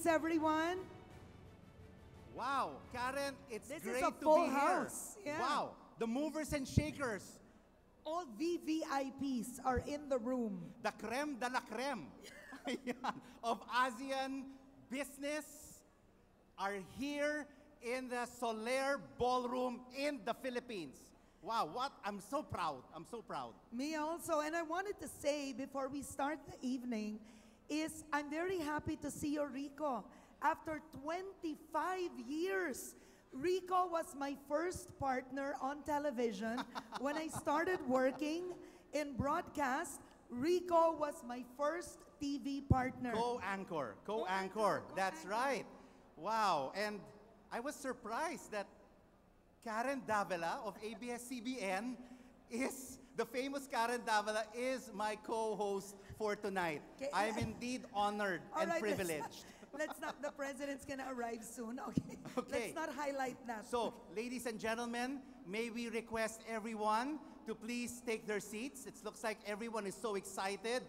Greetings, everyone. Wow, Karen, it's This great is a to full be house. here. Yeah. Wow, the movers and shakers, All VVIPs are in the room. the creme de la creme Ayan, of ASEAN business are here in the Soler Ballroom in the Philippines. Wow, I'm so proud. I'm so proud. Me also. And I wanted to say before we start the evening is I'm very happy to see you, Rico. After 25 years, Rico was my first partner on television. When I started working in broadcast, Rico was my first TV partner. Co-anchor. That's Co-anchor. right. Wow, and I was surprised that Karen Davila of ABS-CBN is, the famous Karen Davila is my co-host for tonight. Okay. I am indeed honored and privileged. Let's not, the president's gonna arrive soon, okay? Okay. Let's not highlight that. So, ladies and gentlemen, may we request everyone to please take their seats. It looks like everyone is so excited.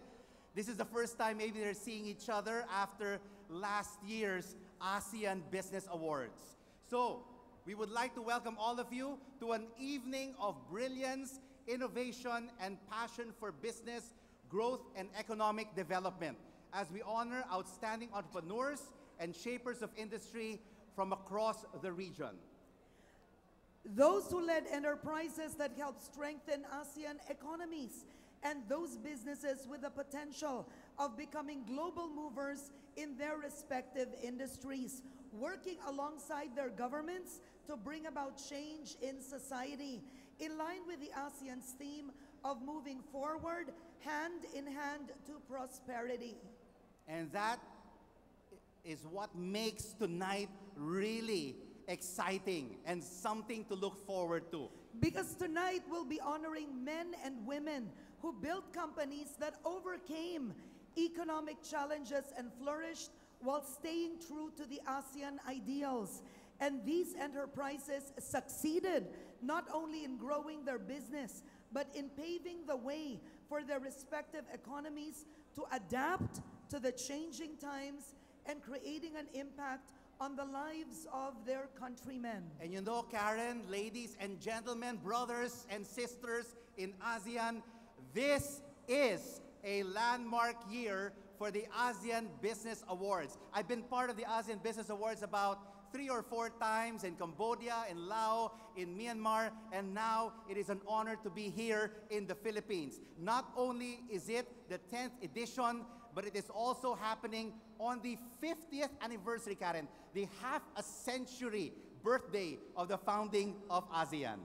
This is the first time maybe they're seeing each other after last year's ASEAN Business Awards. So, we would like to welcome all of you to an evening of brilliance, innovation, and passion for business, growth, and economic development, as we honor outstanding entrepreneurs and shapers of industry from across the region. Those who led enterprises that help strengthen ASEAN economies, and those businesses with the potential of becoming global movers in their respective industries, working alongside their governments to bring about change in society, in line with the ASEAN's theme of moving forward, hand in hand to prosperity. And that is what makes tonight really exciting and something to look forward to. Because tonight we'll be honoring men and women who built companies that overcame economic challenges and flourished while staying true to the ASEAN ideals. And these enterprises succeeded not only in growing their business, but in paving the way for their respective economies to adapt to the changing times and creating an impact on the lives of their countrymen. And you know, Karen, ladies and gentlemen, brothers and sisters in ASEAN, this is a landmark year for the ASEAN Business Awards. I've been part of the ASEAN Business Awards about 3 or 4 times in Cambodia, in Laos, in Myanmar, and now it is an honor to be here in the Philippines. Not only is it the 10th edition, but it is also happening on the 50th anniversary, Karen, the half-a-century birthday of the founding of ASEAN.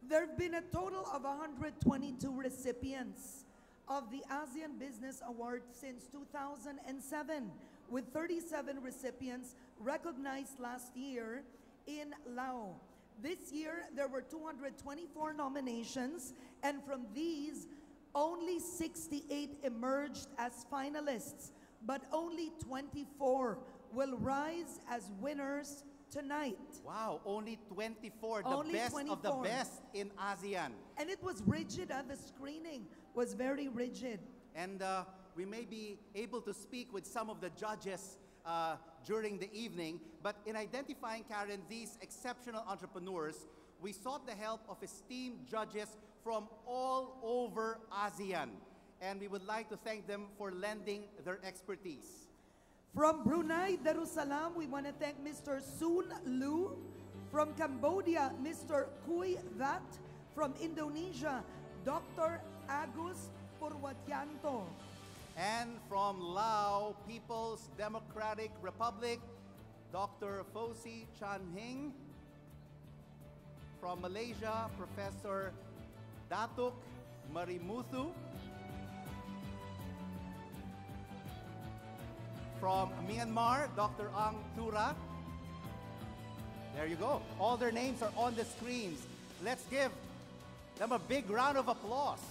There have been a total of 122 recipients of the ASEAN Business Award since 2007, with 37 recipients recognized last year in Laos. This year, there were 224 nominations, and from these, only 68 emerged as finalists, but only 24 will rise as winners tonight. Wow, only 24, Only the best 24. of the best in ASEAN. And it was rigid, the screening was very rigid. And we may be able to speak with some of the judges during the evening, but in identifying, Karen, these exceptional entrepreneurs, we sought the help of esteemed judges from all over ASEAN. And we would like to thank them for lending their expertise. From Brunei Darussalam, we want to thank Mr. Soon Lu. From Cambodia, Mr. Kui Vat. From Indonesia, Dr. Agus Purwatyanto. And from Laos People's Democratic Republic, Dr. Fosi Chan Hing. From Malaysia, Professor Datuk Marimuthu. From Myanmar, Dr. Ang Tura. There you go. All their names are on the screens. Let's give them a big round of applause.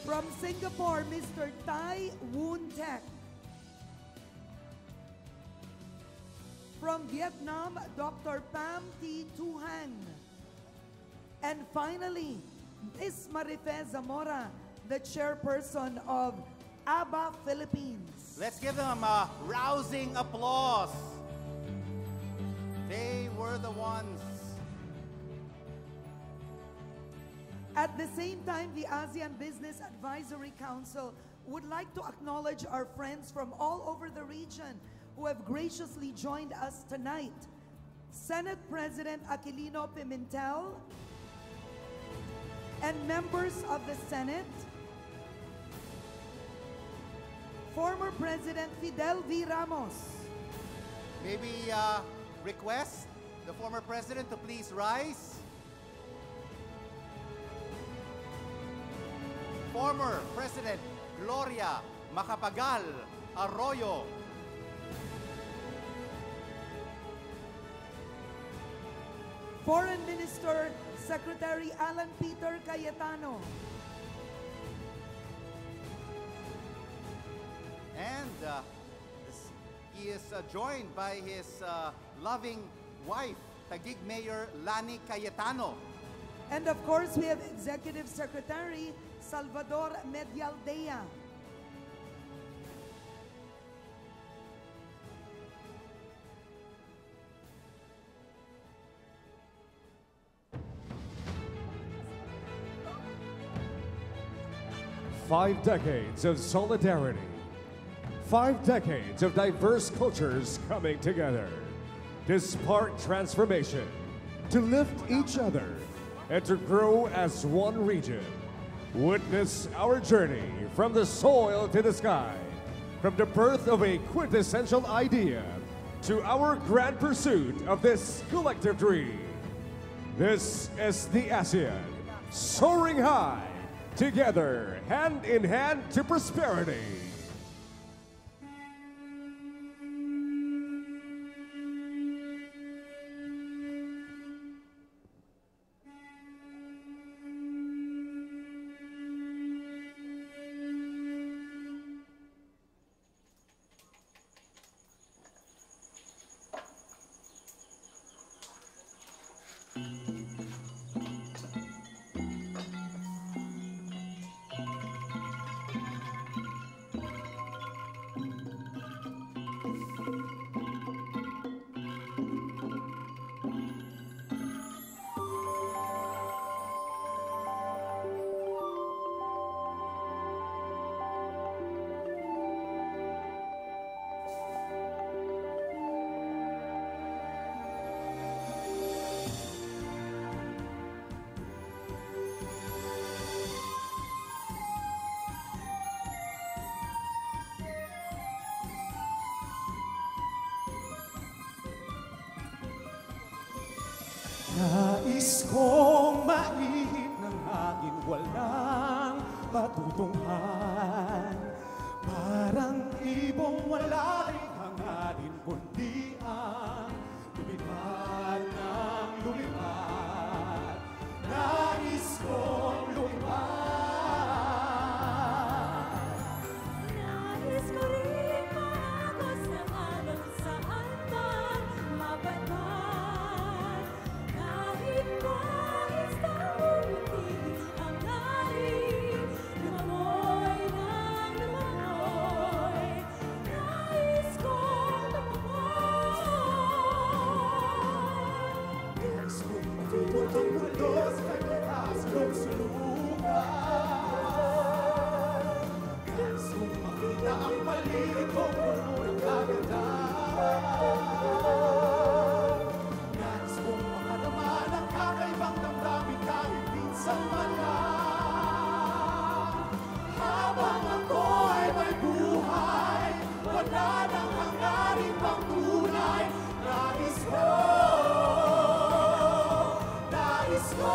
From Singapore, Mr. Tai Woon Tek. From Vietnam, Dr. Pham Thi Thu Hang. And finally, Ms. Marife Zamora, the chairperson of ABA Philippines. Let's give them a rousing applause. They were the ones. At the same time, the ASEAN Business Advisory Council would like to acknowledge our friends from all over the region who have graciously joined us tonight. Senate President Aquilino Pimentel and members of the Senate, former President Fidel V. Ramos. Maybe request the former president to please rise. Former President Gloria Macapagal Arroyo. Foreign Minister Secretary Alan Peter Cayetano. And he is joined by his loving wife, Taguig Mayor Lani Cayetano. And of course, we have Executive Secretary Salvador Medialdea. Five decades of solidarity. 5 decades of diverse cultures coming together to spark transformation, to lift each other, and to grow as one region. Witness our journey from the soil to the sky, from the birth of a quintessential idea to our grand pursuit of this collective dream. This is the ASEAN, soaring high, together, hand in hand to prosperity. Nais kong maihip ng hangin walang patutunghan. Parang ibong wala rin hangarin kundi ang lumipad ng lumipad. Nais kong lumipad. Nais ko rin maagos ng alon saan man mapadpad. Kahit nais na umuti ang ngarin, lumangoy ng lumangoy. Nais kong lumangoy. Nais kong matulog ang mundo sa kanyang sulong-sulungan. Nais kong makita ang paligid kong puno ng kagandahan. Nais kong makadama ng kakaibang damdamin kahit minsan man lang. Habang ako ay may buhay, wala nang hangarin pang tunay. Nais ko, nais ko.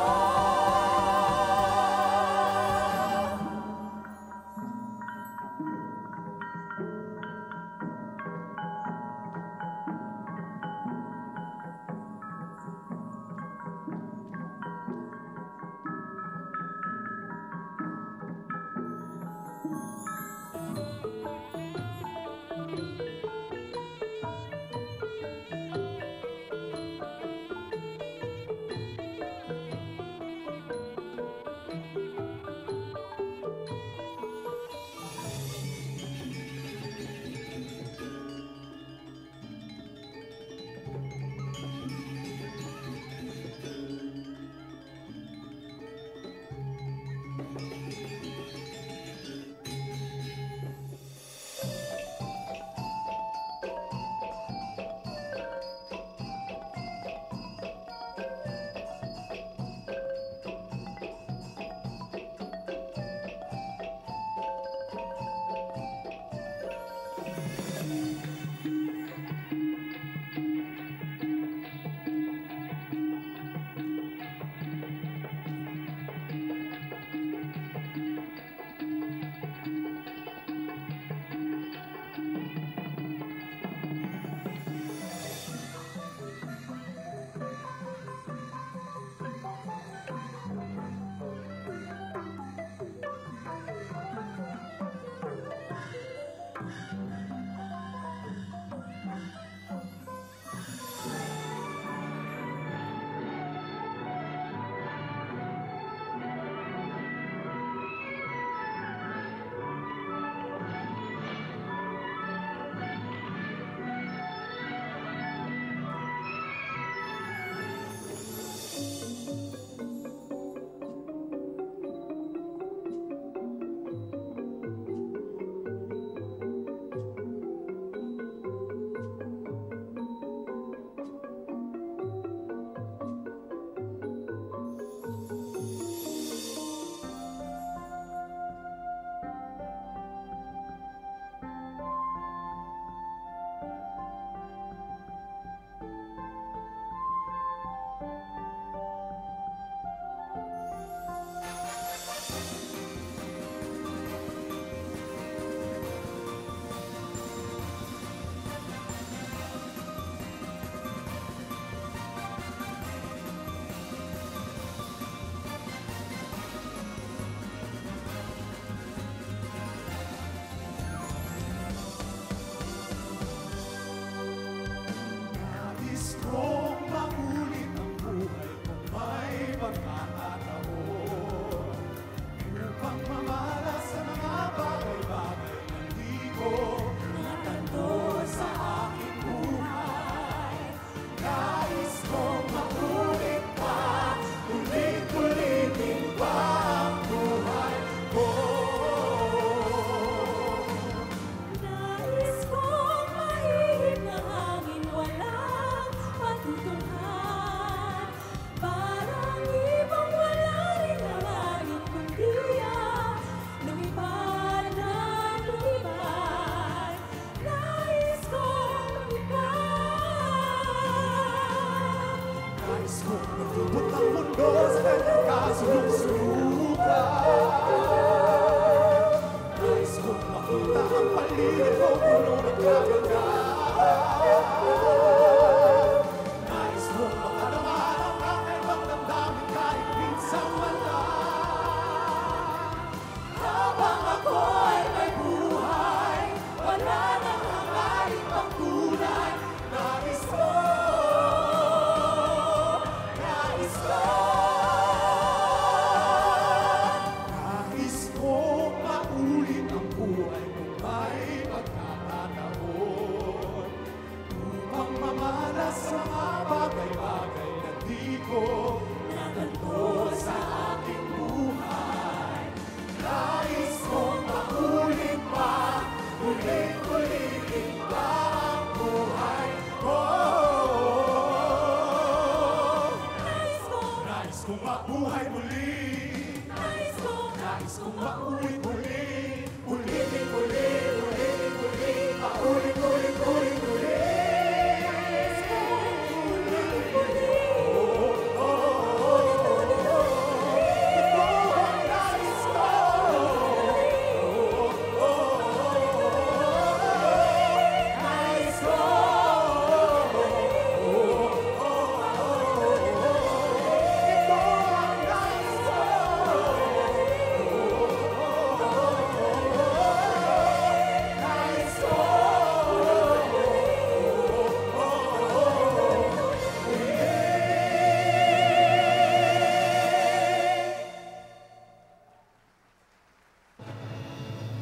mabuhay muli. Nais kong maulit muli. Ulitin muli, ulitin muli. Paulit-ulit, ulit-ulit.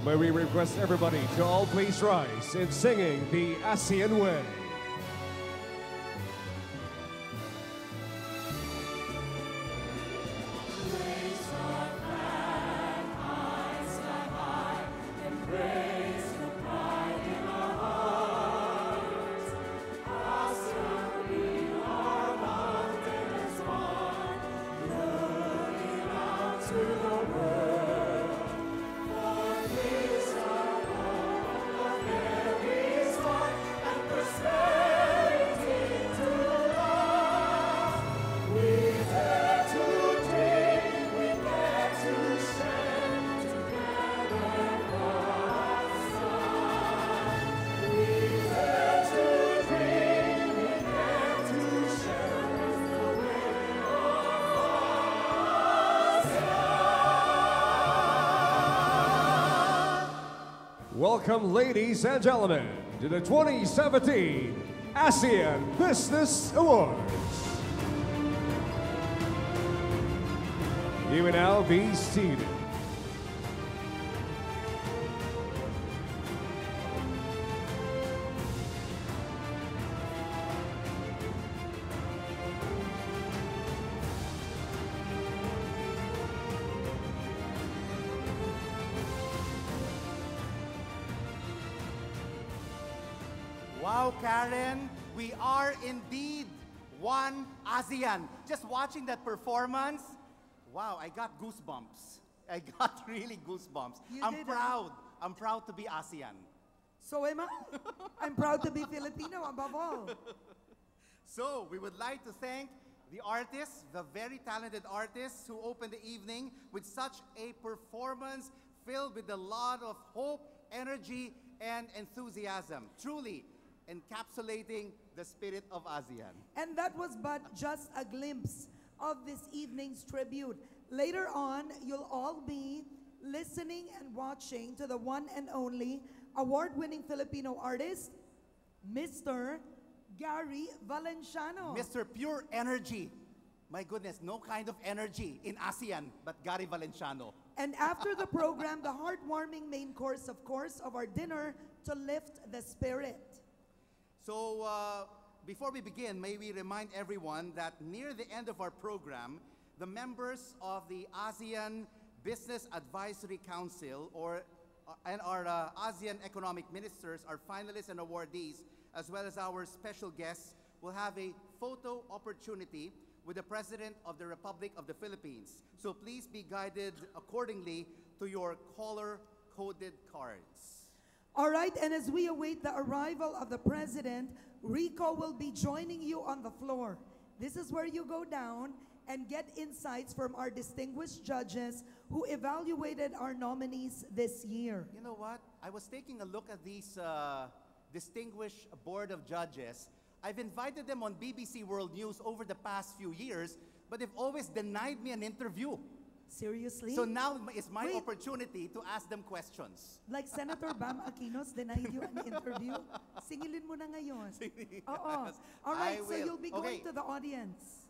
May we request everybody to all please rise in singing the ASEAN Way. Welcome, ladies and gentlemen, to the 2017 ASEAN Business Awards. You may now be seated. Wow, Karen, we are indeed one ASEAN. Just watching that performance, wow, I got goosebumps. I got really goosebumps. I'm proud. I'm proud to be ASEAN. So am I. I'm proud to be Filipino above all. So we would like to thank the artists, the very talented artists who opened the evening with such a performance filled with a lot of hope, energy, and enthusiasm. Truly encapsulating the spirit of ASEAN. And that was but just a glimpse of this evening's tribute. Later on, you'll all be listening and watching to the one and only award-winning Filipino artist, Mr. Gary Valenciano. Mr. Pure Energy. My goodness, no kind of energy in ASEAN but Gary Valenciano. And after the program, the heartwarming main course, of course, of our dinner to lift the spirit. So, before we begin, may we remind everyone that near the end of our program, the members of the ASEAN Business Advisory Council and our ASEAN economic ministers, our finalists and awardees, as well as our special guests, will have a photo opportunity with the President of the Republic of the Philippines. So please be guided accordingly to your color-coded cards. All right, and as we await the arrival of the President, Rico will be joining you on the floor. This is where you go down and get insights from our distinguished judges who evaluated our nominees this year. You know what? I was taking a look at these distinguished board of judges. I've invited them on BBC World News over the past few years, but they've always denied me an interview. Seriously? So now is my Wait. opportunity to ask them questions. Like Senator Bam Aquinos denied you an interview? Singilin mo na ngayon. Oo. All right, so you'll be going to the audience.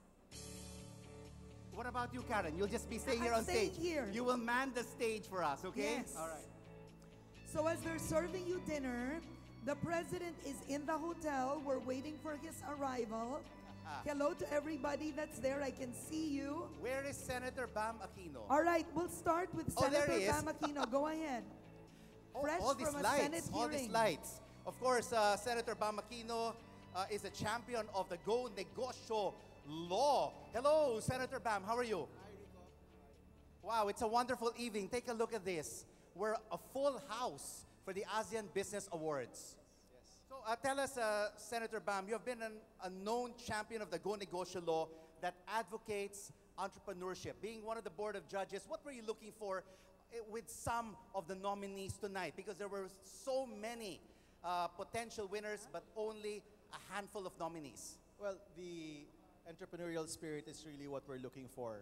What about you, Karen? You'll just be staying here I'm on stage. staying here. You will man the stage for us, okay? Yes. All right. So as they're serving you dinner, the President is in the hotel. We're waiting for his arrival. Hello to everybody that's there. I can see you. Where is Senator Bam Aquino? All right, we'll start with Oh, there Senator he is. Bam Aquino. Go ahead. Fresh all these from a lights, Senate all these hearing. lights. Of course, Senator Bam Aquino is a champion of the Go Negosyo law. Hello, Senator Bam. How are you? I'm Wow, it's a wonderful evening. Take a look at this. We're a full house for the ASEAN Business Awards. So tell us, Senator Bam, you have been a known champion of the Go Negosyo law that advocates entrepreneurship. Being one of the board of judges, what were you looking for with some of the nominees tonight? Because there were so many potential winners, but only a handful of nominees. Well, the entrepreneurial spirit is really what we're looking for.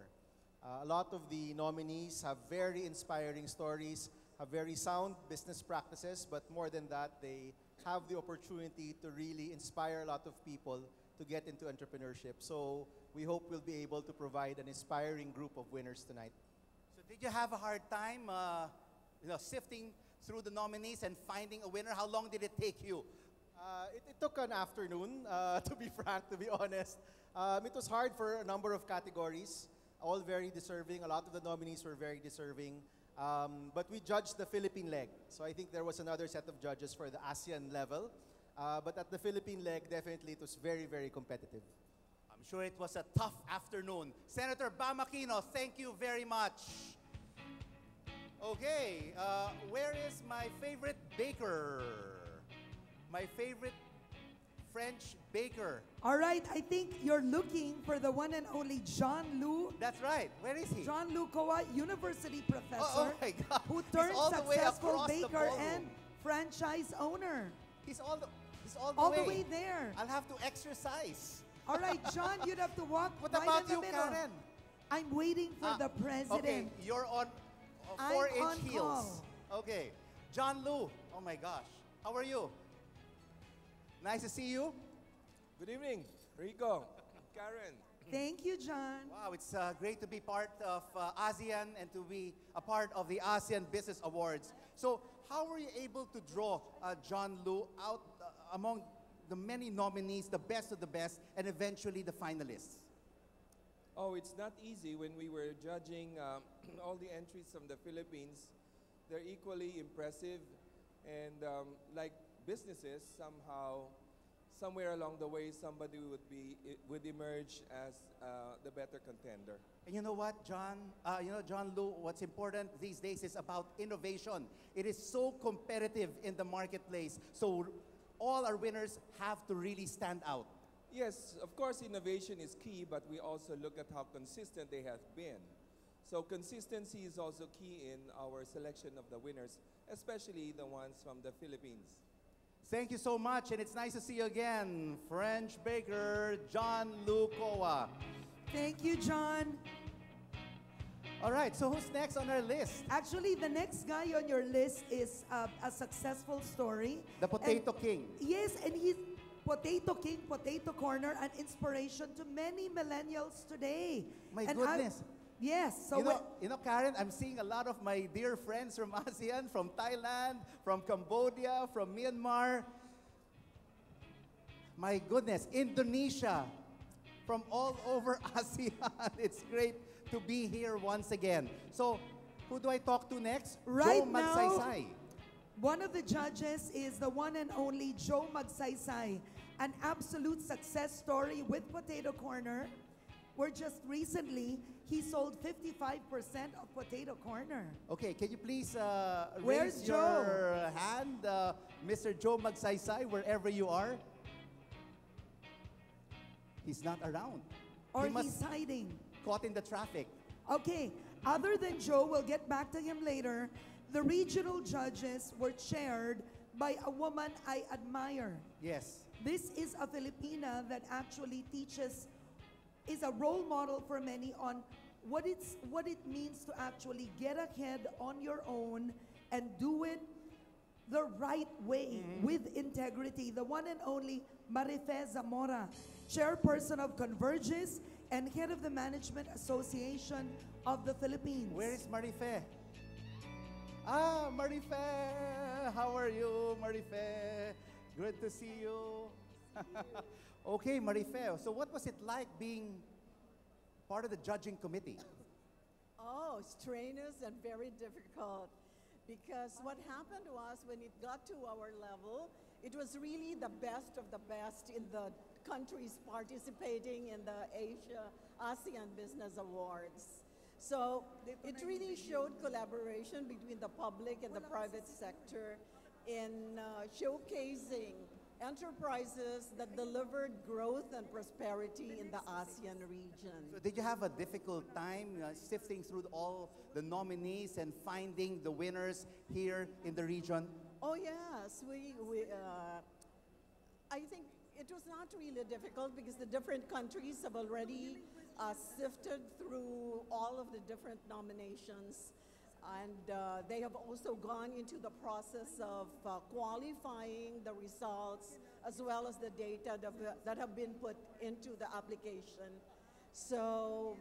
A lot of the nominees have very inspiring stories, have very sound business practices, but more than that, they have the opportunity to really inspire a lot of people to get into entrepreneurship. So we hope we'll be able to provide an inspiring group of winners tonight. So did you have a hard time sifting through the nominees and finding a winner? How long did it take you? It took an afternoon, to be frank, to be honest. It was hard for a number of categories, all very deserving. A lot of the nominees were very deserving. But we judged the Philippine leg. So I think there was another set of judges for the ASEAN level. But at the Philippine leg, definitely it was very, very competitive. I'm sure it was a tough afternoon. Senator Bam Aquino, thank you very much. Okay, where is my favorite baker? My favorite French baker. All right, I think you're looking for the one and only John Lu. That's right. Where is he? John Lu Koa, university professor, Oh my God. who He's turned all the way successful across the baker ballroom. and franchise owner. He's all the All way. the way there. I'll have to exercise. All right, John, you'd have to walk What right about in the you, middle. Karen? I'm waiting for the president. Okay, you're on I'm 4-inch on heels. Okay. John Lu. Oh my gosh. How are you? Nice to see you. Good evening, Rico, Karen. Thank you, John. Wow, it's great to be part of ASEAN and to be a part of the ASEAN Business Awards. So, how were you able to draw John Lu out among the many nominees, the best of the best, and eventually the finalists? Oh, it's not easy when we were judging all the entries from the Philippines. They're equally impressive, and like businesses, somehow, somewhere along the way, somebody would emerge as the better contender. And you know what, John? John Lu, what's important these days is about innovation. It is so competitive in the marketplace. So all our winners have to really stand out. Yes, of course, innovation is key, but we also look at how consistent they have been. So consistency is also key in our selection of the winners, especially the ones from the Philippines. Thank you so much, and it's nice to see you again, French baker John Lu Koa. Thank you, John. All right, so who's next on our list? Actually, the next guy on your list is a successful story. The Potato And- King. Yes, and he's Potato King, Potato Corner, an inspiration to many millennials today. My And goodness. yes, so You know, Karen, I'm seeing a lot of my dear friends from ASEAN, from Thailand, from Cambodia, from Myanmar. My goodness, Indonesia, from all over ASEAN. It's great to be here once again. So, who do I talk to next? Right Joe now- Magsaysay. one of the judges is the one and only Joe Magsaysay, an absolute success story with Potato Corner, where just recently he sold 55% of Potato Corner. Okay, can you please Where's raise Joe? your hand, Mr. Joe Magsaysay, wherever you are? He's not around. Or He must he's hiding. caught in the traffic. Okay, other than Joe, we'll get back to him later. The regional judges were chaired by a woman I admire. Yes. This is a Filipina that actually is a role model for many on what it means to actually get ahead on your own and do it the right way with integrity. The one and only Marife Zamora, chairperson of Converges and head of the Management Association of the Philippines. Where is Marife? Ah, Marife! How are you, Marife? Good to see you. Okay, Marife. So what was it like being part of the judging committee? Oh, strenuous and very difficult. Because what happened was when it got to our level, it was really the best of the best in the countries participating in the ASEAN Business Awards. So it really showed collaboration between the public and the private sector in showcasing enterprises that delivered growth and prosperity in the ASEAN region. So did you have a difficult time sifting through all the nominees and finding the winners here in the region? Oh yes, I think it was not really difficult because the different countries have already sifted through all of the different nominations, and they have also gone into the process of qualifying the results as well as the data that have been put into the application. So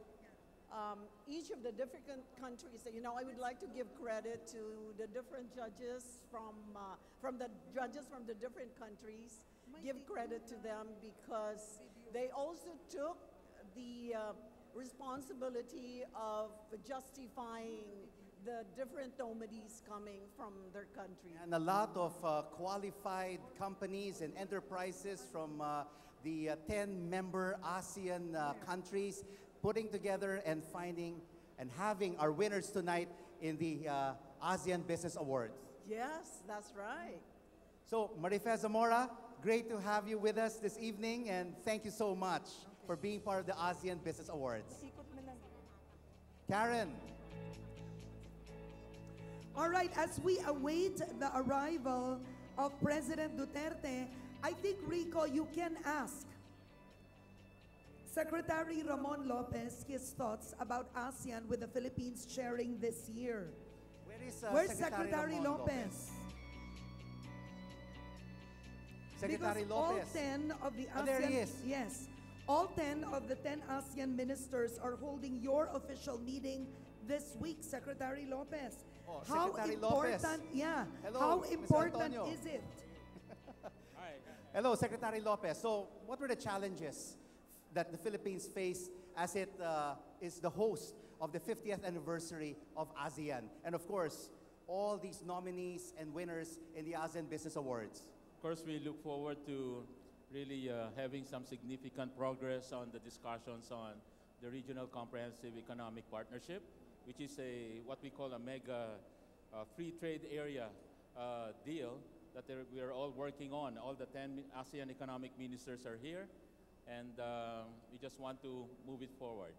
each of the different countries, I would like to give credit to the different judges from the judges from the different countries. Give credit to them because they also took the responsibility of justifying the different nominees coming from their country. And a lot of qualified companies and enterprises from the 10-member ASEAN countries putting together and finding and having our winners tonight in the ASEAN Business Awards. Yes, that's right. So, Marife Zamora, great to have you with us this evening, and thank you so much for being part of the ASEAN Business Awards. Karen. All right, as we await the arrival of President Duterte, I think, Rico, you can ask Secretary Ramon Lopez his thoughts about ASEAN with the Philippines chairing this year. Where's Secretary Ramon Lopez? Secretary Because all Lopez. 10 of the ASEAN, Oh, there he is. Yes, all 10 of the 10 ASEAN ministers are holding your official meeting this week, Secretary Lopez. Oh, how Secretary important, Lopez. yeah, Hello, how Mr. important Antonio. is it? Hi. Hello, Secretary Lopez. So, what were the challenges that the Philippines face as it is the host of the 50th anniversary of ASEAN? And of course, all these nominees and winners in the ASEAN Business Awards. Of course, we look forward to really having some significant progress on the discussions on the Regional Comprehensive Economic Partnership, which is what we call a mega free trade area deal that we are all working on. All the 10 ASEAN economic ministers are here, and we just want to move it forward.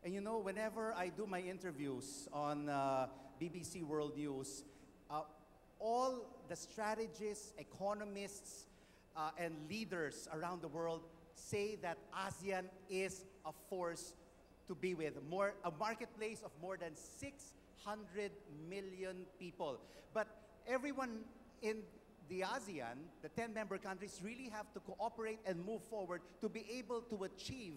And you know, whenever I do my interviews on BBC World News, all the strategists, economists, and leaders around the world say that ASEAN is a force to be with. A marketplace of more than 600 million people. But everyone in the ASEAN, the 10-member countries, really have to cooperate and move forward to be able to achieve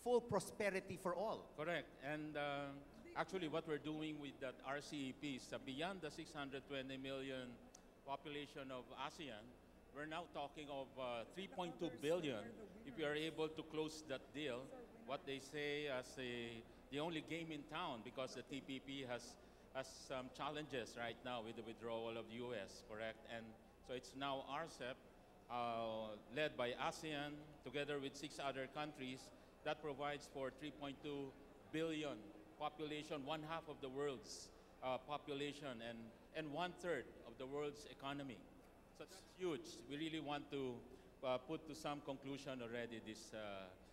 full prosperity for all. Correct. And actually what we're doing with that RCEP is beyond the 620 million population of ASEAN, we're now talking of 3.2 billion if we are able to close that deal, what they say as the only game in town, because the TPP has some challenges right now with the withdrawal of the US, correct? And so it's now RCEP, led by ASEAN, together with 6 other countries, that provides for 3.2 billion population, one half of the world's population, and 1/3 of the world's economy. So that's huge. We really want to put to some conclusion already this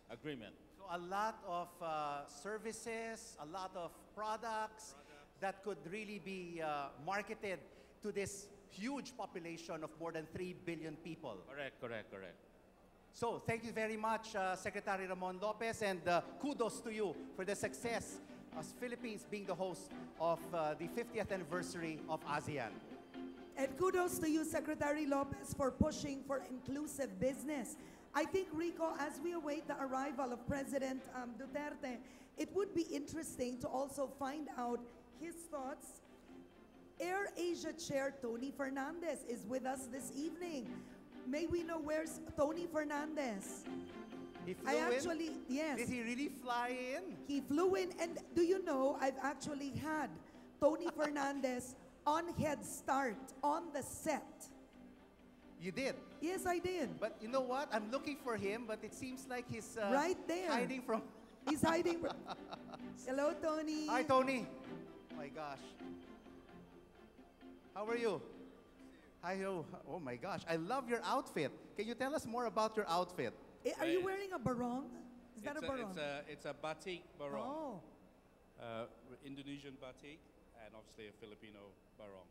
agreement. So a lot of services, a lot of products that could really be marketed to this huge population of more than 3 billion people. Correct, correct, correct. So thank you very much, Secretary Ramon Lopez, and kudos to you for the success as Philippines being the host of the 50th anniversary of ASEAN. And kudos to you, Secretary Lopez, for pushing for inclusive business. I think, Rico, as we await the arrival of President Duterte, it would be interesting to also find out his thoughts. AirAsia Chair Tony Fernandez is with us this evening. May we know where's Tony Fernandez? He flew in? Yes. Did he really fly in? He flew in, and do you know, I've actually had Tony Fernandez on Head Start, on the set. You did? Yes, I did. But you know what? I'm looking for him, but it seems like he's right there. hiding from He's hiding. Hello, Tony. Hi, Tony. Oh my gosh. How are you? Hi, oh my gosh. I love your outfit. Can you tell us more about your outfit? Are you wearing a barong? Is that a barong? It's a batik barong. Oh. Indonesian batik and obviously a Filipino barong.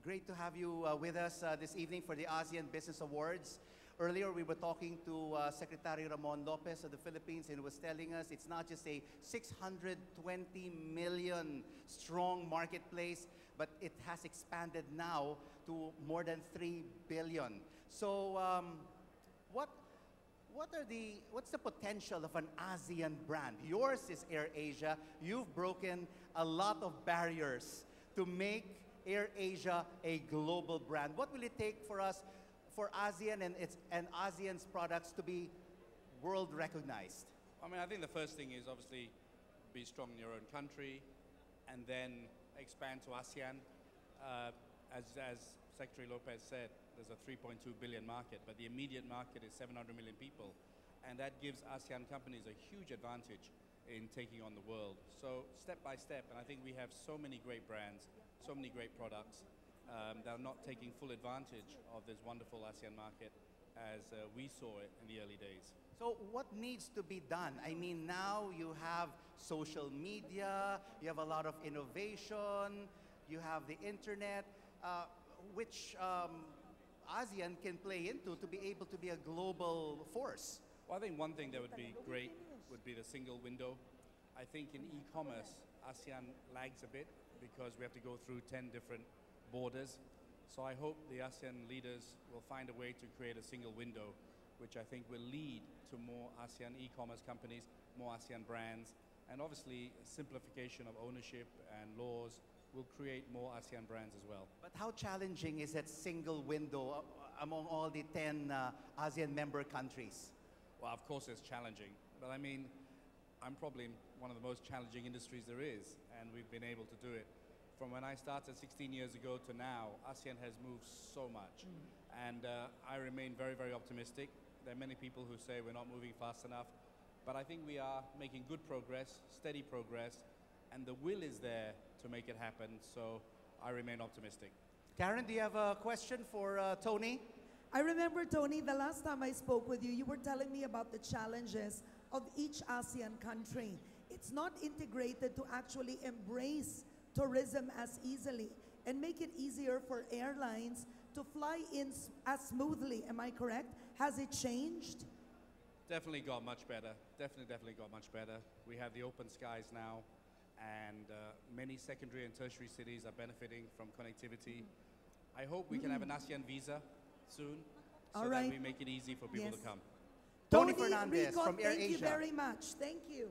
Great to have you with us this evening for the ASEAN Business Awards. Earlier, we were talking to Secretary Ramon Lopez of the Philippines, and he was telling us it's not just a 620 million strong marketplace, but it has expanded now to more than 3 billion. So, what's the potential of an ASEAN brand? Yours is AirAsia. You've broken a lot of barriers to make AirAsia a global brand. What will it take for us, for ASEAN and ASEAN's products to be world recognized? I mean, I think the first thing is obviously be strong in your own country and then expand to ASEAN. As Secretary Lopez said, there's a 3.2 billion market, but the immediate market is 700 million people. And that gives ASEAN companies a huge advantage in taking on the world. So step by step, and I think we have so many great brands, so many great products that are not taking full advantage of this wonderful ASEAN market as we saw it in the early days. So what needs to be done? I mean, now you have social media, you have a lot of innovation, you have the internet, which ASEAN can play into to be able to be a global force. Well, I think one thing that would be great would be the single window. I think in e-commerce, ASEAN lags a bit because we have to go through 10 different borders. So I hope the ASEAN leaders will find a way to create a single window, which I think will lead to more ASEAN e-commerce companies, more ASEAN brands, and obviously simplification of ownership and laws will create more ASEAN brands as well. But how challenging is that single window among all the 10 ASEAN member countries? Well, of course it's challenging, but I mean, I'm probably in one of the most challenging industries there is, and we've been able to do it. From when I started 16 years ago to now, ASEAN has moved so much, and I remain very, very optimistic. There are many people who say we're not moving fast enough, but I think we are making good progress, steady progress, and the will is there to make it happen, so I remain optimistic. Karen, do you have a question for Tony? I remember, Tony, the last time I spoke with you, you were telling me about the challenges of each ASEAN country. It's not integrated to actually embrace tourism as easily and make it easier for airlines to fly in as smoothly. Am I correct? Has it changed? Definitely got much better. Definitely got much better. We have the open skies now, and many secondary and tertiary cities are benefiting from connectivity. I hope we can have an ASEAN visa soon, so that we make it easy for people to come. Tony Fernandez Rico, from AirAsia. thank you very much. Thank you.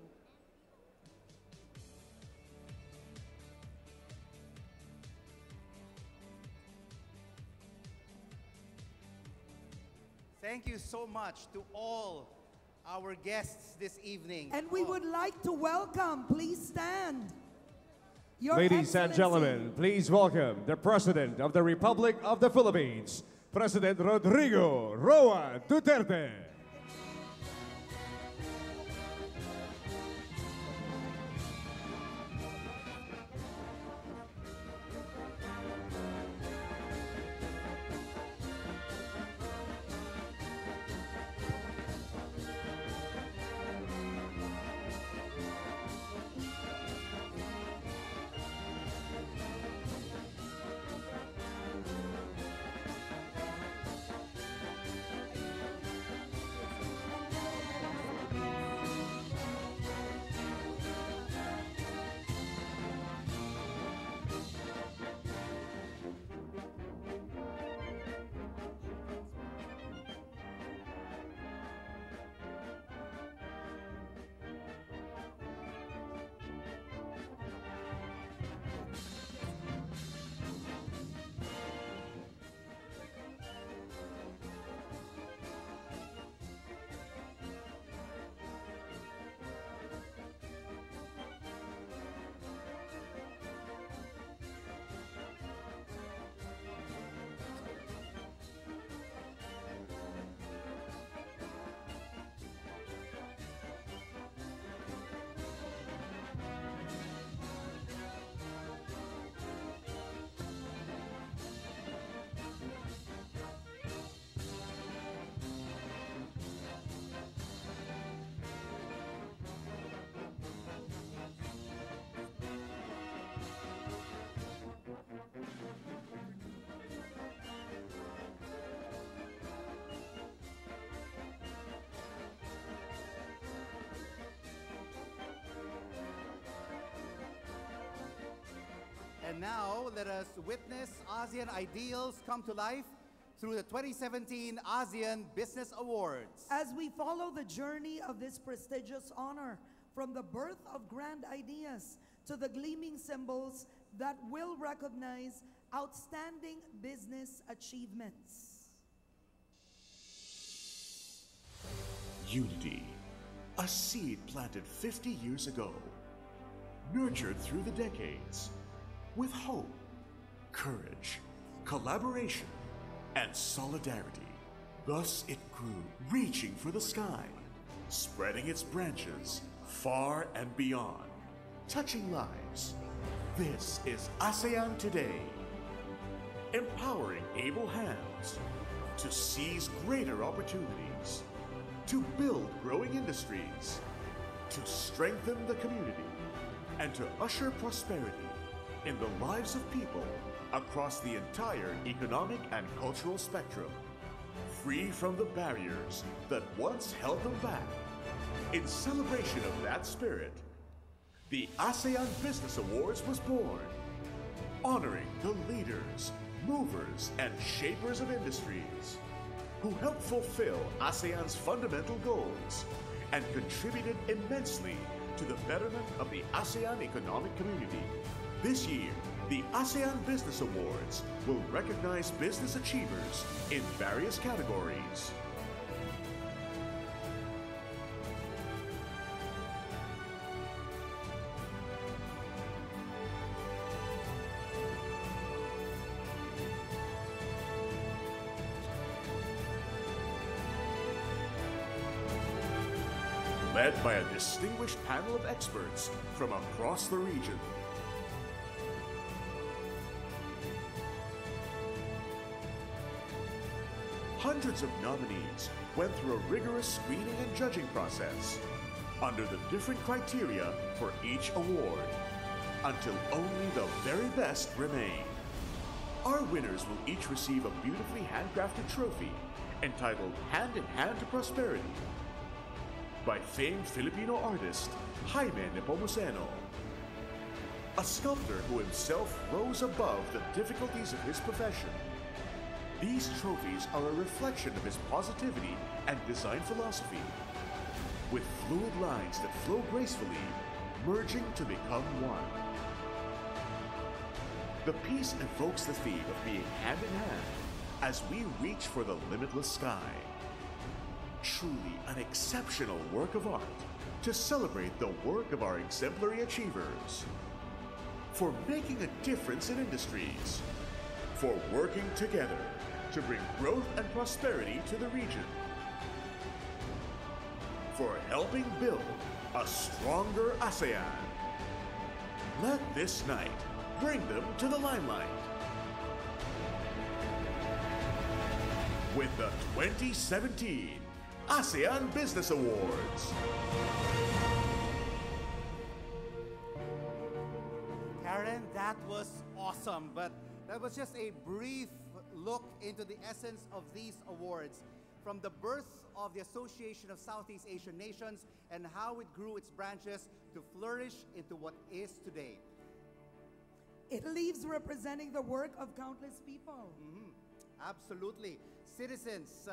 Thank you so much to all our guests this evening. And we would like to welcome, please stand. Your Ladies and Excellency. gentlemen, please welcome the President of the Republic of the Philippines, President Rodrigo Roa Duterte. And now, let us witness ASEAN ideals come to life through the 2017 ASEAN Business Awards. As we follow the journey of this prestigious honor, from the birth of grand ideas to the gleaming symbols that will recognize outstanding business achievements. Unity, a seed planted 50 years ago, nurtured through the decades, with hope, courage, collaboration, and solidarity. Thus it grew, reaching for the sky, spreading its branches far and beyond, touching lives. This is ASEAN Today, empowering able hands to seize greater opportunities, to build growing industries, to strengthen the community, and to usher prosperity in the lives of people across the entire economic and cultural spectrum, free from the barriers that once held them back. In celebration of that spirit, the ASEAN Business Awards was born, honoring the leaders, movers, and shapers of industries who helped fulfill ASEAN's fundamental goals and contributed immensely to the betterment of the ASEAN economic community. This year, the ASEAN Business Awards will recognize business achievers in various categories. Led by a distinguished panel of experts from across the region. Hundreds of nominees went through a rigorous screening and judging process under the different criteria for each award, until only the very best remain. Our winners will each receive a beautifully handcrafted trophy entitled Hand in Hand to Prosperity by famed Filipino artist Jaime Nepomuceno, a sculptor who himself rose above the difficulties of his profession. These trophies are a reflection of his positivity and design philosophy, with fluid lines that flow gracefully, merging to become one. The piece evokes the theme of being hand in hand as we reach for the limitless sky. Truly an exceptional work of art to celebrate the work of our exemplary achievers, for making a difference in industries, for working together to bring growth and prosperity to the region, for helping build a stronger ASEAN. Let this night bring them to the limelight with the 2017 ASEAN Business Awards. Karen, that was awesome, but that was just a brief look into the essence of these awards, from the birth of the Association of Southeast Asian Nations and how it grew its branches to flourish into what is today. It leaves representing the work of countless people. Absolutely. Citizens,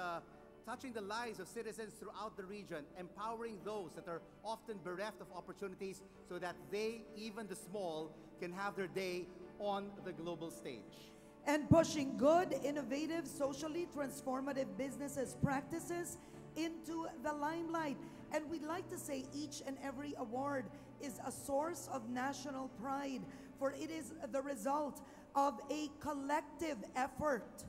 touching the lives of citizens throughout the region, empowering those that are often bereft of opportunities so that they, even the small, can have their day on the global stage. And pushing good, innovative, socially transformative businesses practices into the limelight. And we'd like to say each and every award is a source of national pride, for it is the result of a collective effort.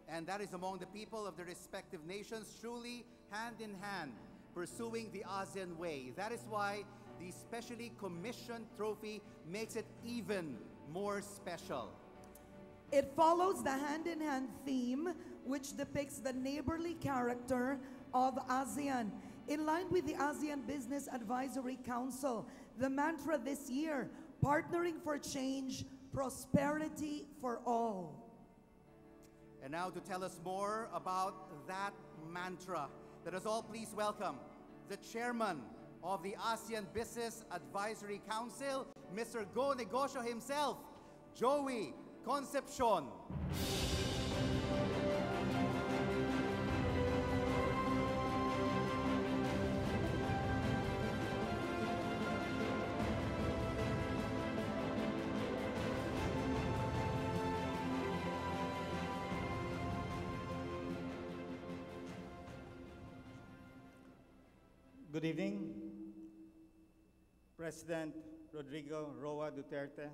And that is among the people of the respective nations, truly hand in hand, pursuing the ASEAN way. That is why the specially commissioned trophy makes it even more special. It follows the hand-in-hand theme, which depicts the neighborly character of ASEAN. In line with the ASEAN Business Advisory Council, the mantra this year, partnering for change, prosperity for all. And now to tell us more about that mantra, let us all please welcome the chairman of the ASEAN Business Advisory Council, Mr. Go Negosyo himself, Joey Concepcion. Good evening, President Rodrigo Roa Duterte,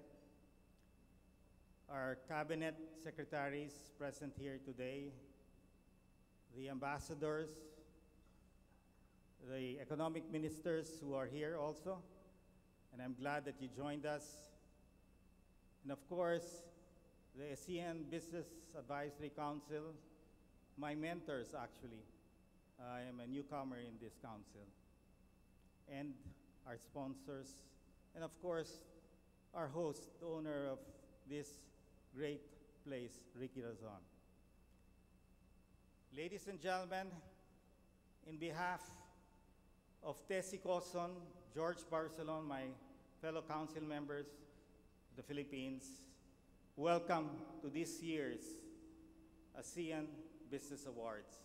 our cabinet secretaries present here today, the ambassadors, the economic ministers who are here also, and I'm glad that you joined us, and of course, the ASEAN Business Advisory Council, my mentors actually. I am a newcomer in this council. And our sponsors, and of course, our host, the owner of this great place, Ricky Razon. Ladies and gentlemen, in behalf of Tessie Coson, George Barcelon, my fellow council members of the Philippines, welcome to this year's ASEAN Business Awards.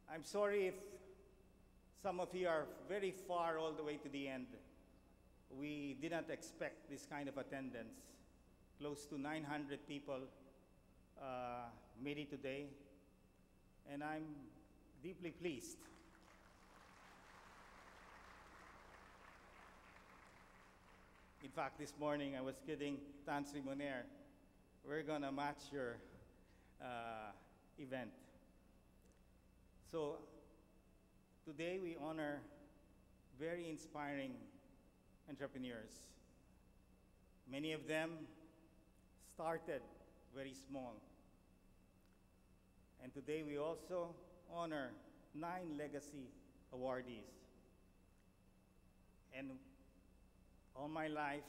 I'm sorry if some of you are very far all the way to the end. We did not expect this kind of attendance. Close to 900 people made it today, and I'm deeply pleased. In fact, this morning I was kidding Tansri Moner, we're gonna match your event. So today we honor very inspiring entrepreneurs. Many of them started very small. And today we also honor 9 legacy awardees. And all my life,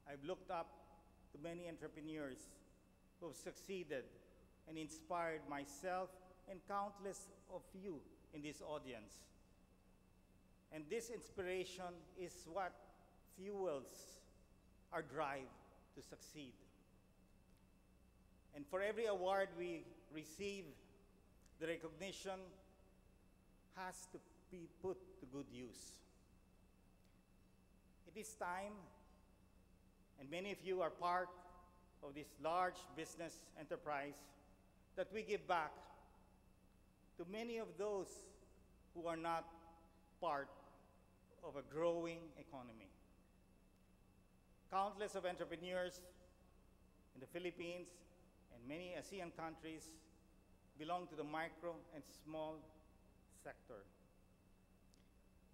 I've looked up to many entrepreneurs who have succeeded and inspired myself and countless of you in this audience. And this inspiration is what fuels our drive to succeed. And for every award we receive, the recognition has to be put to good use. It is time, and many of you are part of this large business enterprise, that we give back to many of those who are not part of a growing economy. Countless of entrepreneurs in the Philippines and many ASEAN countries belong to the micro and small sector.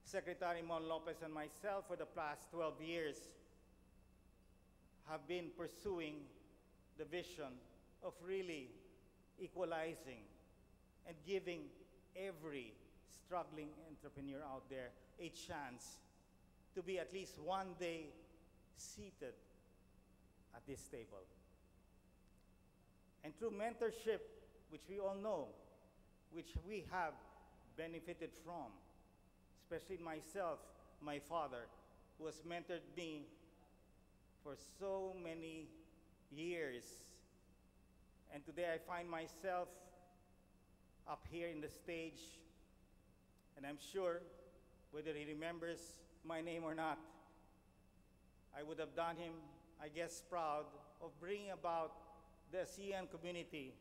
Secretary Mon Lopez and myself for the past 12 years have been pursuing the vision of really equalizing and giving every struggling entrepreneur out there a chance to be at least one day seated at this table. And through mentorship, which we all know, which we have benefited from, especially myself, my father, who has mentored me for so many years. And today I find myself up here in the stage, and I'm sure whether he remembers my name or not, I would have done him, I guess, proud of bringing about the ASEAN community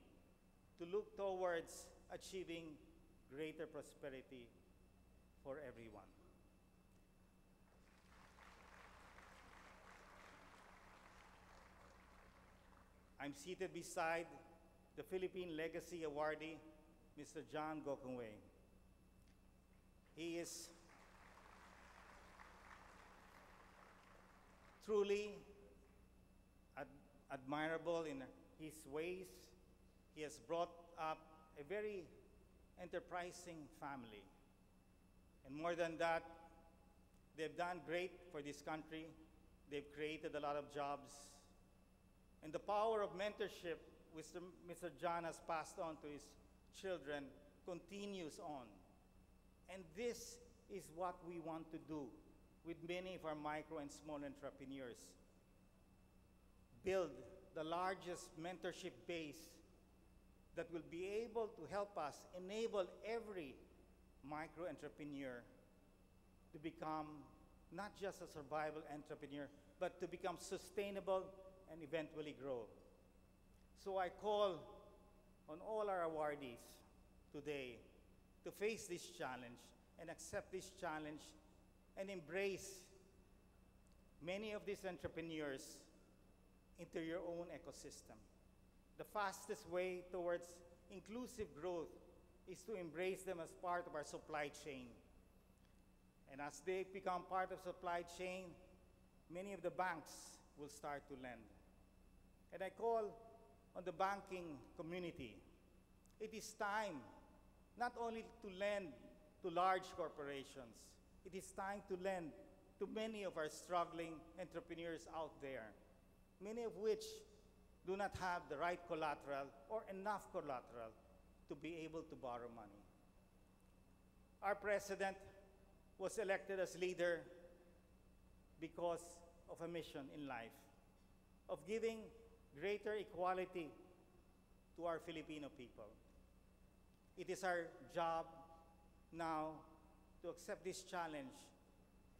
to look towards achieving greater prosperity for everyone. I'm seated beside the Philippine Legacy Awardee, Mr. John Gokongwei. He is truly admirable in his ways. He has brought up a very enterprising family. And more than that, they've done great for this country. They've created a lot of jobs. And the power of mentorship, which Mr. John has passed on to his children, continues on. And this is what we want to do with many of our micro and small entrepreneurs. build the largest mentorship base that will be able to help us enable every micro-entrepreneur to become not just a survival entrepreneur, but to become sustainable and eventually grow. So I call on all our awardees today to face this challenge and accept this challenge and embrace many of these entrepreneurs into your own ecosystem. The fastest way towards inclusive growth is to embrace them as part of our supply chain. And as they become part of supply chain, many of the banks will start to lend. And I call on the banking community. It is time not only to lend to large corporations, it is time to lend to many of our struggling entrepreneurs out there, many of which do not have the right collateral or enough collateral to be able to borrow money. Our president was elected as leader because of a mission in life, of giving greater equality to our Filipino people. It is our job now to accept this challenge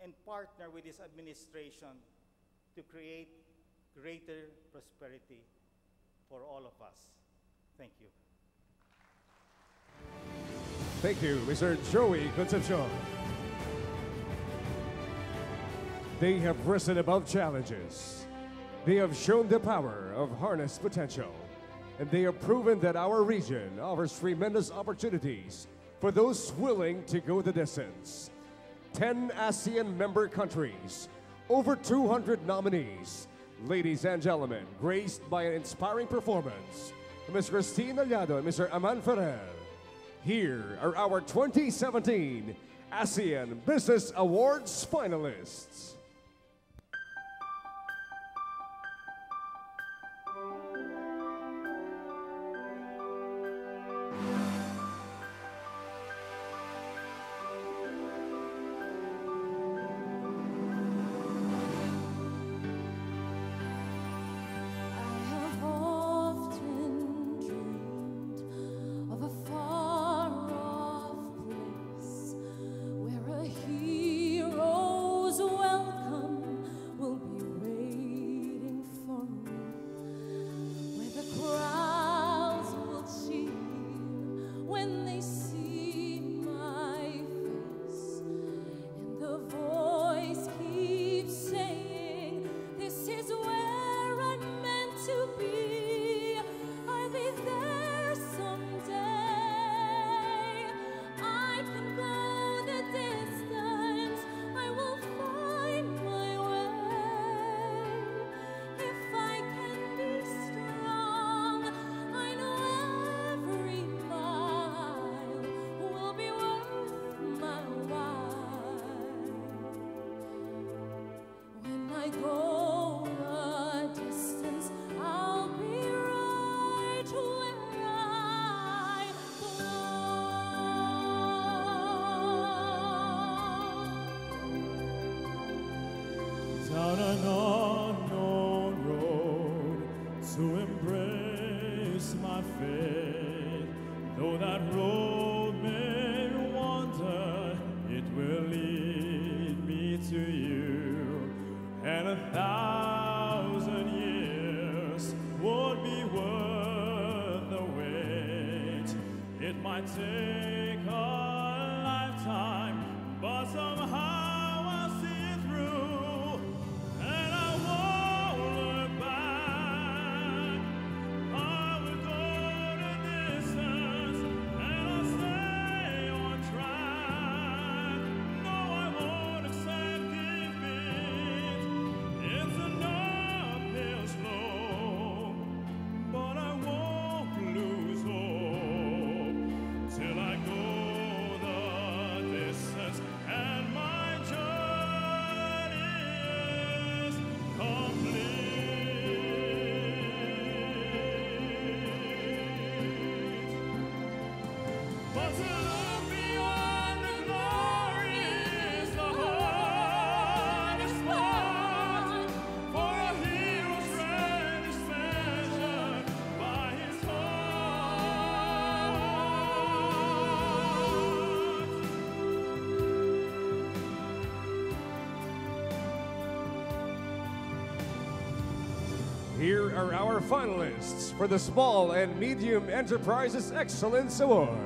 and partner with this administration to create greater prosperity for all of us. Thank you. Thank you, Mr. Joey Concepcion. They have risen above challenges. They have shown the power of harnessed potential. And they have proven that our region offers tremendous opportunities for those willing to go the distance. 10 ASEAN member countries, over 200 nominees. Ladies and gentlemen, graced by an inspiring performance, Ms. Christine Aliado and Mr. Aman Ferrer. Here are our 2017 ASEAN Business Awards finalists. Down an unknown road to embrace my faith. Though that road may wander, it will lead me to you. And 1,000 years would be worth the wait. It might take a lifetime, but somehow I'll see it through. And I won't look back. I will go the distance, and I'll stay on track. No, I won't accept defeat. It's an uphill slope, but I won't lose hope till I Here are our finalists for the Small and Medium Enterprises Excellence Award.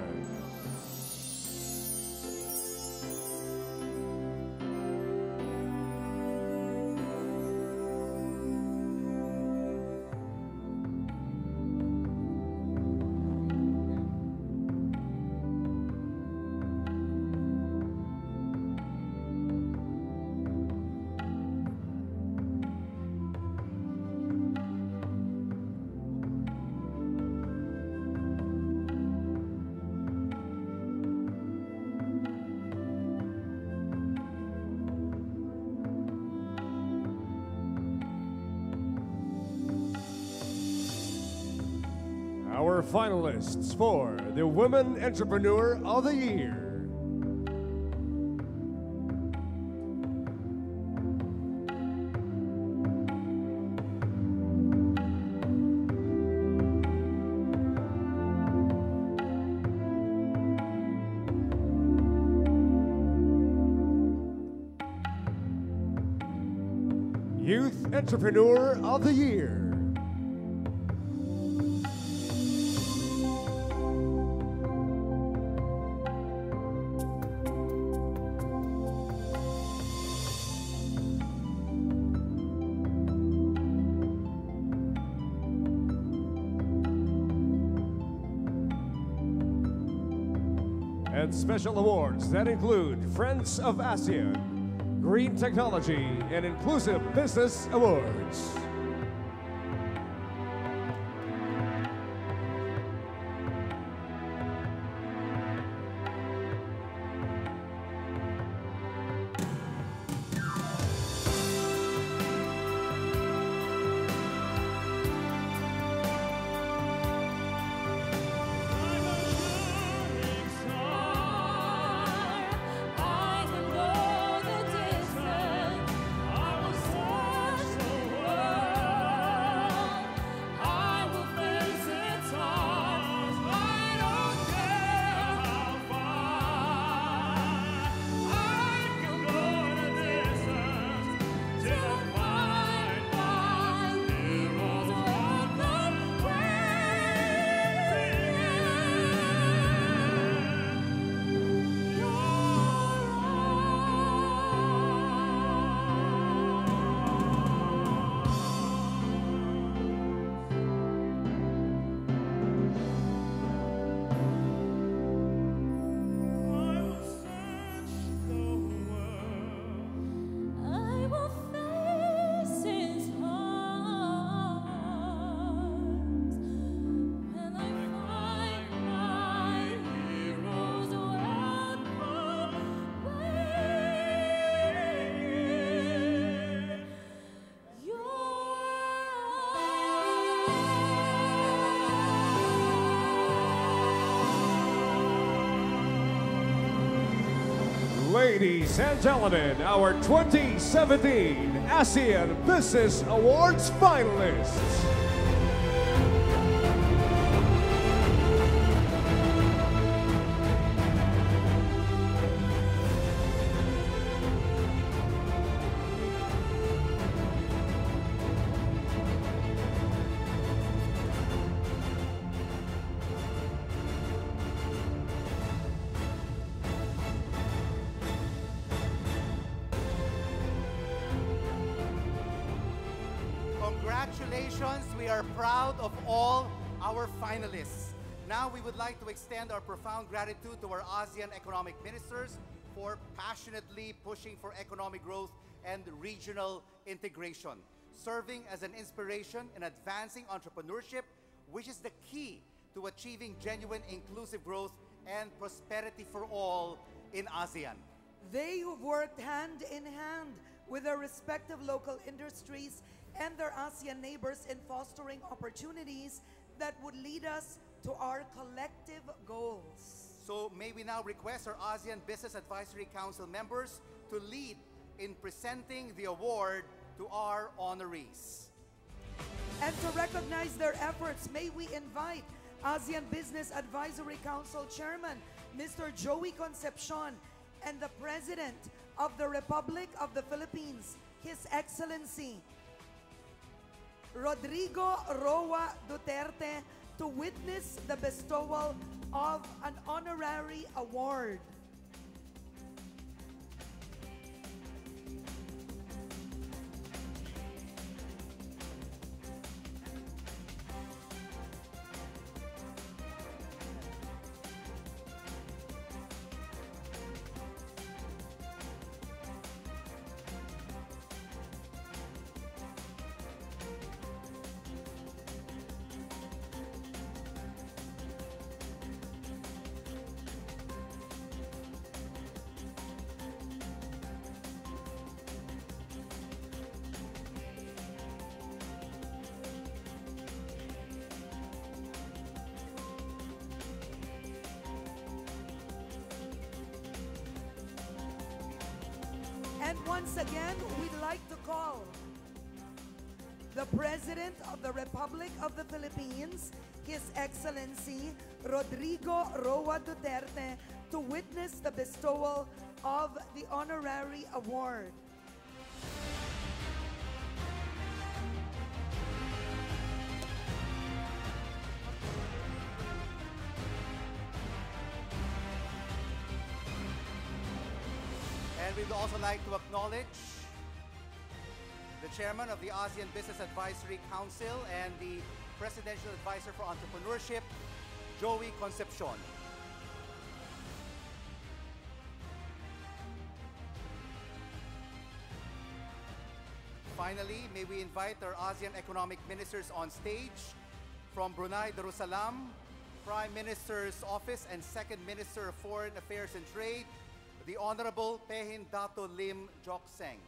Our finalists for the Women Entrepreneur of the Year. Youth Entrepreneur of the Year. And special awards that include Friends of ASEAN, Green Technology, and Inclusive Business Awards. Ladies and gentlemen, our 2017 ASEAN Business Awards finalists. Congratulations, we are proud of all our finalists. Now we would like to extend our profound gratitude to our ASEAN economic ministers for passionately pushing for economic growth and regional integration, serving as an inspiration in advancing entrepreneurship, which is the key to achieving genuine inclusive growth and prosperity for all in ASEAN. They who've worked hand in hand with their respective local industries and their ASEAN neighbors in fostering opportunities that would lead us to our collective goals. So may we now request our ASEAN Business Advisory Council members to lead in presenting the award to our honorees. And to recognize their efforts, may we invite ASEAN Business Advisory Council Chairman, Mr. Joey Concepcion, and the President of the Republic of the Philippines, His Excellency Rodrigo Roa Duterte to witness the bestowal of an honorary award. And once again, we'd like to call the President of the Republic of the Philippines, His Excellency Rodrigo Roa Duterte, to witness the bestowal of the honorary award. And we'd also like to acknowledge the chairman of the ASEAN Business Advisory Council and the Presidential Advisor for Entrepreneurship, Joey Concepcion. Finally, may we invite our ASEAN economic ministers on stage. From Brunei Darussalam, Prime Minister's Office and Second Minister of Foreign Affairs and Trade, the Honorable Pehin Dato Lim Jock Seng.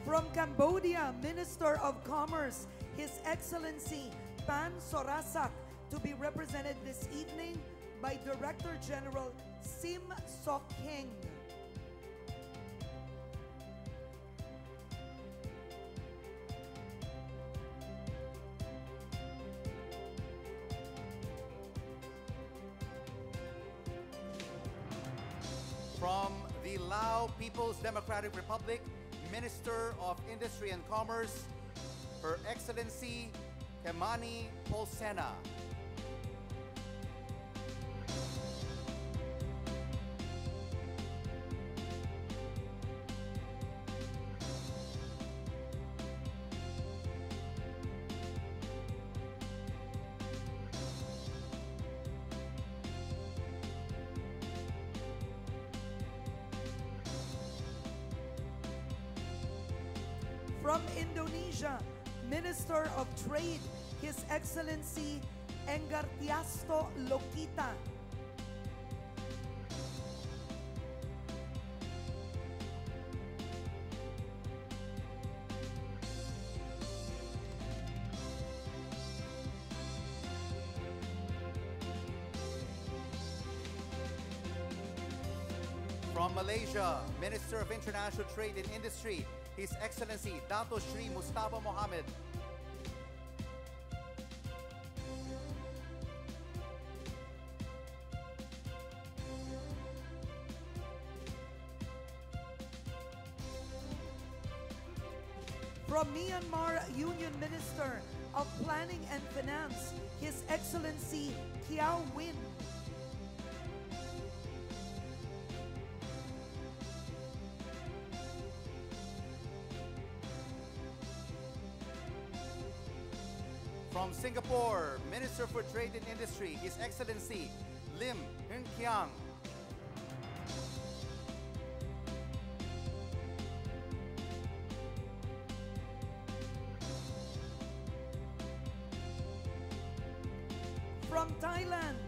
From Cambodia, Minister of Commerce, His Excellency Pan Sorasak, to be represented this evening by Director General Sim Sok Heng. From the Lao People's Democratic Republic, Minister of Industry and Commerce, Her Excellency Kemani Polsena. From Indonesia, Minister of Trade, His Excellency Engartiasto Lokita. From Malaysia, Minister of International Trade and Industry, His Excellency Dato Sri Mustafa Mohammed. From Myanmar, Union Minister of Planning and Finance, His Excellency Kiao Win. From Singapore, Minister for Trade and Industry, His Excellency Lim Hung Kiang. From Thailand,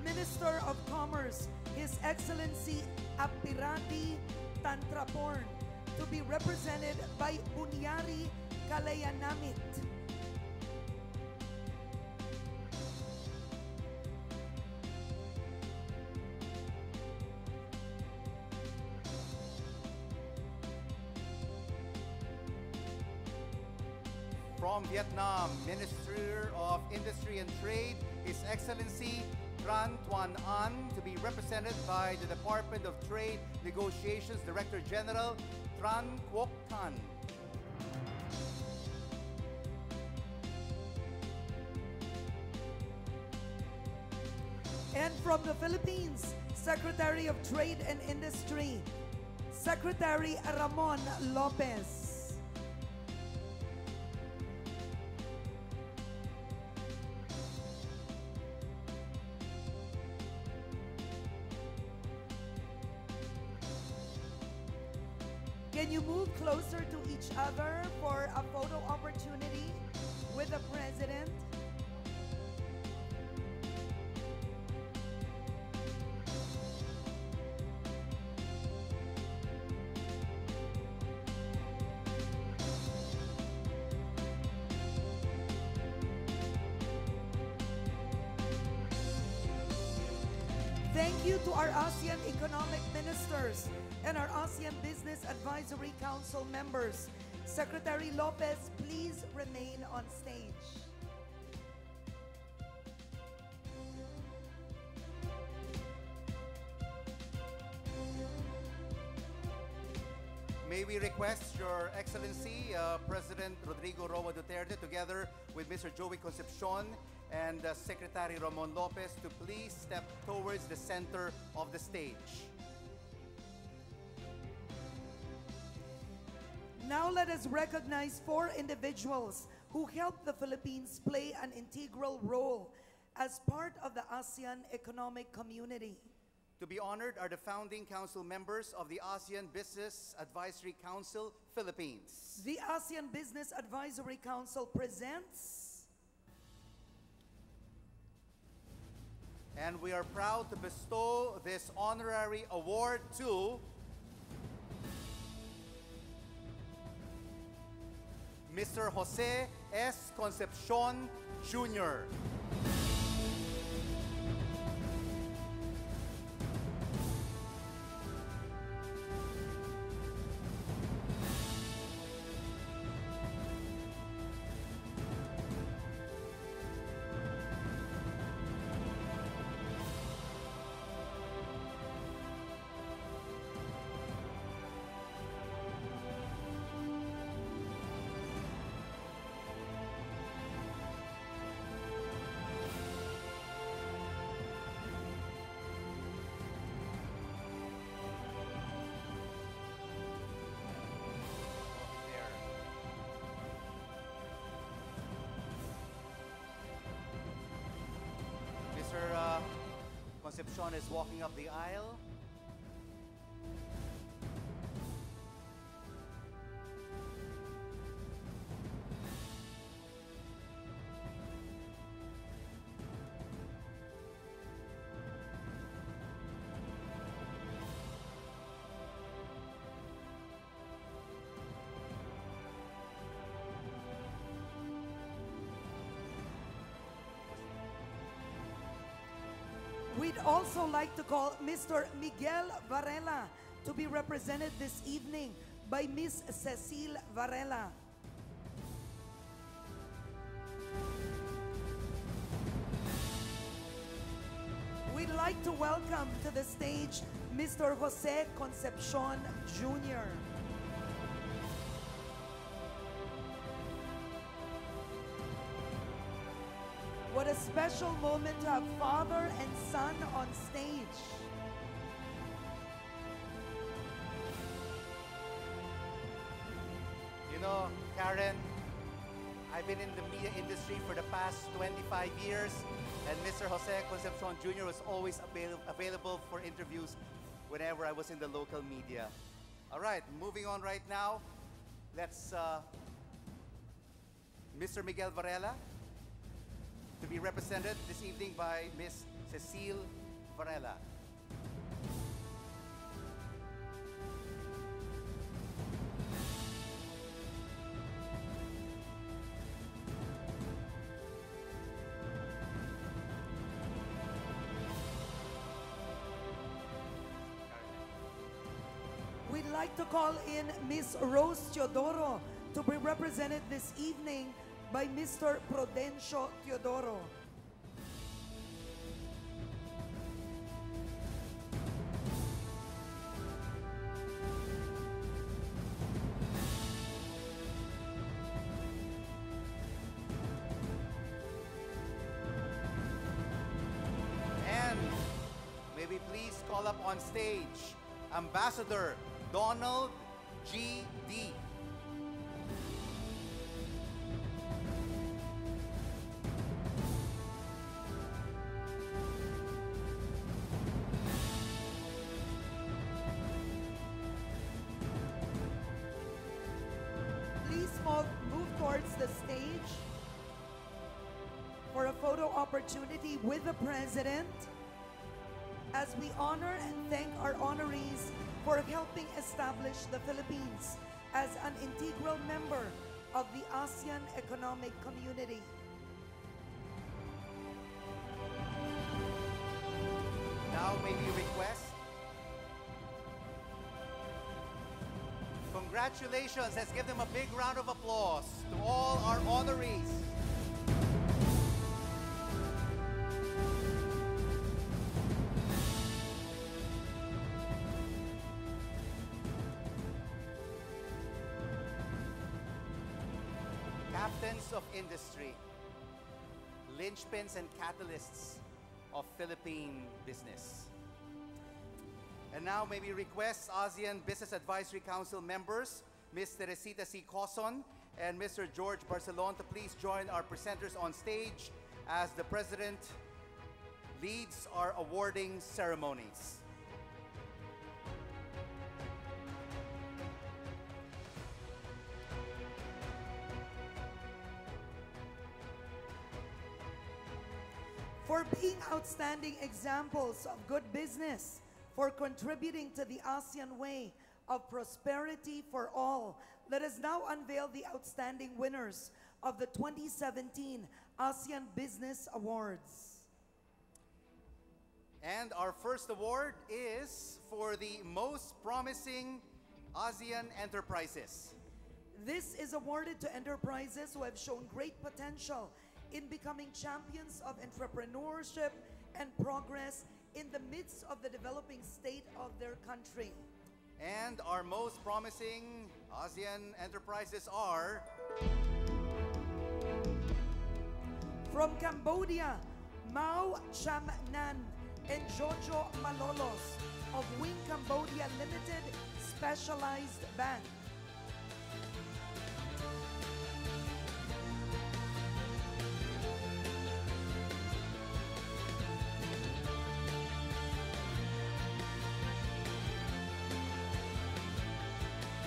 Minister of Commerce, His Excellency Apirati Tantraporn, to be represented by Bunyari Kalayanamit. from Vietnam, Minister of Industry and Trade, His Excellency Tran Tuan An, to be represented by the Department of Trade Negotiations Director General Tran Quoc Tan. And from the Philippines, Secretary of Trade and Industry, Secretary Ramon Lopez. Can you move closer to each other for a photo opportunity with the President? Thank you to our ASEAN economic ministers and our ASEAN Business Advisory Council members. Secretary Lopez, please remain on stage. May we request Your Excellency, President Rodrigo Roa Duterte, together with Mr. Joey Concepcion and Secretary Ramon Lopez, to please step towards the center of the stage. Now let us recognize 4 individuals who helped the Philippines play an integral role as part of the ASEAN economic community. To be honored are the founding council members of the ASEAN Business Advisory Council, Philippines. The ASEAN Business Advisory Council presents. And we are proud to bestow this honorary award to Mr. Jose S. Concepcion Jr. Mr. Concepcion is walking up the aisle. We'd also like to call Mr. Miguel Varela to be represented this evening by Miss Cecile Varela. We'd like to welcome to the stage Mr. Jose Concepcion Jr. What a special moment to have father and son on stage. You know, Karen, I've been in the media industry for the past 25 years, and Mr. Jose Concepcion Jr. was always available for interviews whenever I was in the local media. All right, moving on right now. Let's, Mr. Miguel Varela, to be represented this evening by Miss Cecile Varela. We'd like to call in Miss Rose Teodoro to be represented this evening by Mr. Prudencio Teodoro. And may we please call up on stage Ambassador Donald G.D. Please move towards the stage for a photo opportunity with the President as we honor and thank our honorees for helping establish the Philippines as an integral member of the ASEAN Economic Community. Now may we request. Congratulations. Let's give them a big round of applause to all our honorees. Captains of industry, linchpins and catalysts of Philippine business. And now may we request ASEAN Business Advisory Council members, Ms. Teresita C. Coson and Mr. George Barcelon, to please join our presenters on stage as the President leads our awarding ceremonies. For being outstanding examples of good business, for contributing to the ASEAN way of prosperity for all, let us now unveil the outstanding winners of the 2017 ASEAN Business Awards. And our first award is for the most promising ASEAN enterprises. This is awarded to enterprises who have shown great potential in becoming champions of entrepreneurship and progress in the midst of the developing state of their country. And our most promising ASEAN enterprises are from Cambodia, Mao Cham Nan and Jojo Malolos of Wing Cambodia Limited Specialized Bank.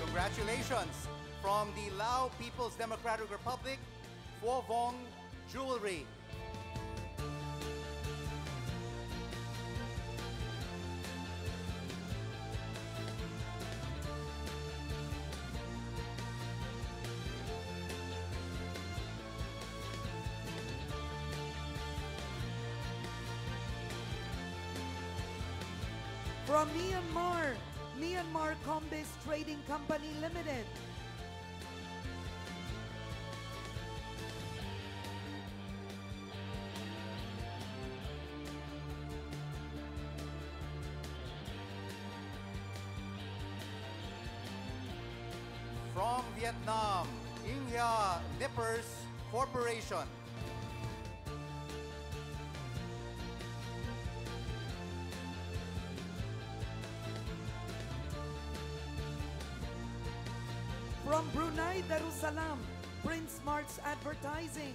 Congratulations from the Lao People's Democratic Republic, Pho Vong Jewelry. From Myanmar, Myanmar Combis Trading Company Limited. From Vietnam, India Nippers Corporation. From Brunei Darussalam, Prince Smart's Advertising.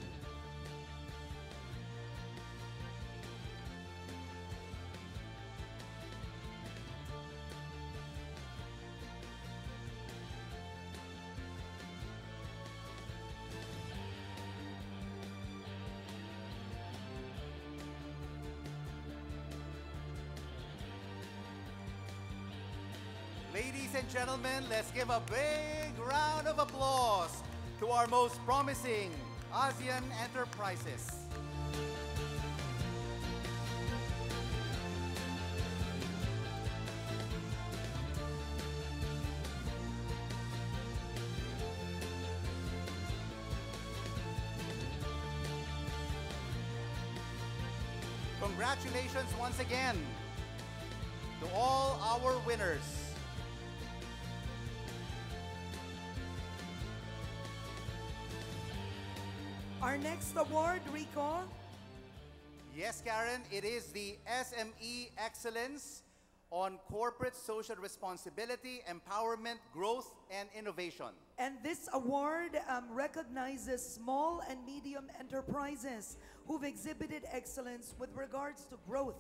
Ladies and gentlemen, let's give a big round of applause to our most promising ASEAN enterprises. Congratulations once again to all our winners. Our next award, Rico. Yes, Karen, it is the SME Excellence on Corporate Social Responsibility, Empowerment, Growth, and Innovation. And this award recognizes small and medium enterprises who've exhibited excellence with regards to growth,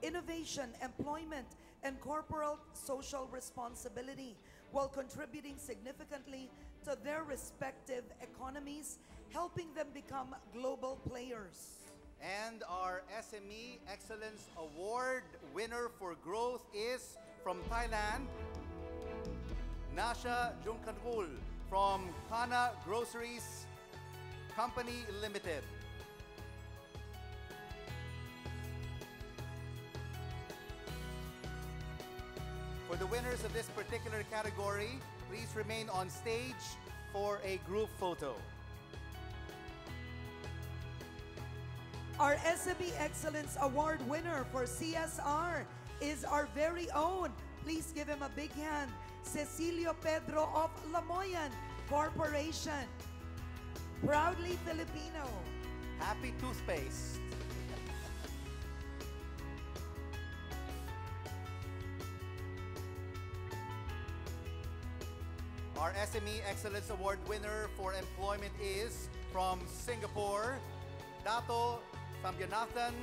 innovation, employment, and corporate social responsibility, while contributing significantly to their respective economies, helping them become global players. And our SME Excellence Award winner for growth is from Thailand, Nasha Jungkanul from Kana Groceries Company Limited. For the winners of this particular category, please remain on stage for a group photo. Our SME Excellence Award winner for CSR is our very own, please give him a big hand, Cecilio Pedro of Lamoyan Corporation. Proudly Filipino. Happy toothpaste. Our SME Excellence Award winner for employment is from Singapore, Dato Samyanathan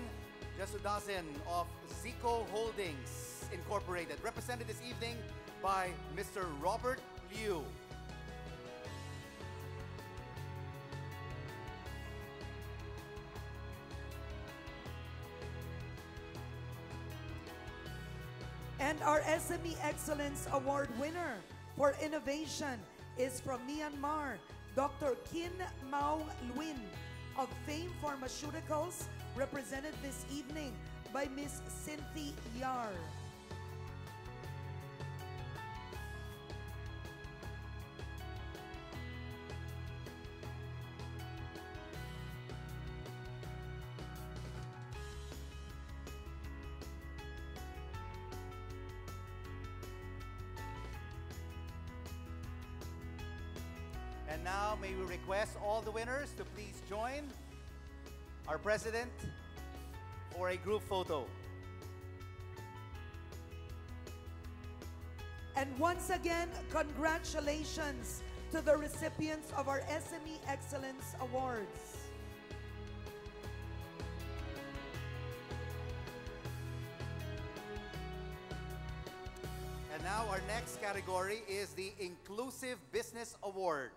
Jasudasan of Zico Holdings Incorporated, represented this evening by Mr. Robert Liu. And our SME Excellence Award winner for innovation is from Myanmar, Dr. Kin Mao Luin of Fame Pharmaceuticals, represented this evening by Miss Cynthia Yar. And now may we request all the winners to please join our president for a group photo. And once again, congratulations to the recipients of our SME Excellence Awards. And now our next category is the Inclusive Business Award.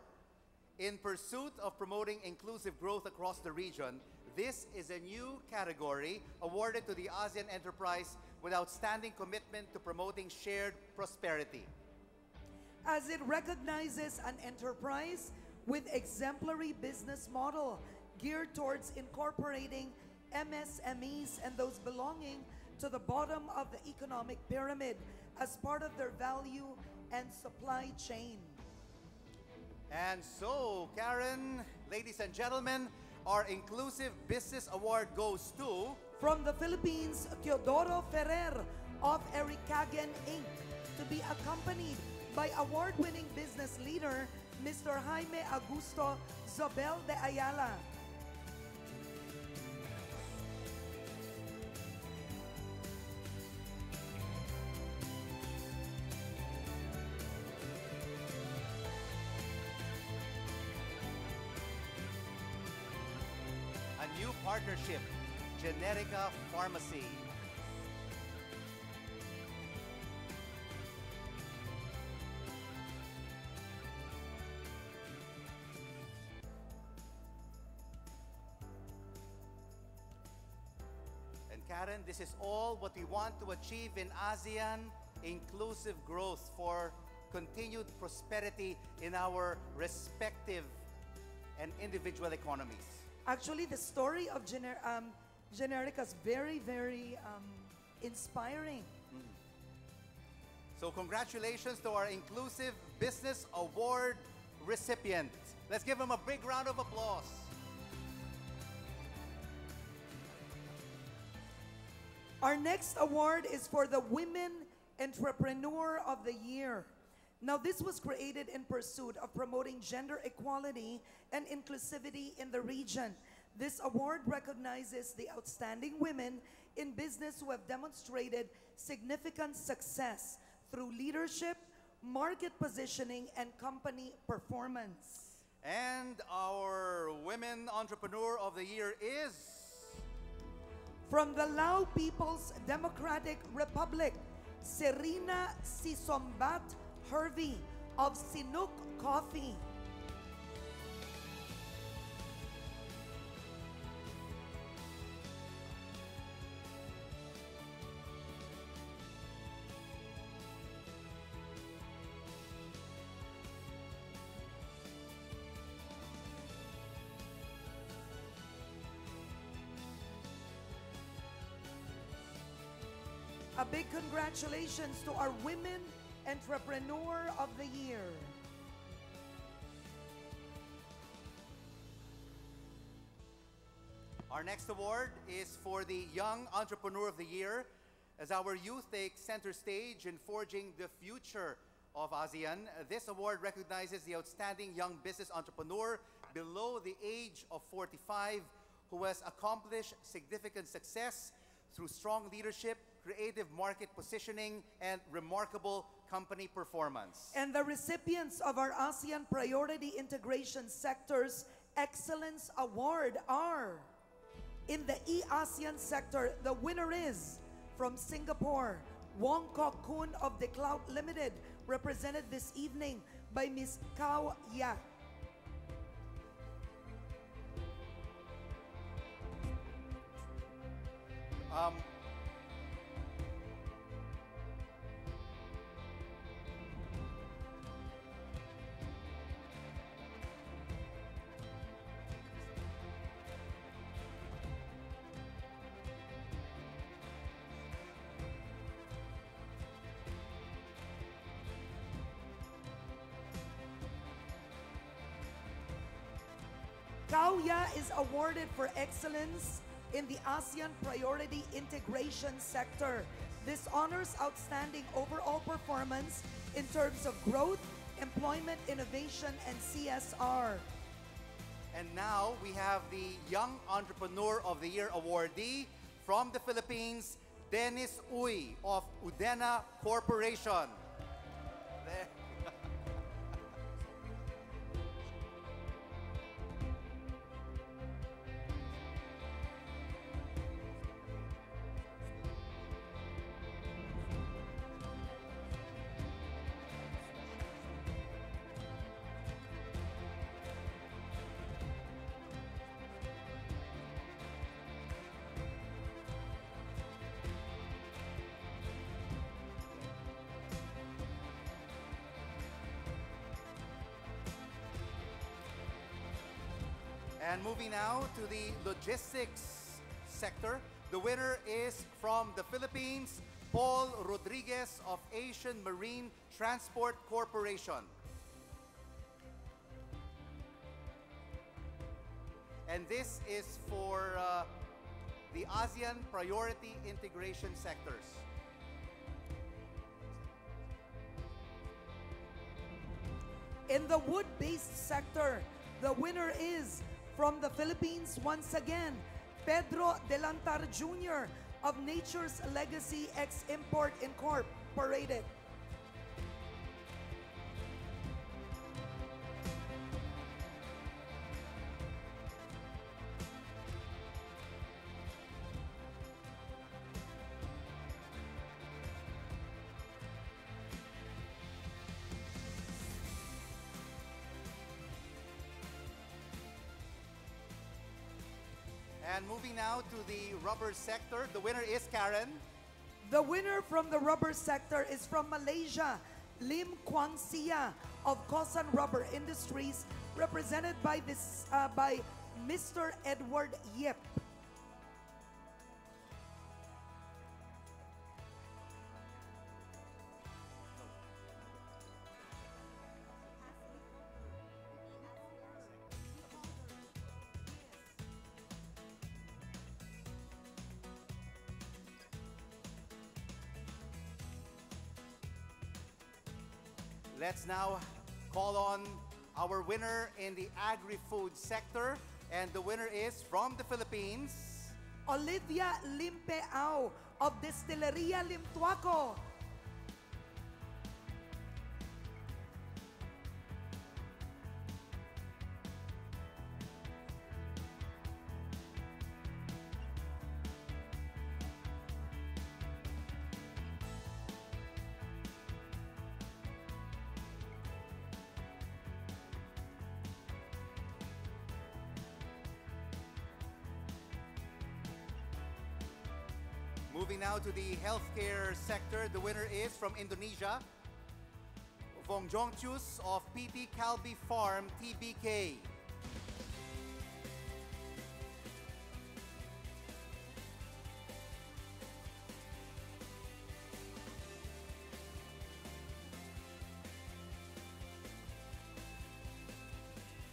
In pursuit of promoting inclusive growth across the region, this is a new category awarded to the ASEAN enterprise with outstanding commitment to promoting shared prosperity. As it recognizes an enterprise with exemplary business model geared towards incorporating MSMEs and those belonging to the bottom of the economic pyramid as part of their value and supply chain. And so, Karen, ladies and gentlemen, our Inclusive Business Award goes to... From the Philippines, Teodoro Ferrer of Ericagen Inc., to be accompanied by award-winning business leader, Mr. Jaime Augusto Zobel de Ayala. A new partnership, Generika Pharmacy. And Karen, this is all what we want to achieve in ASEAN, inclusive growth for continued prosperity in our respective and individual economies. Actually, the story of Generika is very, very inspiring. So congratulations to our Inclusive Business Award recipient. Let's give him a big round of applause. Our next award is for the Women Entrepreneur of the Year. Now, this was created in pursuit of promoting gender equality and inclusivity in the region. This award recognizes the outstanding women in business who have demonstrated significant success through leadership, market positioning, and company performance. And our Women Entrepreneur of the Year is... From the Lao People's Democratic Republic, Serena Sisombat Hervey of Sinuk Coffee. A big congratulations to our Women Entrepreneur of the Year. Our next award is for the Young Entrepreneur of the Year, as our youth take center stage in forging the future of ASEAN. This award recognizes the outstanding young business entrepreneur below the age of 45 who has accomplished significant success through strong leadership, creative market positioning, and remarkable company performance. And the recipients of our ASEAN Priority Integration Sector's Excellence Award are, in the ASEAN sector, the winner is from Singapore, Wong Kok Kun of The Clout Limited, represented this evening by Ms. Kao Ya. Kao Ya is awarded for excellence in the ASEAN Priority Integration Sector. This honors outstanding overall performance in terms of growth, employment, innovation, and CSR. And now we have the Young Entrepreneur of the Year awardee from the Philippines, Dennis Uy of Udena Corporation. There. And moving now to the logistics sector, the winner is from the Philippines, Paul Rodriguez of Asian Marine Transport Corporation. And this is for the ASEAN Priority Integration Sectors. In the wood-based sector, the winner is from the Philippines once again, Pedro Delantar Jr. of Nature's Legacy Ex-Import Incorporated. And moving now to the rubber sector, the winner is Karen. The winner from the rubber sector is from Malaysia, Lim Kwang Sia of Kosan Rubber Industries, represented by Mr. Edward Yip. Let's now call on our winner in the agri-food sector. And the winner is from the Philippines. Olivia Limpeao of Distilleria Limtuaco. Moving now to the healthcare sector, the winner is from Indonesia, Vong Jongchus of PT Calbi Farm TBK.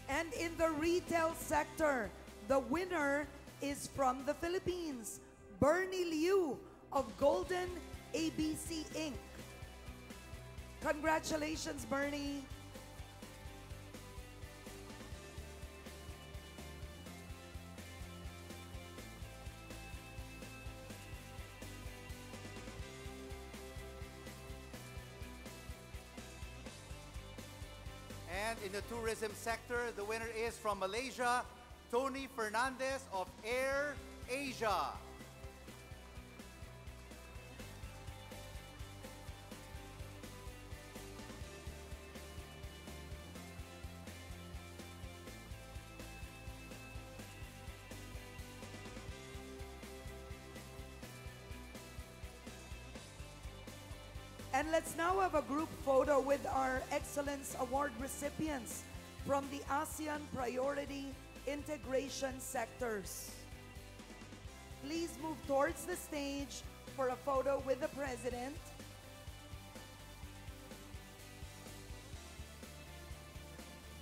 And in the retail sector, the winner is from the Philippines, Bernie Liu of Golden ABC Inc. Congratulations, Bernie. And in the tourism sector, the winner is from Malaysia, Tony Fernandez of AirAsia. And let's now have a group photo with our Excellence Award recipients from the ASEAN Priority Integration Sectors. Please move towards the stage for a photo with the President.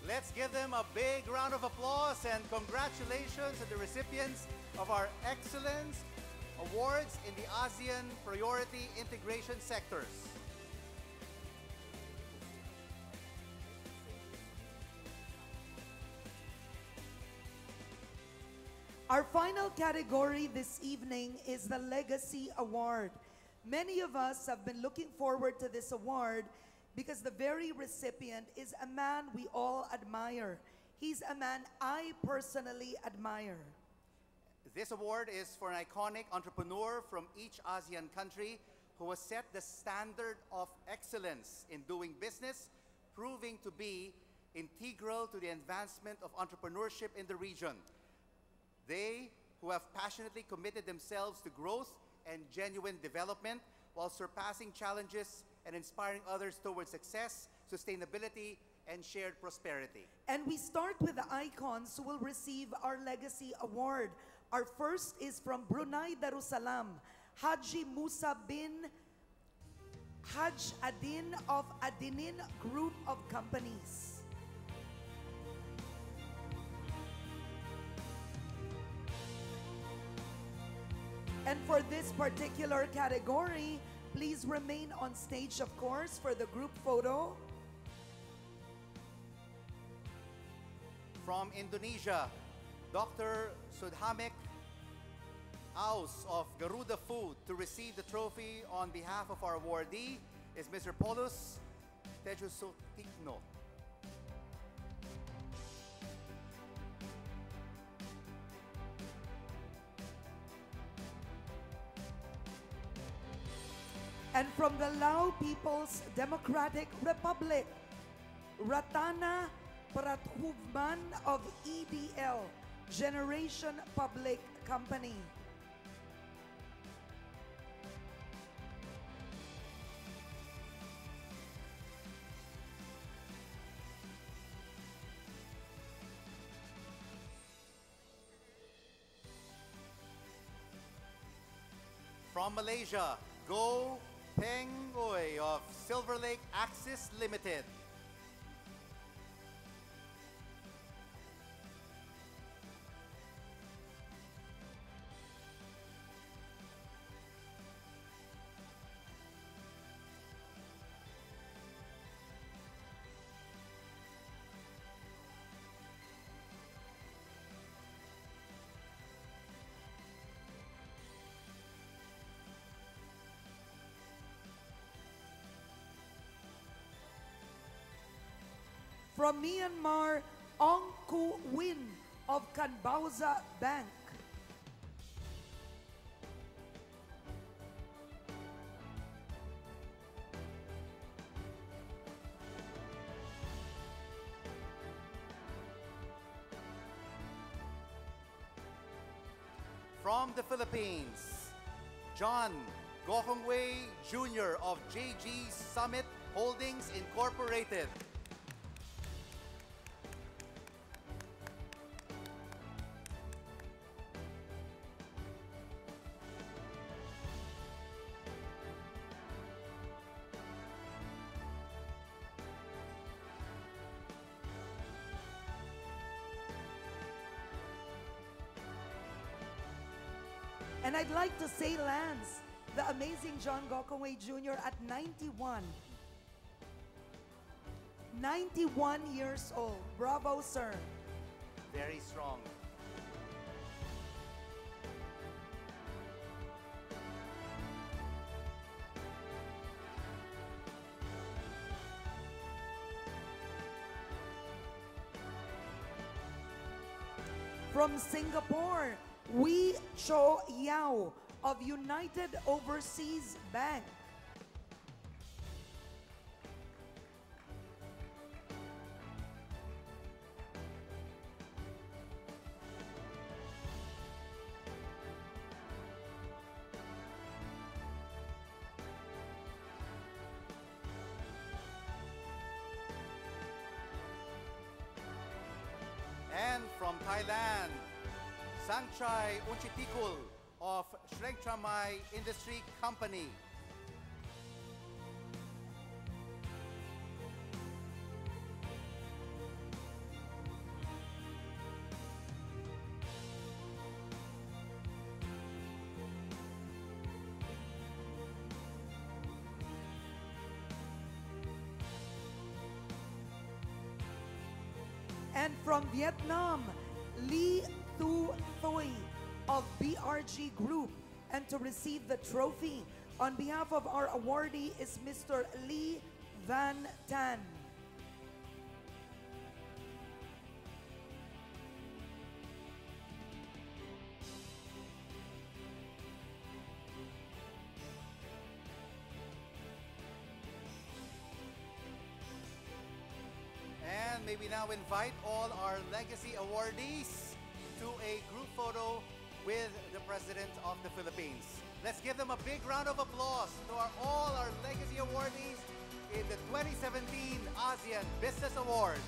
Let's give them a big round of applause and congratulations to the recipients of our Excellence Awards in the ASEAN Priority Integration Sectors. Our final category this evening is the Legacy Award. Many of us have been looking forward to this award because the very recipient is a man we all admire. He's a man I personally admire. This award is for an iconic entrepreneur from each ASEAN country who has set the standard of excellence in doing business, proving to be integral to the advancement of entrepreneurship in the region. They who have passionately committed themselves to growth and genuine development while surpassing challenges and inspiring others towards success, sustainability, and shared prosperity. And we start with the icons who will receive our Legacy Award. Our first is from Brunei Darussalam, Haji Musa bin Haj Adin of Adinin Group of Companies. And for this particular category, please remain on stage, of course, for the group photo. From Indonesia, Dr. Sudhamek Aus of Garuda Food to receive the trophy on behalf of our awardee is Mr. Paulus Tejusotikno. And from the Lao People's Democratic Republic, Ratana Prathubman of EDL, Generation Public Company. From Malaysia, Go Peng Oy of Silver Lake Axis Limited. From Myanmar, Ong Ku Win of Kanbauza Bank. From the Philippines, John Gokongwei Jr. of JG Summit Holdings Incorporated. And I'd like to say, Lance, the amazing John Gokongwei Jr. at 91. 91 years old. Bravo, sir. Very strong. From Singapore, Wee Cho Yao of United Overseas Bank. And from Thailand, Sangchai Unchitikul of Shrengchamai Industry Company. And from Vietnam, Lee Thu Thoi of BRG Group. And to receive the trophy on behalf of our awardee is Mr. Lee Van Tan. And may we now invite all our legacy awardees to a group photo with the President of the Philippines. Let's give them a big round of applause to all our legacy awardees in the 2017 ASEAN Business Awards.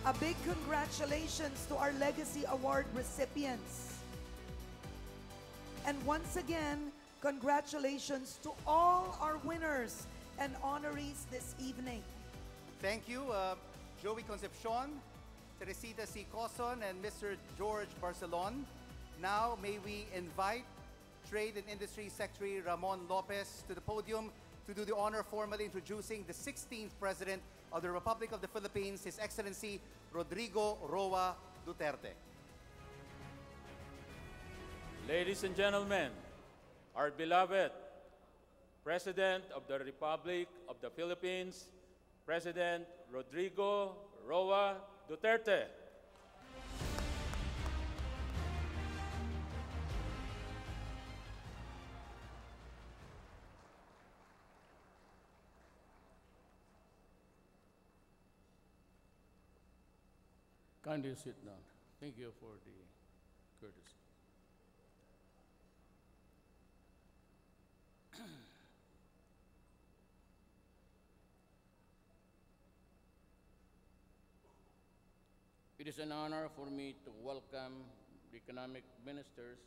A big congratulations to our Legacy Award recipients. And once again, congratulations to all our winners and honorees this evening. Thank you, Joey Concepcion, Teresita C. Coson, and Mr. George Barcelon. Now, may we invite Trade and Industry Secretary Ramon Lopez to the podium to do the honor formally introducing the 16th President of the Republic of the Philippines, His Excellency Rodrigo Roa Duterte. Ladies and gentlemen, our beloved President of the Republic of the Philippines, President Rodrigo Roa Duterte. Kindly sit down. Thank you for the courtesy. It is an honor for me to welcome the economic ministers,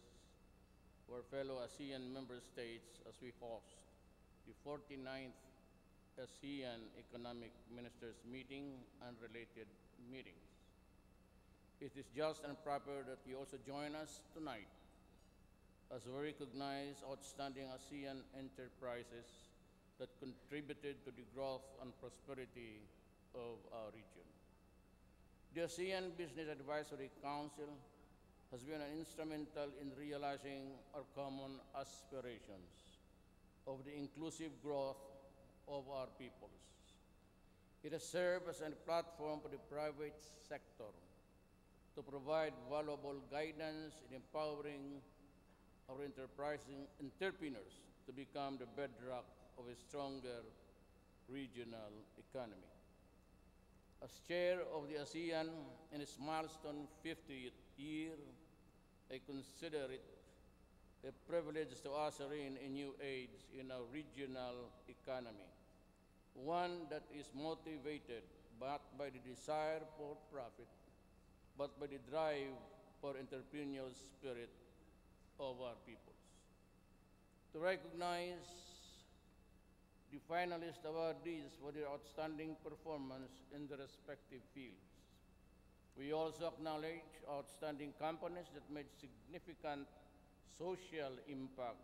our fellow ASEAN member states, as we host the 49th ASEAN Economic Ministers Meeting and related meetings. It is just and proper that you also join us tonight as we recognize outstanding ASEAN enterprises that contributed to the growth and prosperity of our region. The ASEAN Business Advisory Council has been instrumental in realizing our common aspirations of the inclusive growth of our peoples. It has served as a platform for the private sector to provide valuable guidance in empowering our enterprising entrepreneurs to become the bedrock of a stronger regional economy. As chair of the ASEAN in its milestone 50th year, I consider it a privilege to usher in a new age in our regional economy, one that is motivated not by the desire for profit, but by the drive for entrepreneurial spirit of our peoples. To recognize the finalist awardees for their outstanding performance in their respective fields. We also acknowledge outstanding companies that made significant social impact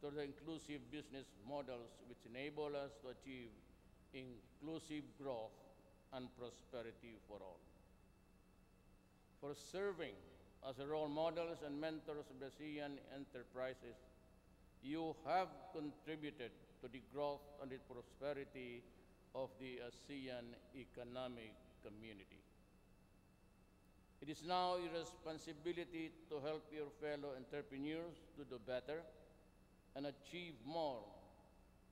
to the inclusive business models which enable us to achieve inclusive growth and prosperity for all. For serving as a role models and mentors of the ASEAN enterprises, you have contributed to the growth and the prosperity of the ASEAN economic community. It is now your responsibility to help your fellow entrepreneurs to do better and achieve more,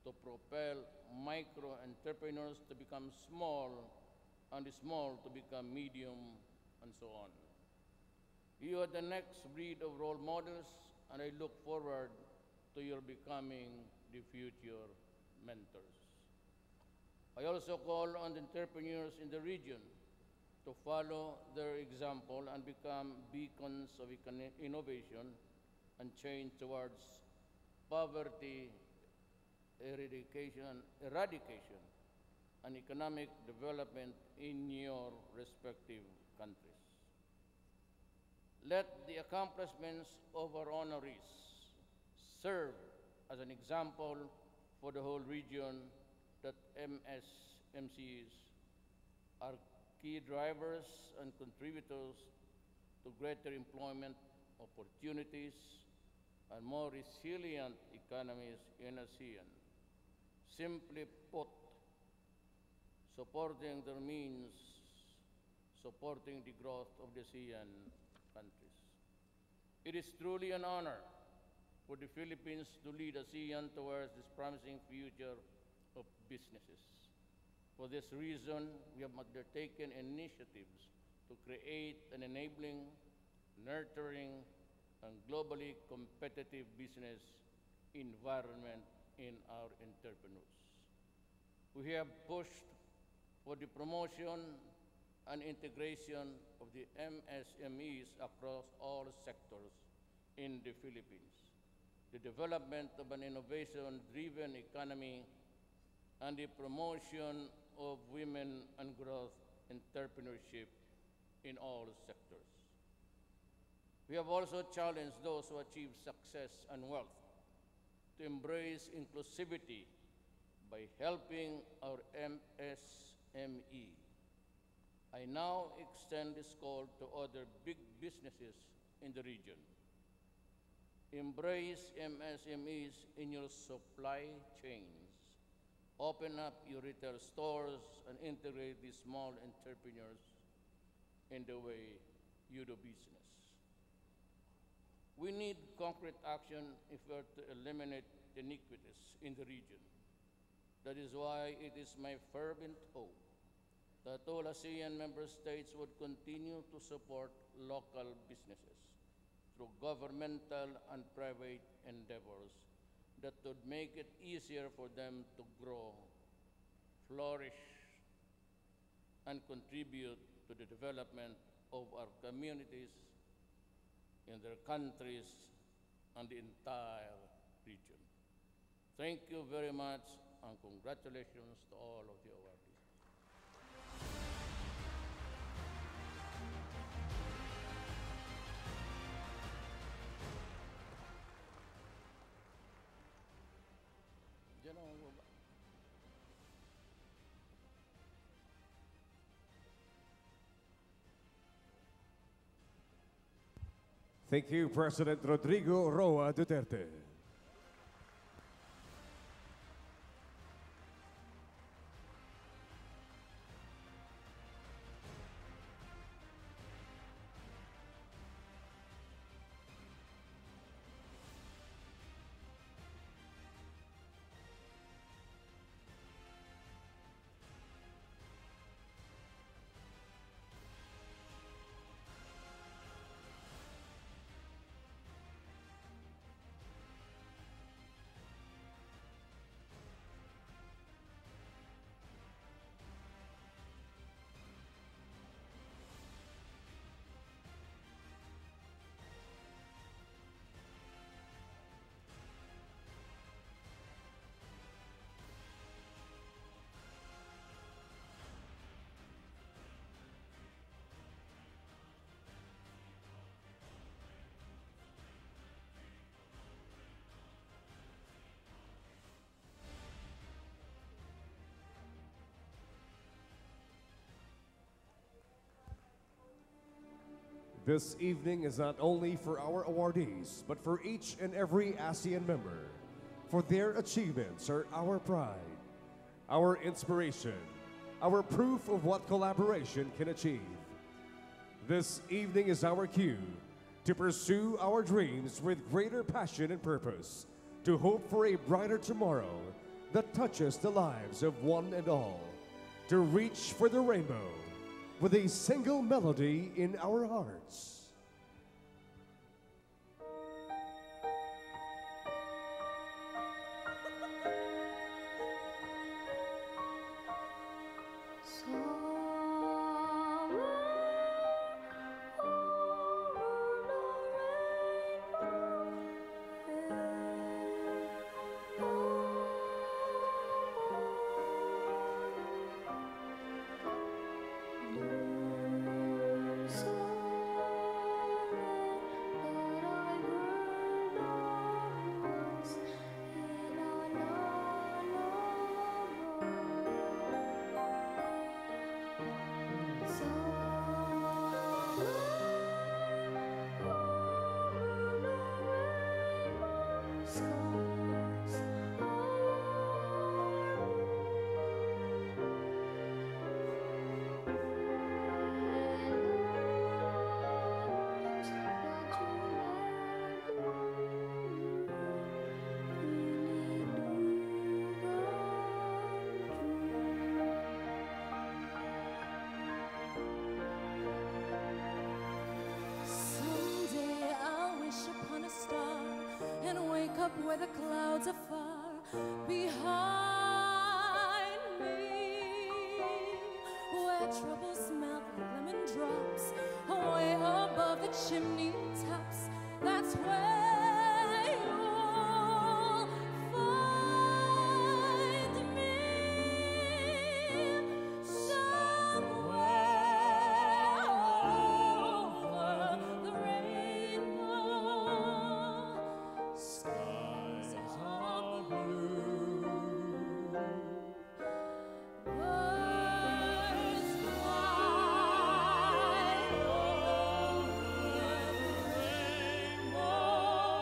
to propel micro-entrepreneurs to become small and the small to become medium, and so on. You are the next breed of role models, and I look forward to your becoming the future mentors. I also call on the entrepreneurs in the region to follow their example and become beacons of innovation and change towards poverty eradication and economic development in your respective countries. Let the accomplishments of our honorees serve as an example for the whole region that MSMCs are key drivers and contributors to greater employment opportunities and more resilient economies in ASEAN. Simply put, supporting their means, supporting the growth of the ASEAN countries. It is truly an honor for the Philippines to lead ASEAN towards this promising future of businesses. For this reason, we have undertaken initiatives to create an enabling, nurturing, and globally competitive business environment in our entrepreneurs. We have pushed for the promotion and integration of the MSMEs across all sectors in the Philippines, the development of an innovation-driven economy, and the promotion of women and growth entrepreneurship in all sectors. We have also challenged those who achieve success and wealth to embrace inclusivity by helping our MSME. I now extend this call to other big businesses in the region. Embrace MSMEs in your supply chains. Open up your retail stores and integrate these small entrepreneurs in the way you do business. We need concrete action if we are to eliminate iniquities in the region. That is why it is my fervent hope that all ASEAN member states would continue to support local businesses through governmental and private endeavors that would make it easier for them to grow, flourish, and contribute to the development of our communities in their countries and the entire region. Thank you very much, and congratulations to all of the awardees. Thank you, President Rodrigo Roa Duterte. This evening is not only for our awardees, but for each and every ASEAN member. For their achievements are our pride, our inspiration, our proof of what collaboration can achieve. This evening is our cue to pursue our dreams with greater passion and purpose, to hope for a brighter tomorrow that touches the lives of one and all, to reach for the rainbow with a single melody in our hearts. Where the clouds are far behind me, where troubles melt like lemon drops, way above the chimney tops. That's where you'll find me, somewhere over the rainbow. Skies are blue, birds fly over the rainbow.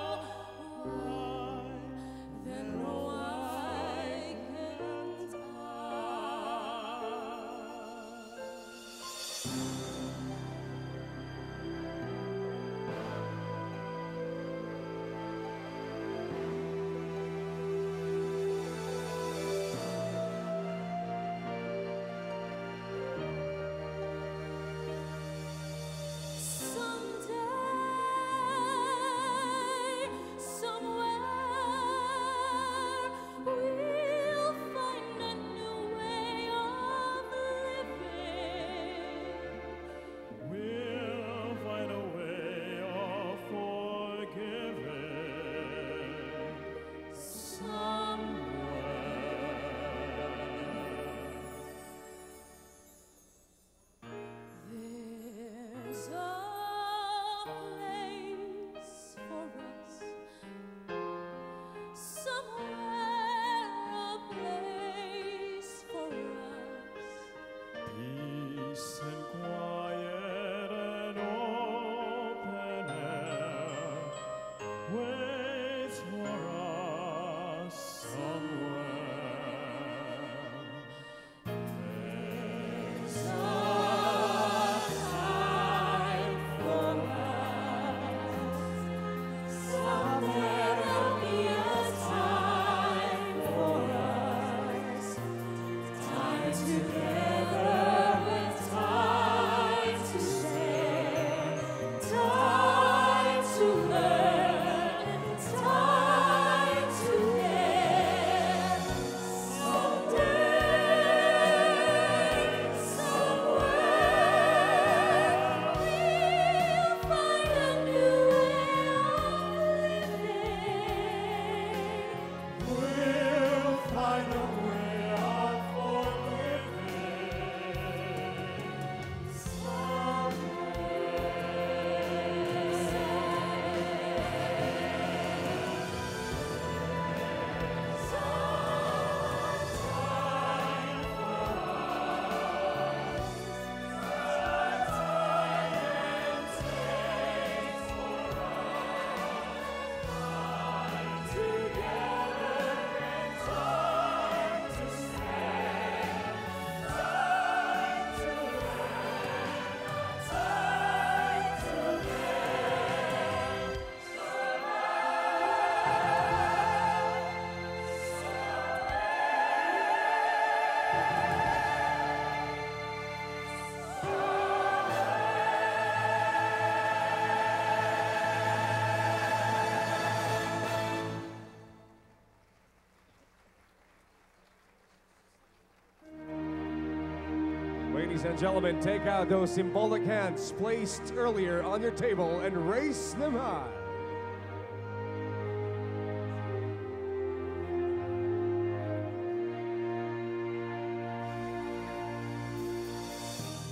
Ladies and gentlemen, take out those symbolic hands placed earlier on your table and raise them high.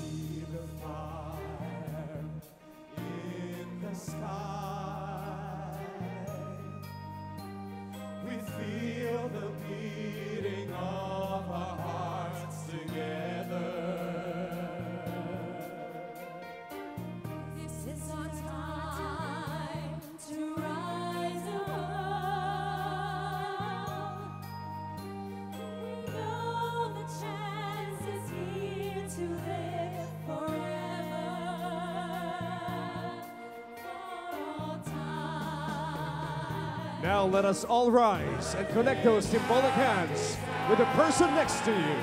See the fire in the sky. We feel the beating of our hearts together. This is our time to rise above. We know the chance is here to live forever, for all time. Now let us all rise and connect those symbolic hands with the person next to you.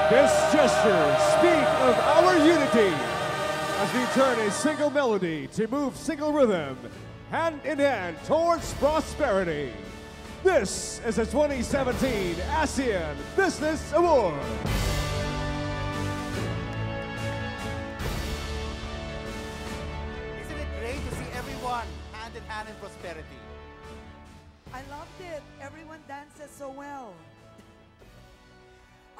This gesture speak of our unity as we turn a single melody to move single rhythm, hand in hand towards prosperity. This is the 2017 ASEAN Business Award. Isn't it great to see everyone hand in hand in prosperity? I loved it. Everyone dances so well.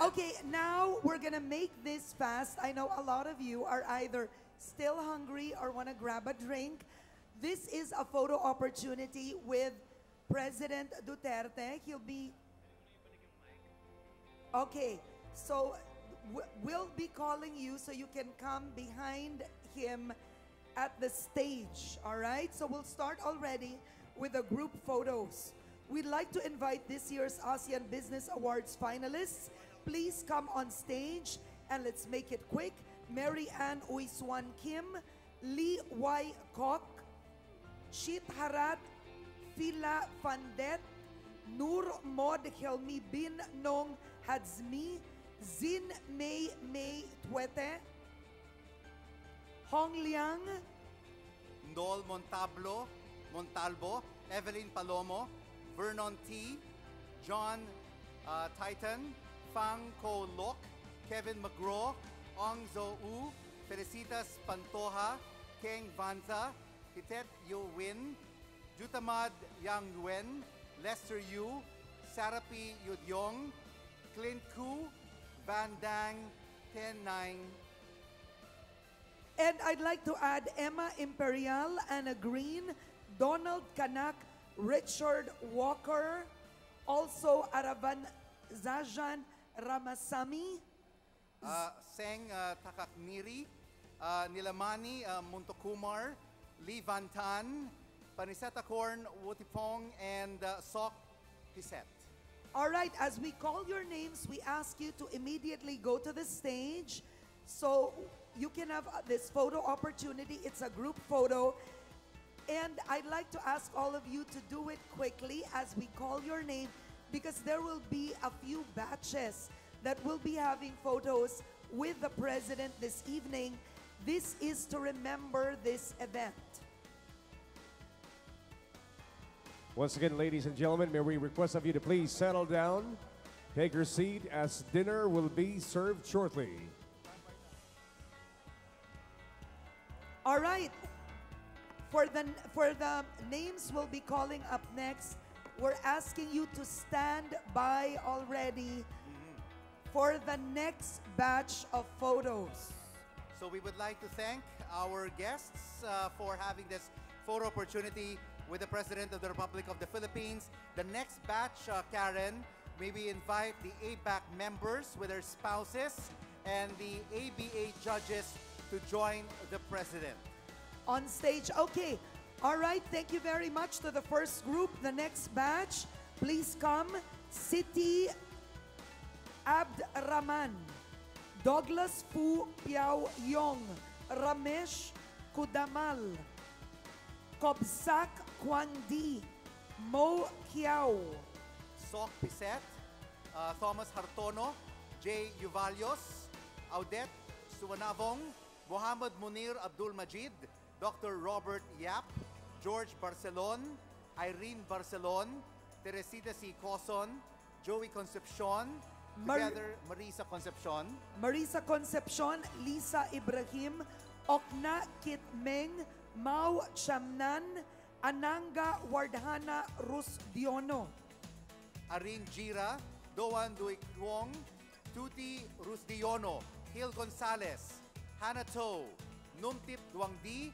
Okay, now we're gonna make this fast. I know a lot of you are either still hungry or wanna grab a drink. This is a photo opportunity with President Duterte. He'll be... Okay, so we'll be calling you so you can come behind him at the stage, all right? So we'll start already with the group photos. We'd like to invite this year's ASEAN Business Awards finalists. Please come on stage and let's make it quick. Mary Ann Uyswan Kim, Lee Y. Kok, Shit Harat, Fila Fandet, Nur Mod Helmi Bin Nong Hadzmi, Zin Mei Mei Tuete, Hong Liang, Ndol Montalvo, Evelyn Palomo, Vernon T, John Titan, Fang Ko Lok, Kevin McGraw, Ong Zo U, Felicitas Pantoja, Keng Vanza, Hitet Yu Win, Jutamad Yang Yuen, Lester Yu, Sarapi Yudyong, Clint Ku, Van Dang, 10-9. And I'd like to add Emma Imperial, Anna Green, Donald Kanak, Richard Walker, also Aravan Zajan Ramasamy, Seng Takakniri, Nilamani Muntokumar, Lee Van Tan, Paniseta Korn Wutipong, and Sok Piset. All right, as we call your names, we ask you to immediately go to the stage so you can have this photo opportunity. It's a group photo. And I'd like to ask all of you to do it quickly as we call your name, because there will be a few batches that will be having photos with the President this evening. This is to remember this event. Once again, ladies and gentlemen, may we request of you to please settle down, take your seat, as dinner will be served shortly. All right. For the names we'll be calling up next, we're asking you to stand by already for the next batch of photos. So we would like to thank our guests for having this photo opportunity with the President of the Republic of the Philippines. The next batch, Karen, may we invite the ABAC members with their spouses and the ABA judges to join the President. On stage. Okay. All right. Thank you very much to the first group. The next batch, please come. Siti Abd Rahman, Douglas Fu Piao Yong, Ramesh Kudamal, Kobsak Kwangdi, Mo Kiao, Sok Piset, Thomas Hartono, J. Uvalios, Audet Suwanavong, Mohammad Munir Abdul Majid, Dr. Robert Yap, George Barcelon, Irene Barcelon, Teresita C. Coson, Joey Concepcion, together Marisa Concepcion, Marisa Concepcion, Lisa Ibrahim, Okna Kitmeng, Mau Chamnan, Ananga Wardhana Rusdiono, Arin Gira, Doan Duikwong, Tuti Rusdiono, Hil Gonzalez, Hannah To, Numtip Duangdi,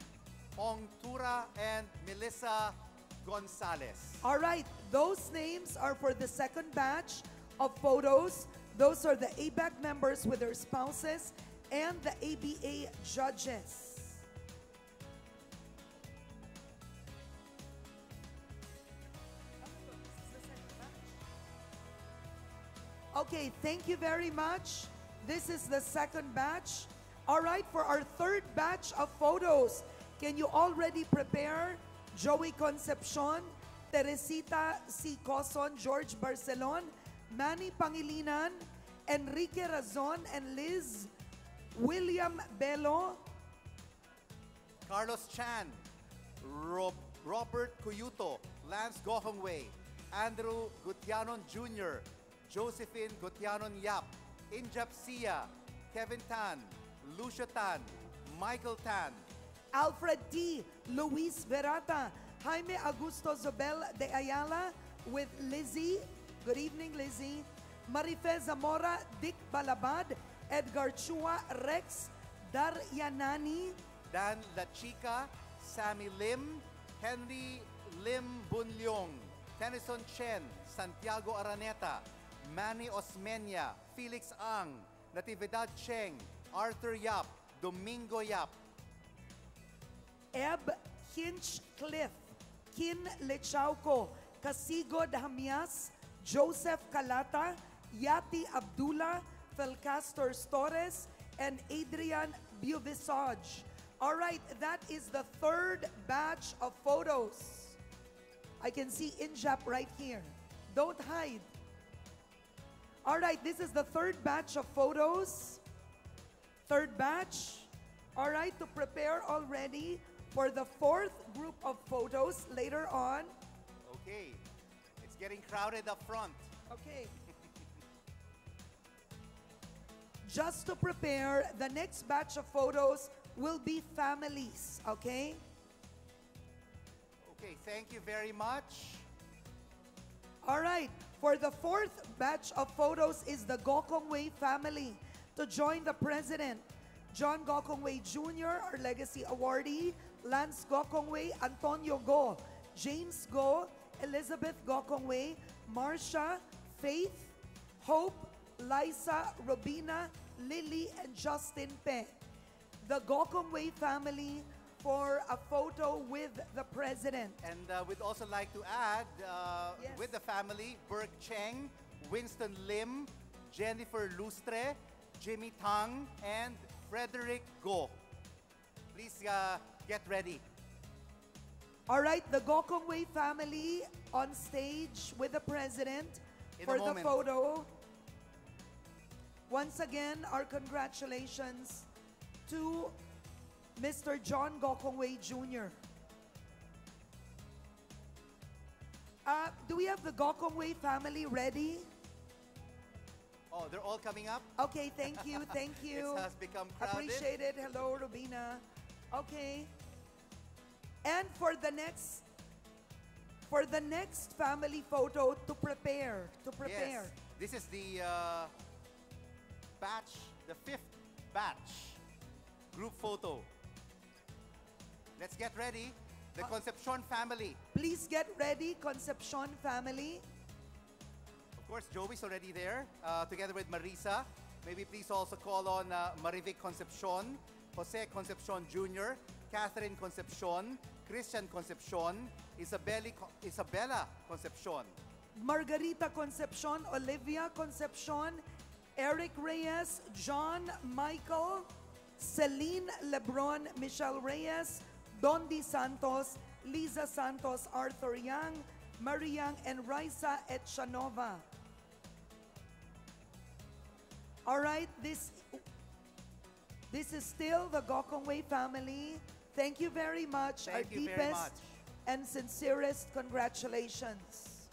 Ong Tura, and Melissa Gonzalez. All right, those names are for the second batch of photos. Those are the ABAC members with their spouses and the ABA judges. Okay, thank you very much. This is the second batch. All right, for our third batch of photos, can you already prepare Joey Concepcion, Teresita C. Coson, George Barcelon, Manny Pangilinan, Enrique Razon, and Liz, William Bello, Carlos Chan, Robert Cuyuto, Lance Gohongwei, Andrew Gutianon Jr., Josephine Gutianon Yap, Injap Sia, Kevin Tan, Lucia Tan, Michael Tan, Alfred T. Luis Verata, Jaime Augusto Zobel de Ayala with Lizzie. Good evening, Lizzie. Marife Zamora, Dick Balabad, Edgar Chua, Rex Daryanani, Dan La Chica, Sammy Lim, Henry Lim Bunlyong, Tennyson Chen, Santiago Araneta, Manny Osmeña, Felix Ang, Natividad Cheng, Arthur Yap, Domingo Yap, Eb Hinchcliffe, Kin Lechauco, Casigo Damias, Joseph Calata, Yati Abdullah, Felcastor Torres, and Adrian Buvisage. All right, that is the third batch of photos. I can see Injap right here. Don't hide. All right, this is the third batch of photos. Third batch. All right, to prepare already for the fourth group of photos later on. Okay, it's getting crowded up front. Okay. Just to prepare, the next batch of photos will be families, okay? Okay, thank you very much. All right, for the fourth batch of photos is the Gokongwei family to join the President. John Gokongwei Jr., our legacy awardee, Lance Gokongwei, Antonio Go, James Go, Elizabeth Gokongwei, Marcia, Faith, Hope, Liza, Robina, Lily and Justin Pe, the Gokongwei family, for a photo with the President. And we'd also like to add, Yes. with the family, Burke Cheng, Winston Lim, Jennifer Lustre, Jimmy Tang, and Frederick Go. Please get ready. All right, the Gokongwei family on stage with the President In for a the moment. photo. Once again, our congratulations to Mr. John Gokongwei Jr. Do we have the Gokongwei family ready? Oh, they're all coming up? Okay, thank you, thank you. It has become crowded. Appreciate it. Hello, Rubina. Okay. And for the next family photo, to prepare. Yes. This is the batch, the 5th batch group photo. Let's get ready. The Concepcion family. Please get ready, Concepcion family. Of course, Joey's already there, together with Marisa. Maybe please also call on Marivic Concepcion, Jose Concepcion Jr., Catherine Concepcion, Christian Concepcion, Isabella Concepcion. Margarita Concepcion, Olivia Concepcion, Eric Reyes, John Michael, Celine Lebron, Michelle Reyes, Dondi Santos, Liza Santos, Arthur Yang, Marie Yang, and Raisa Etchanova. All right, this is still the Gokongwei family. Thank you very much. Thank Our you very deepest much. and sincerest congratulations.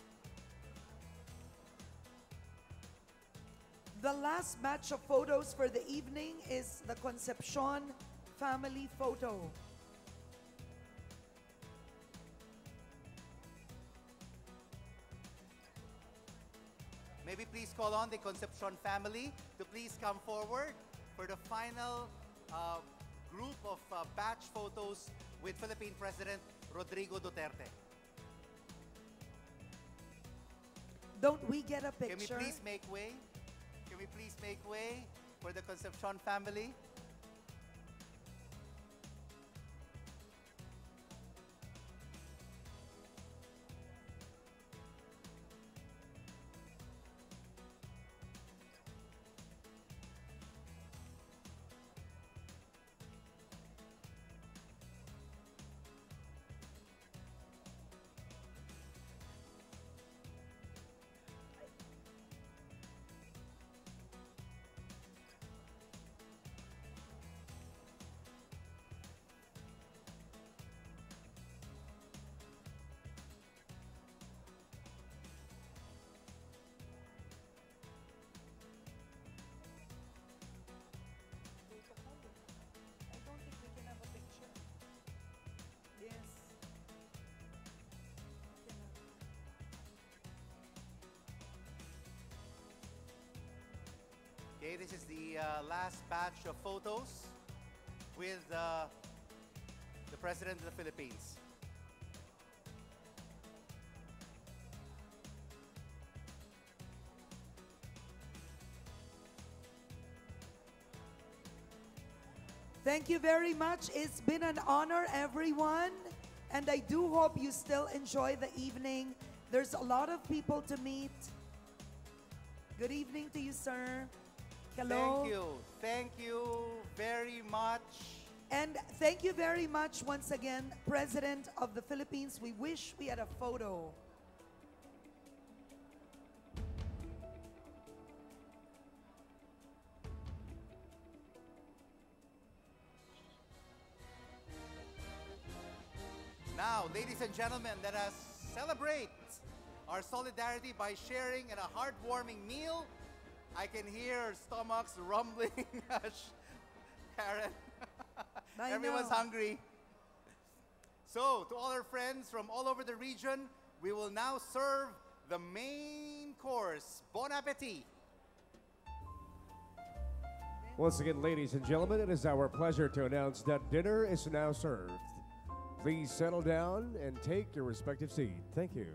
The last batch of photos for the evening is the Concepcion family photo. Maybe please call on the Concepcion family to please come forward for the final group of batch photos with Philippine President Rodrigo Duterte. Don't we get a picture? Can we please make way? Can we please make way for the Concepcion family? I don't think we can have a picture. Yes. Okay, this is the last batch of photos with the President of the Philippines. Thank you very much. It's been an honor, everyone. And I do hope you still enjoy the evening. There's a lot of people to meet. Good evening to you, sir. Hello. Thank you. Thank you very much. And thank you very much once again, President of the Philippines. We wish we had a photo. Now, ladies and gentlemen, let us celebrate our solidarity by sharing in a heartwarming meal. I can hear stomachs rumbling. Karen, I everyone's know. hungry. So, to all our friends from all over the region, we will now serve the main course. Bon appetit! Once again, ladies and gentlemen, it is our pleasure to announce that dinner is now served. Please settle down and take your respective seat. Thank you.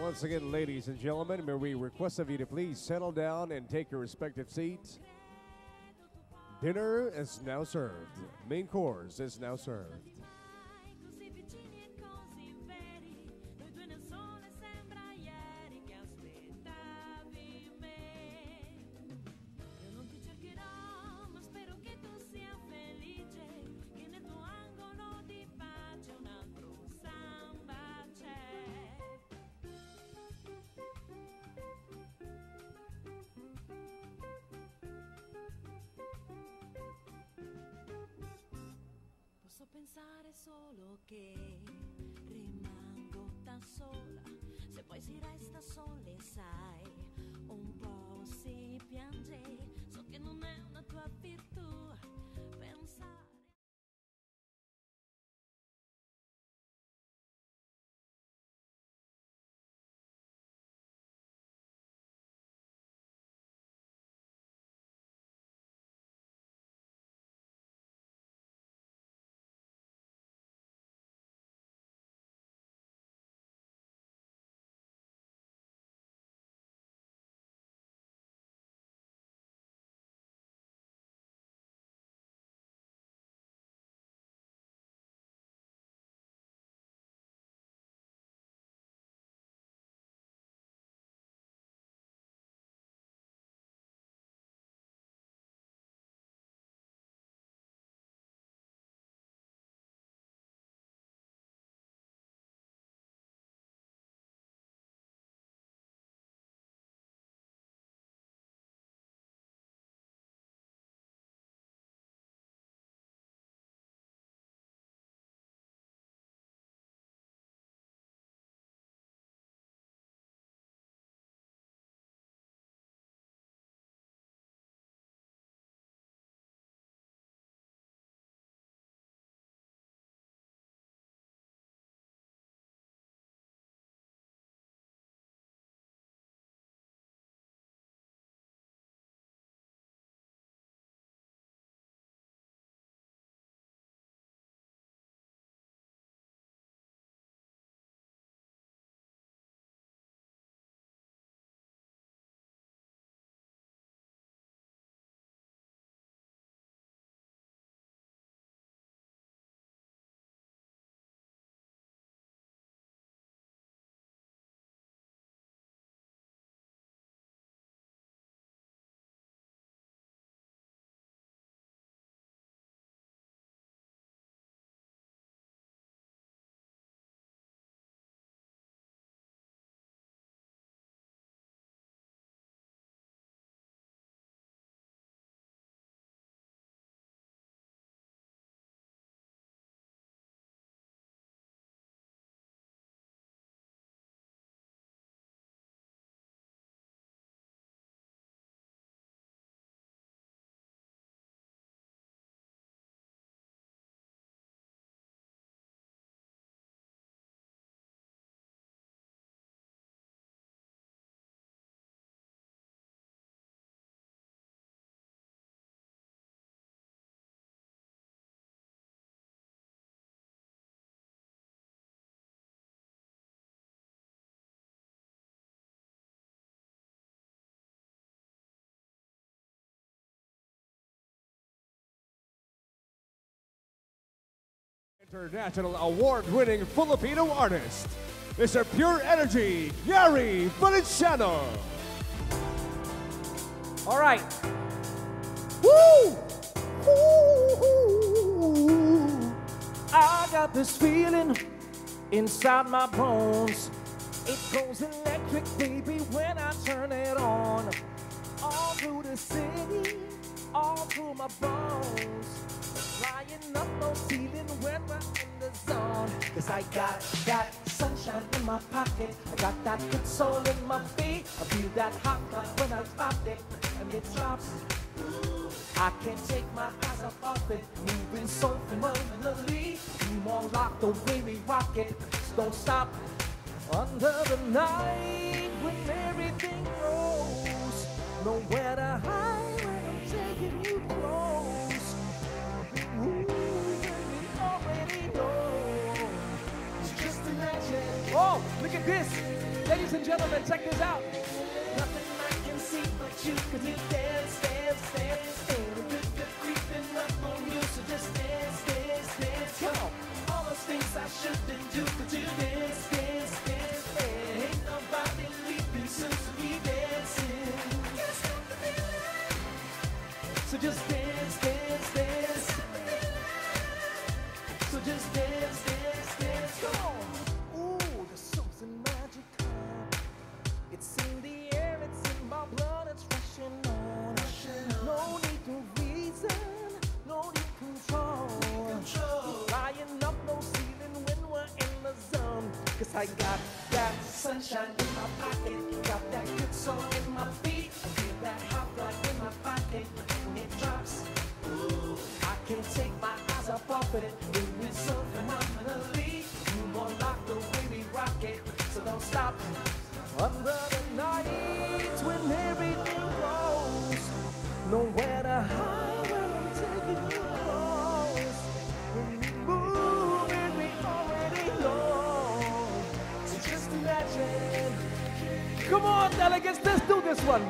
Once again, ladies and gentlemen, may we request of you to please settle down and take your respective seats. Dinner is now served. Main course is now served. Così vicini e così veri, noi due nel sole sembra ieri che aspettavi me. Io non ti cercherò, ma spero che tu sia felice, che nel tuo angolo di pace un altro samba c'è. Posso pensare solo che rimango da sola, se poi si resta sole sai, un po' si piange, so che non è una tua virtù pensare. International award-winning Filipino artist, Mr. Pure Energy, Gary Valenciano. All right. Woo! Ooh, I got this feeling inside my bones. It goes electric, baby, when I turn it on. All through the city, all through my bones. Flying up no ceiling when we're in the zone. Cause I got that sunshine in my pocket. I got that good soul in my feet. I feel that hot blood when I pop it and it drops. I can't take my eyes off it. Moving so phenomenally. You won't lock the way we rock it. So don't stop. Under the night when everything grows. Nowhere to hide when I'm taking you close. Ooh, baby, already know. It's just a legend. Oh, look at this. Ladies and gentlemen, check this out. Nothing I can see but you, 'cause you dance, dance, dance, and a good, good creeping up on you. So just dance, dance, dance, come on. All those things I shouldn't do, 'cause you dance, dance, dance, and ain't nobody leaving soon, so we dancing. So just dance, dance, dance. So just dance, dance, dance, come on. Ooh, there's something magical. It's in the air, it's in my blood, it's rushing on. No need to reason, no need control. Flying up, no ceiling when we're in the zone. 'Cause I got that sunshine in my pocket, got that good soul in my feet. I feel that hot blood in my pocket when it drops. Ooh, I can't take my eyes off of it. It's so phenomenally. You won't like the way we rock it, so don't stop. Under the nights when everything goes, nowhere to hide when I'm taking you close. When we move and we already know. So just imagine. Come on, delegates, let's do this one.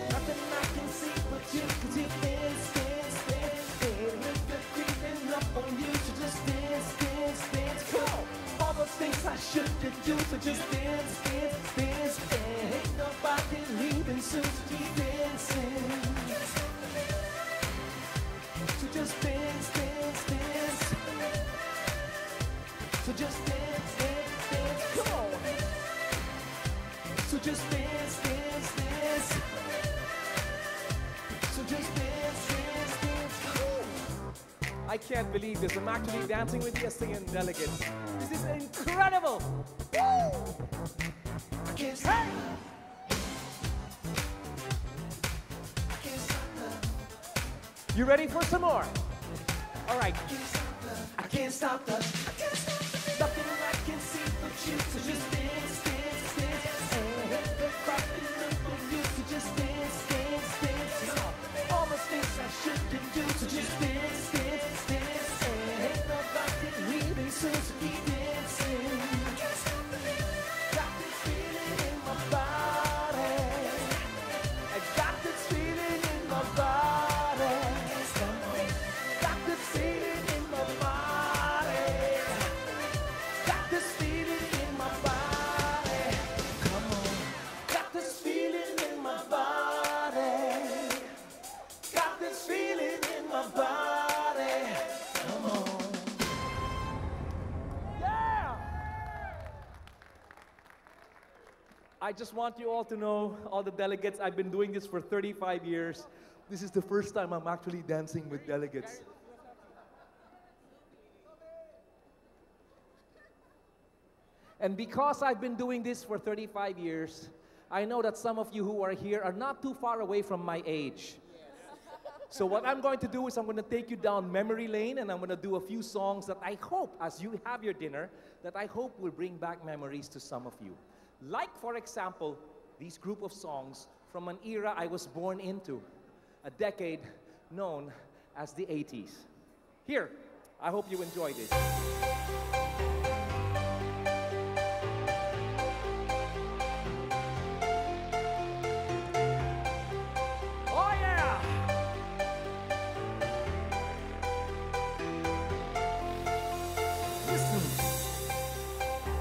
Nothing I can see but you, 'cause you dance, dance, dance, and with the creeping up on you. So just dance, dance, dance, come on. All those things I shouldn't do, so just dance, dance, dance, and ain't nobody leaving soon, so keep dancing. So just dance, dance, dance. So just dance, dance, dance, come on. So just dance, dance, dance. So just dance, dance, dance, come on. I can't believe this. I'm actually dancing with the ASEAN delegates. This is incredible. Woo! Hey! You ready for some more? All right. I can't stop the. Nothing I can see but you. So just dance, dance, dance. And let the crowd look on you. So just dance, dance, dance. Come on. All the things I shouldn't do. So just dance, dance, dance. And ain't nobody leaving soon, so keep dancing. Got this feeling in my body. I got this feeling in my body. Come on. Got this feeling in my body. Got this feeling in my body. Come on. Got this feeling in my body. Got this feeling in my body. Come on. Yeah! I just want you all to know, all the delegates, I've been doing this for 35 years. This is the first time I'm actually dancing with delegates. And because I've been doing this for 35 years, I know that some of you who are here are not too far away from my age. So what I'm going to do is I'm going to take you down memory lane, and I'm going to do a few songs that I hope, as you have your dinner, that I hope will bring back memories to some of you. Like, for example, these group of songs from an era I was born into, a decade known as the 80s. Here, I hope you enjoy this. Oh yeah! Listen,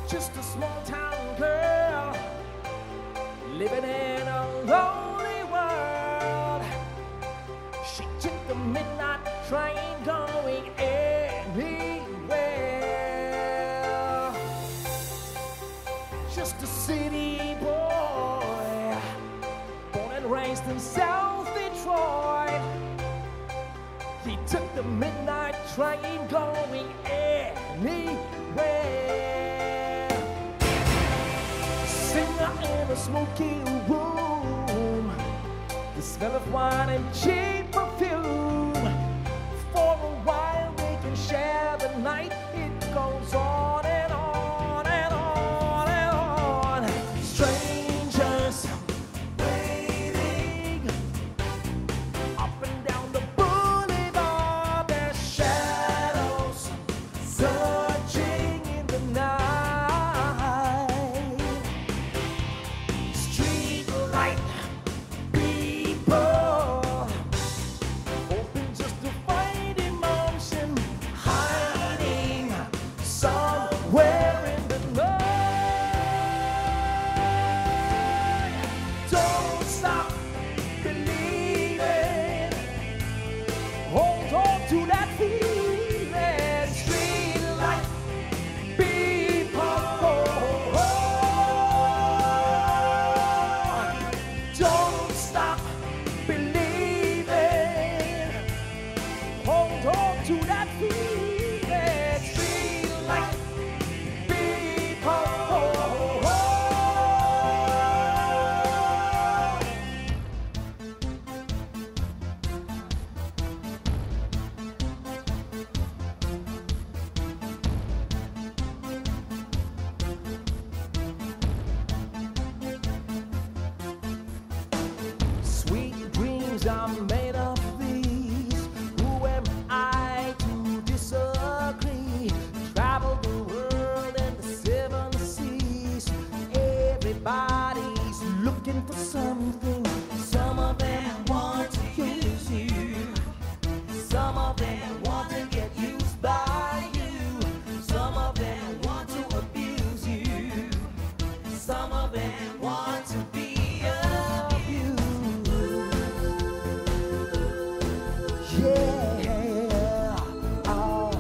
just a small town girl living in a lonely world. She took the midnight train going anywhere. Just a city boy, born and raised in South Detroit. He took the midnight train going anywhere. Singer in a smoky room, the smell of wine and cheap perfume. For a while they can share the night. It goes on and on and on and on. Strangers waiting up and down the boulevard. Their shadows searching in the night. dreams are made of these. Who am I to disagree? Travel the world and the seven seas. Everybody's looking for something. Some of them want to use you. Some of them want to get used by you. Some of them want to abuse you. Some of them want to be abused. Yeah. Oh.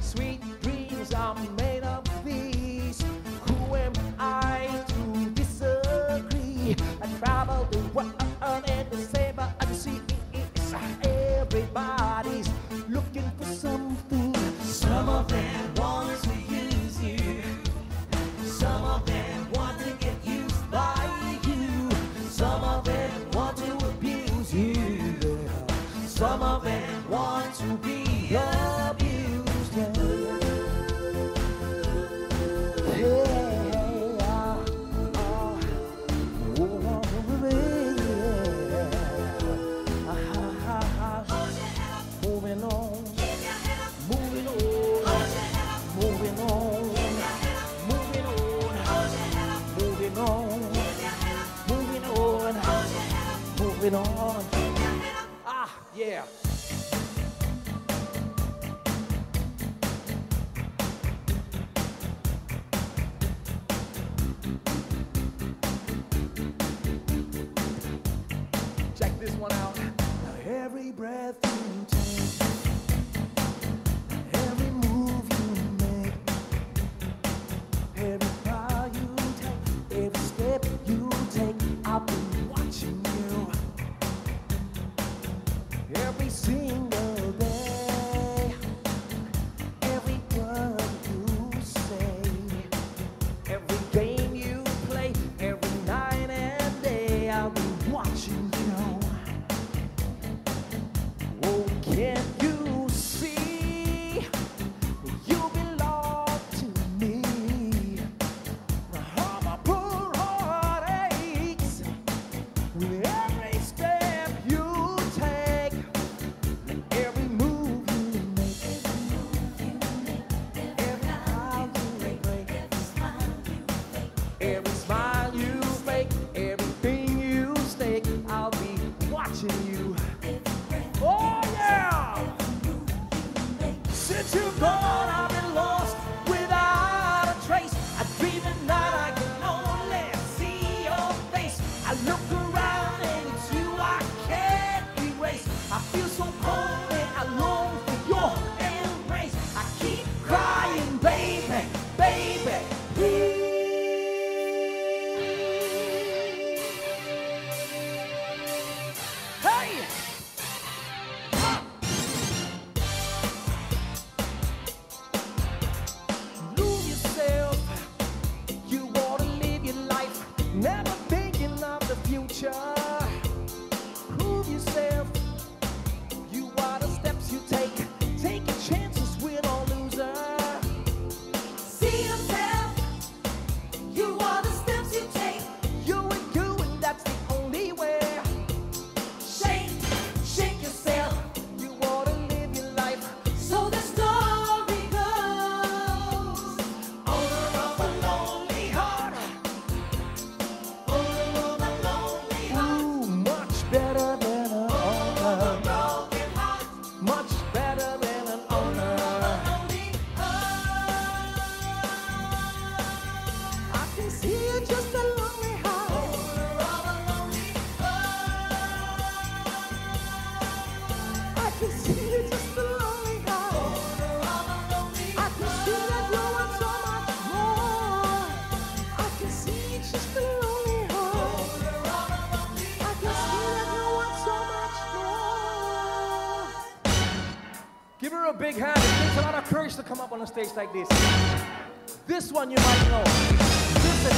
Sweet dreams are made of these. Who am I to disagree? I travel the world and the saber and see. Everybody's looking for something. Some of them want to use you. Some of them want to get used by you. Some of them want to abuse you. Some of them want to be abused. Moving on, moving on, moving on, moving on, moving on, moving on, moving on. Ah, yeah. Check this one out. Every breath you take, every move you make, every cry you take, every step you take, I'll be watching you. Every single day, every word you say, every game you play, every night and day, I'll be watching you. Oh, can't you see you belong to me? How my poor heart aches with every step you take, every move you make, every how you break, every smile you fake, everything you stake, I'll be watching you. Oh yeah! Since you're gone, I've been lost without a trace. I dream at night, I can only see your face. I look around and it's you I can't erase. I feel so cold and I long for your embrace. I keep crying, baby, baby, please. Hey! Lose yourself. You want to live your life, never thinking of the future. Prove yourself. You are the steps you take. Take your chances, win or loser. See yourself. You are the steps you take. You and that's the only way. Shake, shake yourself. You want to live your life. So the story goes. Owner of a lonely heart. Owner of a lonely heart. Ooh, much better than an owner. Broken heart. Much better than an owner. I can see you just a lonely heart. Owner of a lonely heart. I can see you just a lonely heart. Owner of a lonely heart. I can see that you want so much more. I can see you just a lonely heart. Owner of a lonely heart. I can see that you want so much more. Give her a big hand. It takes a lot of courage to come up on a stage like this. This one you might know. Listen.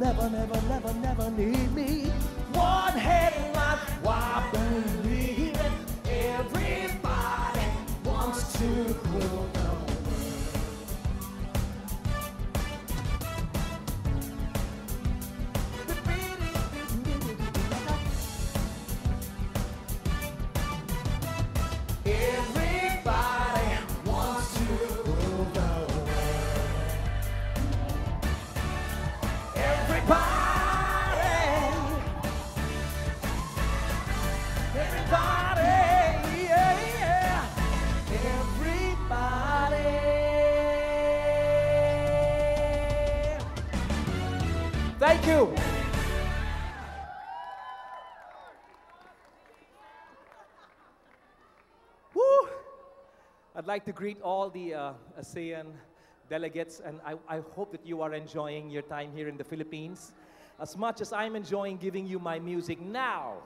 never, never, never, never need me. One headline, why believe it? Everybody wants to rule the world. Everybody wants to rule the world. Everybody, yeah, yeah. Everybody. Thank you. Woo! I'd like to greet all the ASEAN delegates, and I hope that you are enjoying your time here in the Philippines as much as I'm enjoying giving you my music now.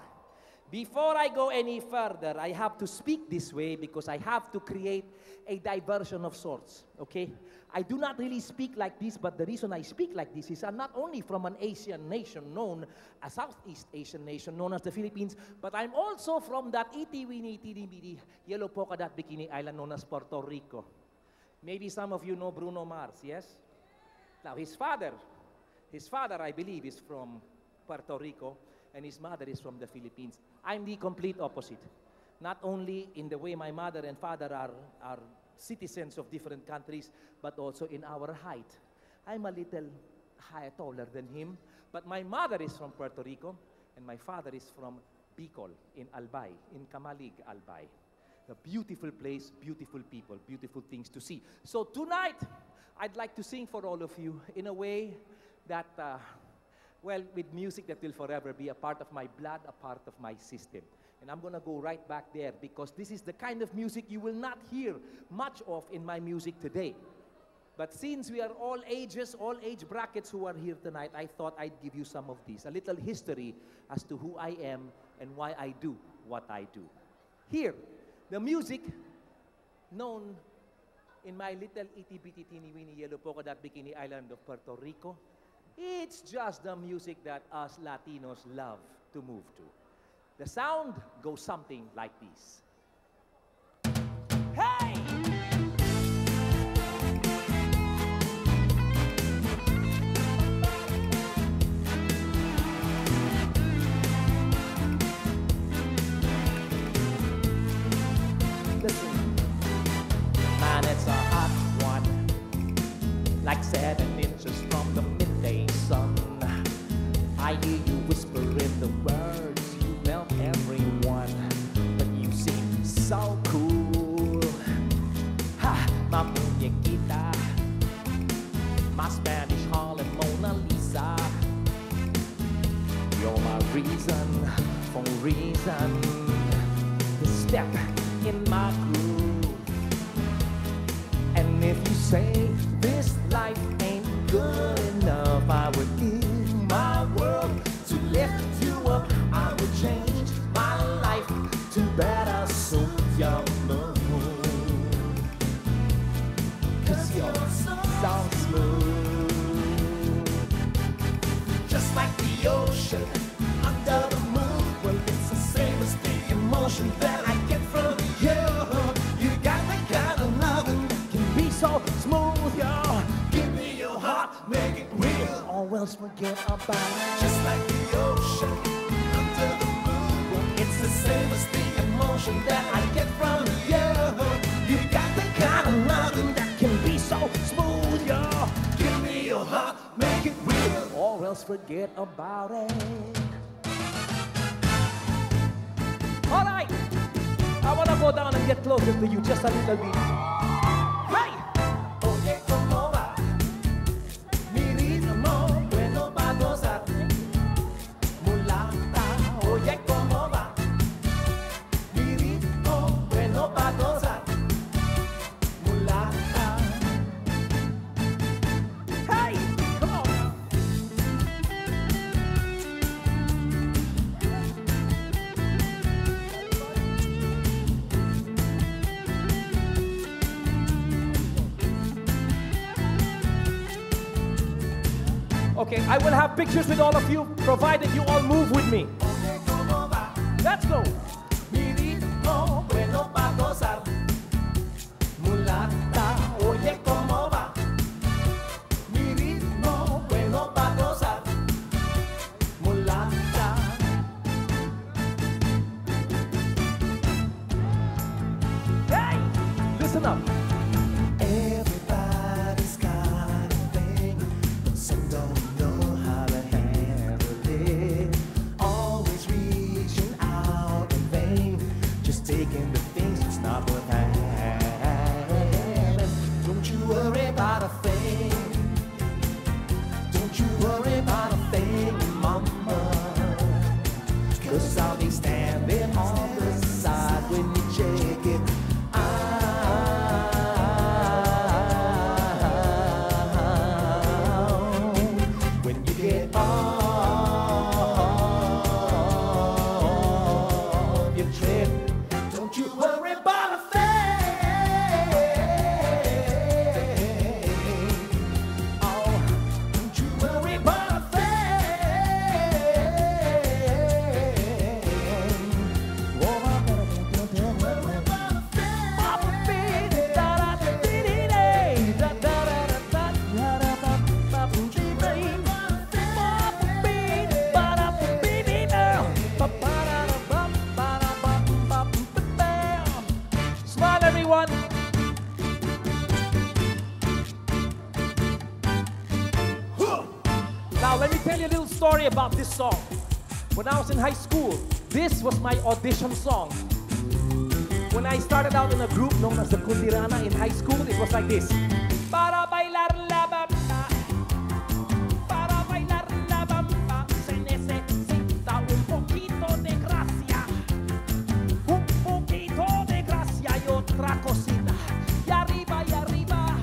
Before I go any further, I have to speak this way because I have to create a diversion of sorts, okay? I do not really speak like this, but the reason I speak like this is I'm not only from an Asian nation known, a Southeast Asian nation known as the Philippines, but I'm also from that iti-wini, itty-bitty, yellow polka dot bikini island known as Puerto Rico. Maybe some of you know Bruno Mars, yes? Now his father, I believe, is from Puerto Rico, and his mother is from the Philippines. I'm the complete opposite. Not only in the way my mother and father are citizens of different countries, but also in our height. I'm a little higher, taller than him, but my mother is from Puerto Rico, and my father is from Bicol, in Albay, in Camalig, Albay. A beautiful place, beautiful people, beautiful things to see. So tonight, I'd like to sing for all of you in a way that, well, with music that will forever be a part of my blood, a part of my system. And I'm gonna go right back there because this is the kind of music you will not hear much of in my music today. But since we are all ages, all age brackets who are here tonight, I thought I'd give you some of these, a little history as to who I am and why I do what I do. Here, the music known in my little itty-bitty teeny-weeny yellow polka dot bikini island of Puerto Rico, it's just the music that us Latinos love to move to. The sound goes something like this. Hey! Listen, man, it's a hot one, like 7 inches from the midday sun. I hear you whispering the words, you melt everyone, but you seem so cool. Ha, my muñequita, my Spanish Harlem Mona Lisa. You're my reason for reason to step in my groove. And if you say this life ain't good enough, I would give my world to lift you up. I would change my life to better suit your mood. 'Cause you're so smooth, just like the ocean under the moon. Well, it's the same as the emotion that I get from you. You got the kind of loving that can be so smooth, yo. Give me your heart, make it real, or else forget about it. Just like the ocean under the moon. Well, it's the same as the emotion that I get from you. You got the kind of loving that can be so smooth, yo. Give me your heart, make it real, or else forget about it. All right, I want to go down and get closer to you just a little bit. Hey! Oye, ¿cómo va? Mi ritmo bueno pa' gozar. Mulata, oye, ¿cómo va? Mi ritmo bueno pa' gozar. Mulata. Hey! Come on now. Okay, I will have pictures with all of you, provided you all move with me. Let's go. Mi ritmo bueno pa' gozar. Mulata, oye cómo va. Mi ritmo bueno pa' gozar. Mulata. Hey, listen up. Everybody's got a thing, but some don't know how to handle it. Always reaching out in vain, just taking the things that's not worth having. Don't you worry about a thing. Don't you worry about a thing, mama. 'Cause I'll be standing on the side when you check it out. When you get off your trip, don't you worry about a thing. Oh, don't you worry about a thing. Oh, don't you worry about a thing. Papa, baby, da-da-da-dee-dee-day. Da-da-da-da-da-da-da-da-da-da-dee-dee. Papa, baby, ba-da-ba-dee-dee-now. Ba-ba-da-da-bum-ba-da-bum-ba-bam. Smile, everyone. Now, let me tell you a little story about this song. When I was in high school, this was my audition song. When I started out in a group known as the Kundirana in high school, it was like this. Para bailar la bamba, para bailar la bamba, se necesita un poquito de gracia. Un poquito de gracia y otra cosita. Y arriba, y arriba.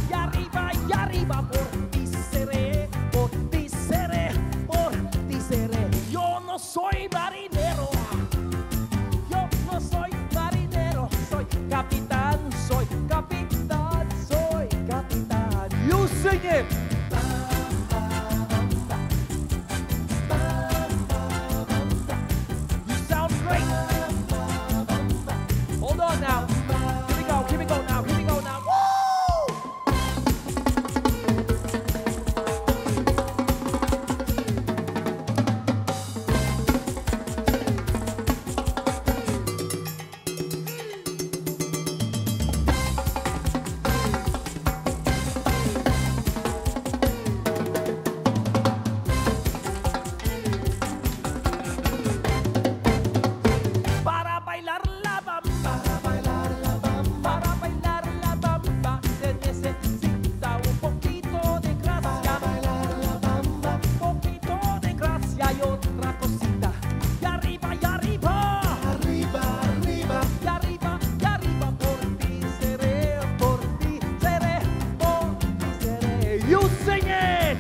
Y arriba, y arriba, por ti seré, por ti seré, por ti seré. Yo no soy marinero, yo no soy marinero, soy capitán, soy capitán, soy capitán. You sing it. You sound great. Hold on now. Here we go now, here we go now. Woo! Para bailar la bamba, para bailar la bamba, se necesita un poquito de gracia, un poquito de gracia y otra cosita. Y arriba, y arriba, arriba, arriba, y arriba, y arriba, por ti seré, por ti seré, por ti seré. You sing it.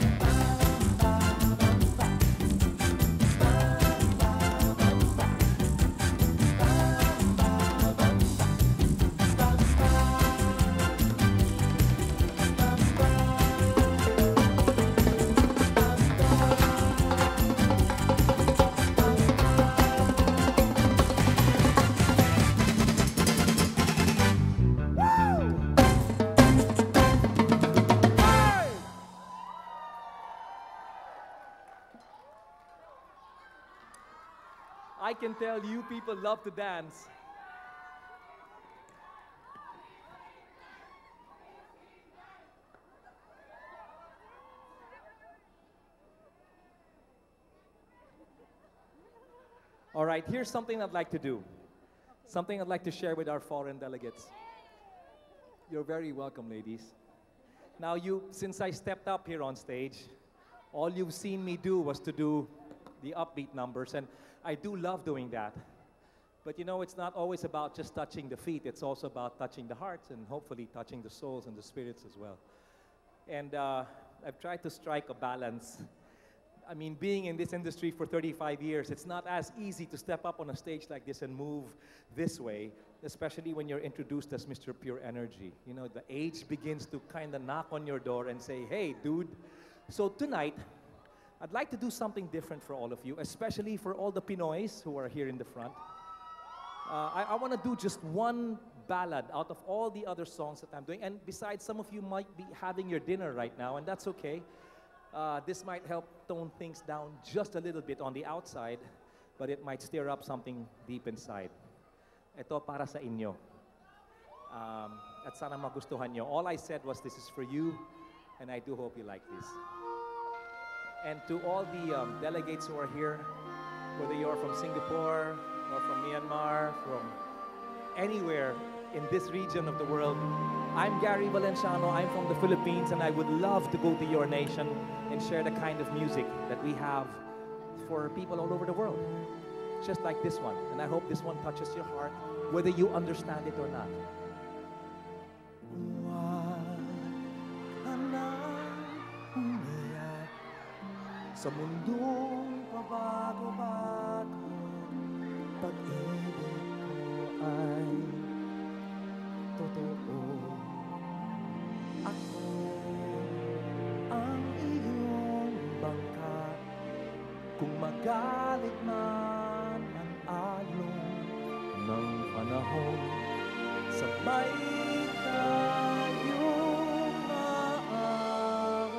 I can tell you people love to dance. All right, here's something I'd like to do. Something I'd like to share with our foreign delegates. You're very welcome, ladies. Now since I stepped up here on stage, all you've seen me do was to do the upbeat numbers, and I do love doing that. But you know, it's not always about just touching the feet, it's also about touching the hearts and hopefully touching the souls and the spirits as well. And I've tried to strike a balance I mean, being in this industry for 35 years, it's not as easy to step up on a stage like this and move this way, especially when you're introduced as Mr. Pure Energy. You know, the age begins to kind of knock on your door and say, hey, dude. So tonight, I'd like to do something different for all of you, especially for all the Pinoys who are here in the front. I want to do just one ballad out of all the other songs that I'm doing. And besides, some of you might be having your dinner right now, and that's okay. This might help tone things down just a little bit on the outside, but it might stir up something deep inside. Ito para sa inyo. At sana magustuhan nyo. All I said was this is for you, and I do hope you like this. And to all the delegates who are here, whether you are from Singapore, or from Myanmar, from anywhere in this region of the world, I'm Gary Valenciano, I'm from the Philippines, and I would love to go to your nation and share the kind of music that we have for people all over the world. Just like this one. And I hope this one touches your heart, whether you understand it or not. Sa mundong pabago-bago, pag-ibig ko ay totoo. Ako ang iyong bangka, kung magalit man ang alon ng panahon, sabay tayong maahon.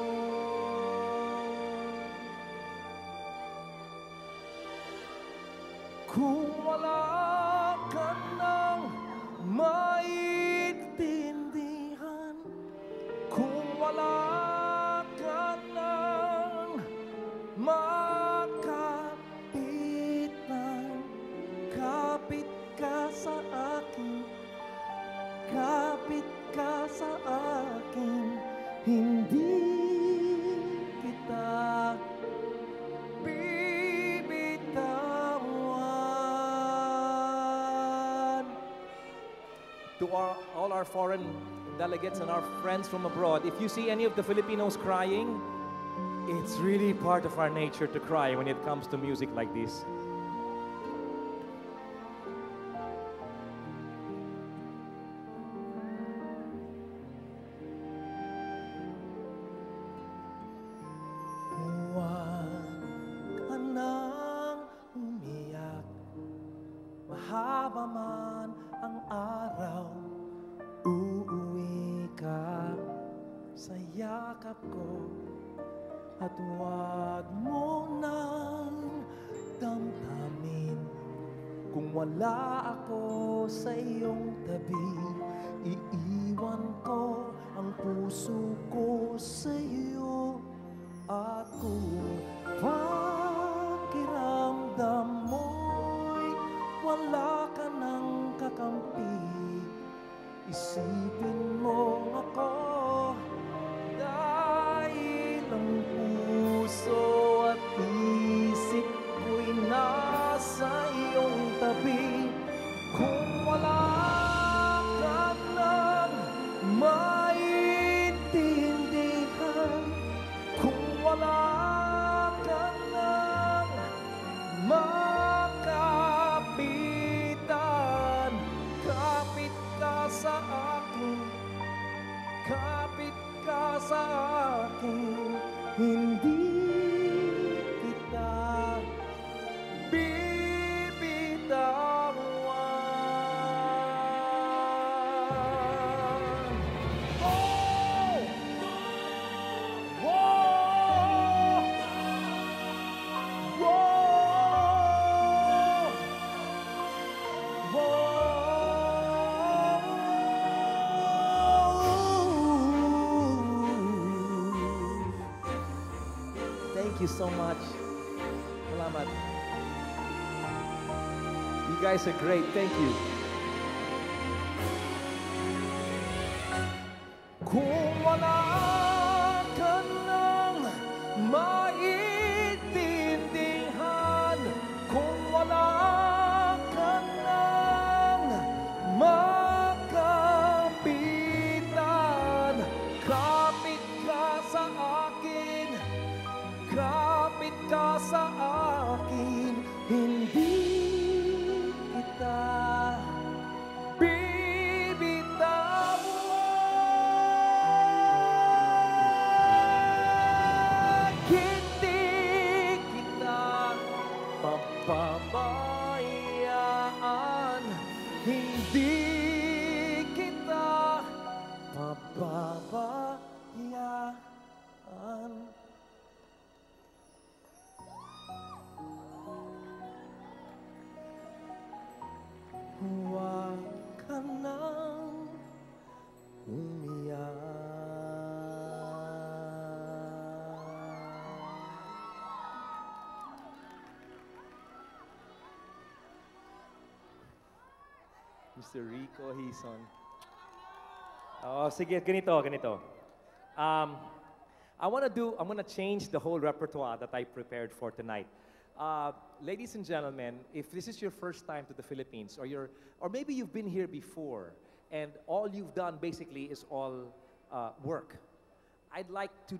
Kung wala ka nang maintindihan, kung wala ka nang makapitan, kapit ka sa akin, kapit ka sa akin, hindi kita bibitawan. To all our foreign delegates and our friends from abroad, if you see any of the Filipinos crying, it's really part of our nature to cry when it comes to music like this. Huwag ka nang umiyak, mahaba man ang araw, uuwi ka sa yakap ko. At huwag mo nang damdamin kung wala ako sa iyong tabi. Iiwan ko ang puso ko sa iyo. At kung pakiramdam mo'y wala ka nang kakampi, isipin mo ako. Ang puso at isip ko'y nasa iyong tabi. Kung wala ka nang maintindihan, kung wala ka nang makapitan, kapit ka sa akin, kapit ka sa akin, hindi kita bibitawan. Oh! Whoa! Whoa! Thank you so much. Salamat. You guys are great. Thank you. Kung wala ka nang maintindihan, kung wala ka nang makapitan, kapit ka sa akin, kapit umiyak. Mr. Rico Hison. Oh, sige, ganito. I'm gonna change the whole repertoire that I prepared for tonight. Ladies and gentlemen, if this is your first time to the Philippines, or maybe you've been here before, and all you've done basically is all work, I'd like to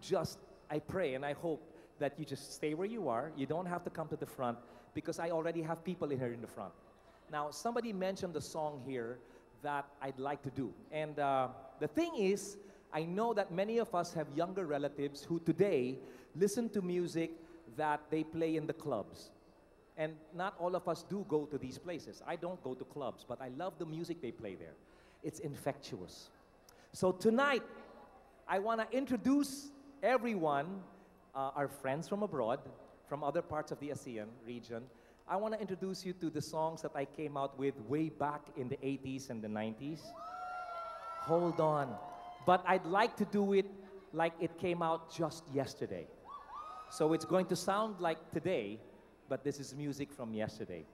I pray and I hope that you just stay where you are. You don't have to come to the front because I already have people here in the front. Now, somebody mentioned the song here that I'd like to do. And the thing is, I know that many of us have younger relatives who today listen to music that they play in the clubs. And not all of us do go to these places. I don't go to clubs, but I love the music they play there. It's infectious. So tonight, I want to introduce everyone, our friends from abroad, from other parts of the ASEAN region. I want to introduce you to the songs that I came out with way back in the 80s and the 90s. Hold on. But I'd like to do it like it came out just yesterday. So it's going to sound like today, but this is music from yesterday.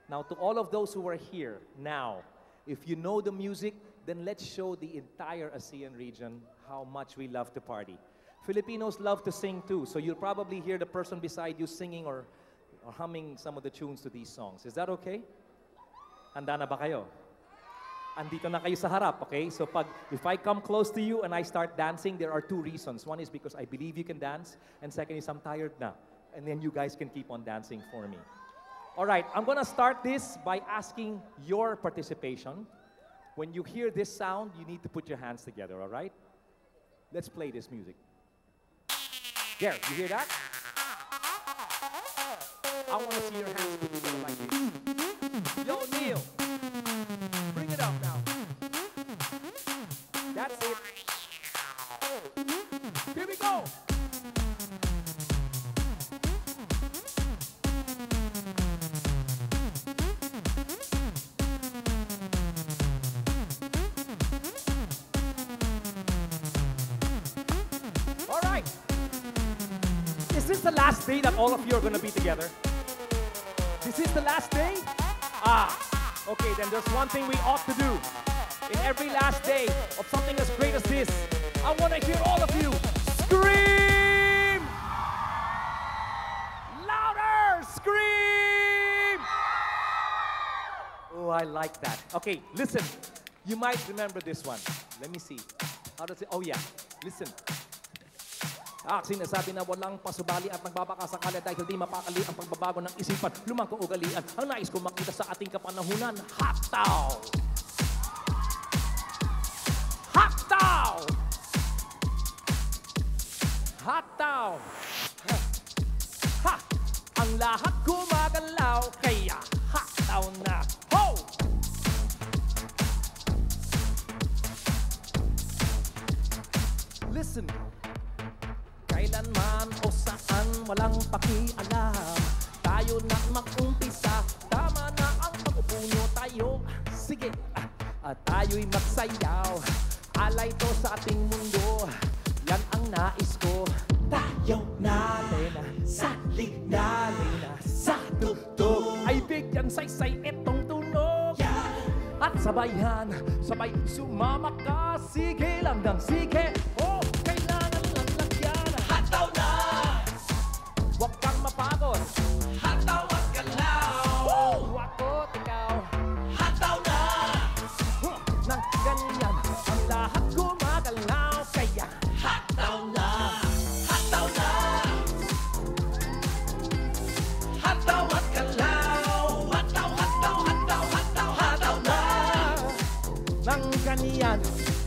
Now, to all of those who are here now, if you know the music, then let's show the entire ASEAN region how much we love to party. Filipinos love to sing too, so you'll probably hear the person beside you singing or humming some of the tunes to these songs. Is that okay? Handa na ba kayo? Andito na kayo sa harap, okay? So if I come close to you and I start dancing, there are two reasons. One is because I believe you can dance, and second is I'm tired na. And then you guys can keep on dancing for me. All right, I'm gonna start this by asking your participation. When you hear this sound, you need to put your hands together, all right? Let's play this music. There, you hear that? I want to see your hands put together like this. Yo, Neil, bring it up now. That's it. Here we go. All right. Is this the last day that all of you are going to be together? This is the last day? Okay, then there's one thing we ought to do. In every last day of something as great as this, I want to hear all of you scream! Louder! Scream! Oh, I like that. Okay, listen. You might remember this one. Let me see. How does it? Oh, yeah. Listen. Sinasabi na walang pasubali at nagbabakasakali dahil di mapakali ang pagbabago ng isipan, lumang kaugalian. Ang nais ko makita sa ating kapanahunan, hataw! Hataw! Hataw! Ha! Ang lahat gumagalaw, kaya hataw na! Ho! Listen! Kailanman o saan walang pakialam, tayo na mag-umpisa, tama na ang pag-upuno tayo. Sige, tayo'y magsayaw, alay to sa ating mundo, yan ang nais ko. Tayo natin sa lignalin sa tugtog, ay bigyan saysay itong tunog. At sabayan, sabay sumama ka, sige lang ng sige. Oh, kailangan lang lagyan. Hataw na! Huwag kang mapagod. Hataw at galaw. Woo! Ako't ikaw. Hataw na! Nang ganyan, ang lahat gumagalaw. Kaya hataw na! Hataw na! Hataw at galaw. Hataw, hataw, hataw, hataw, hataw na! Nang ganyan,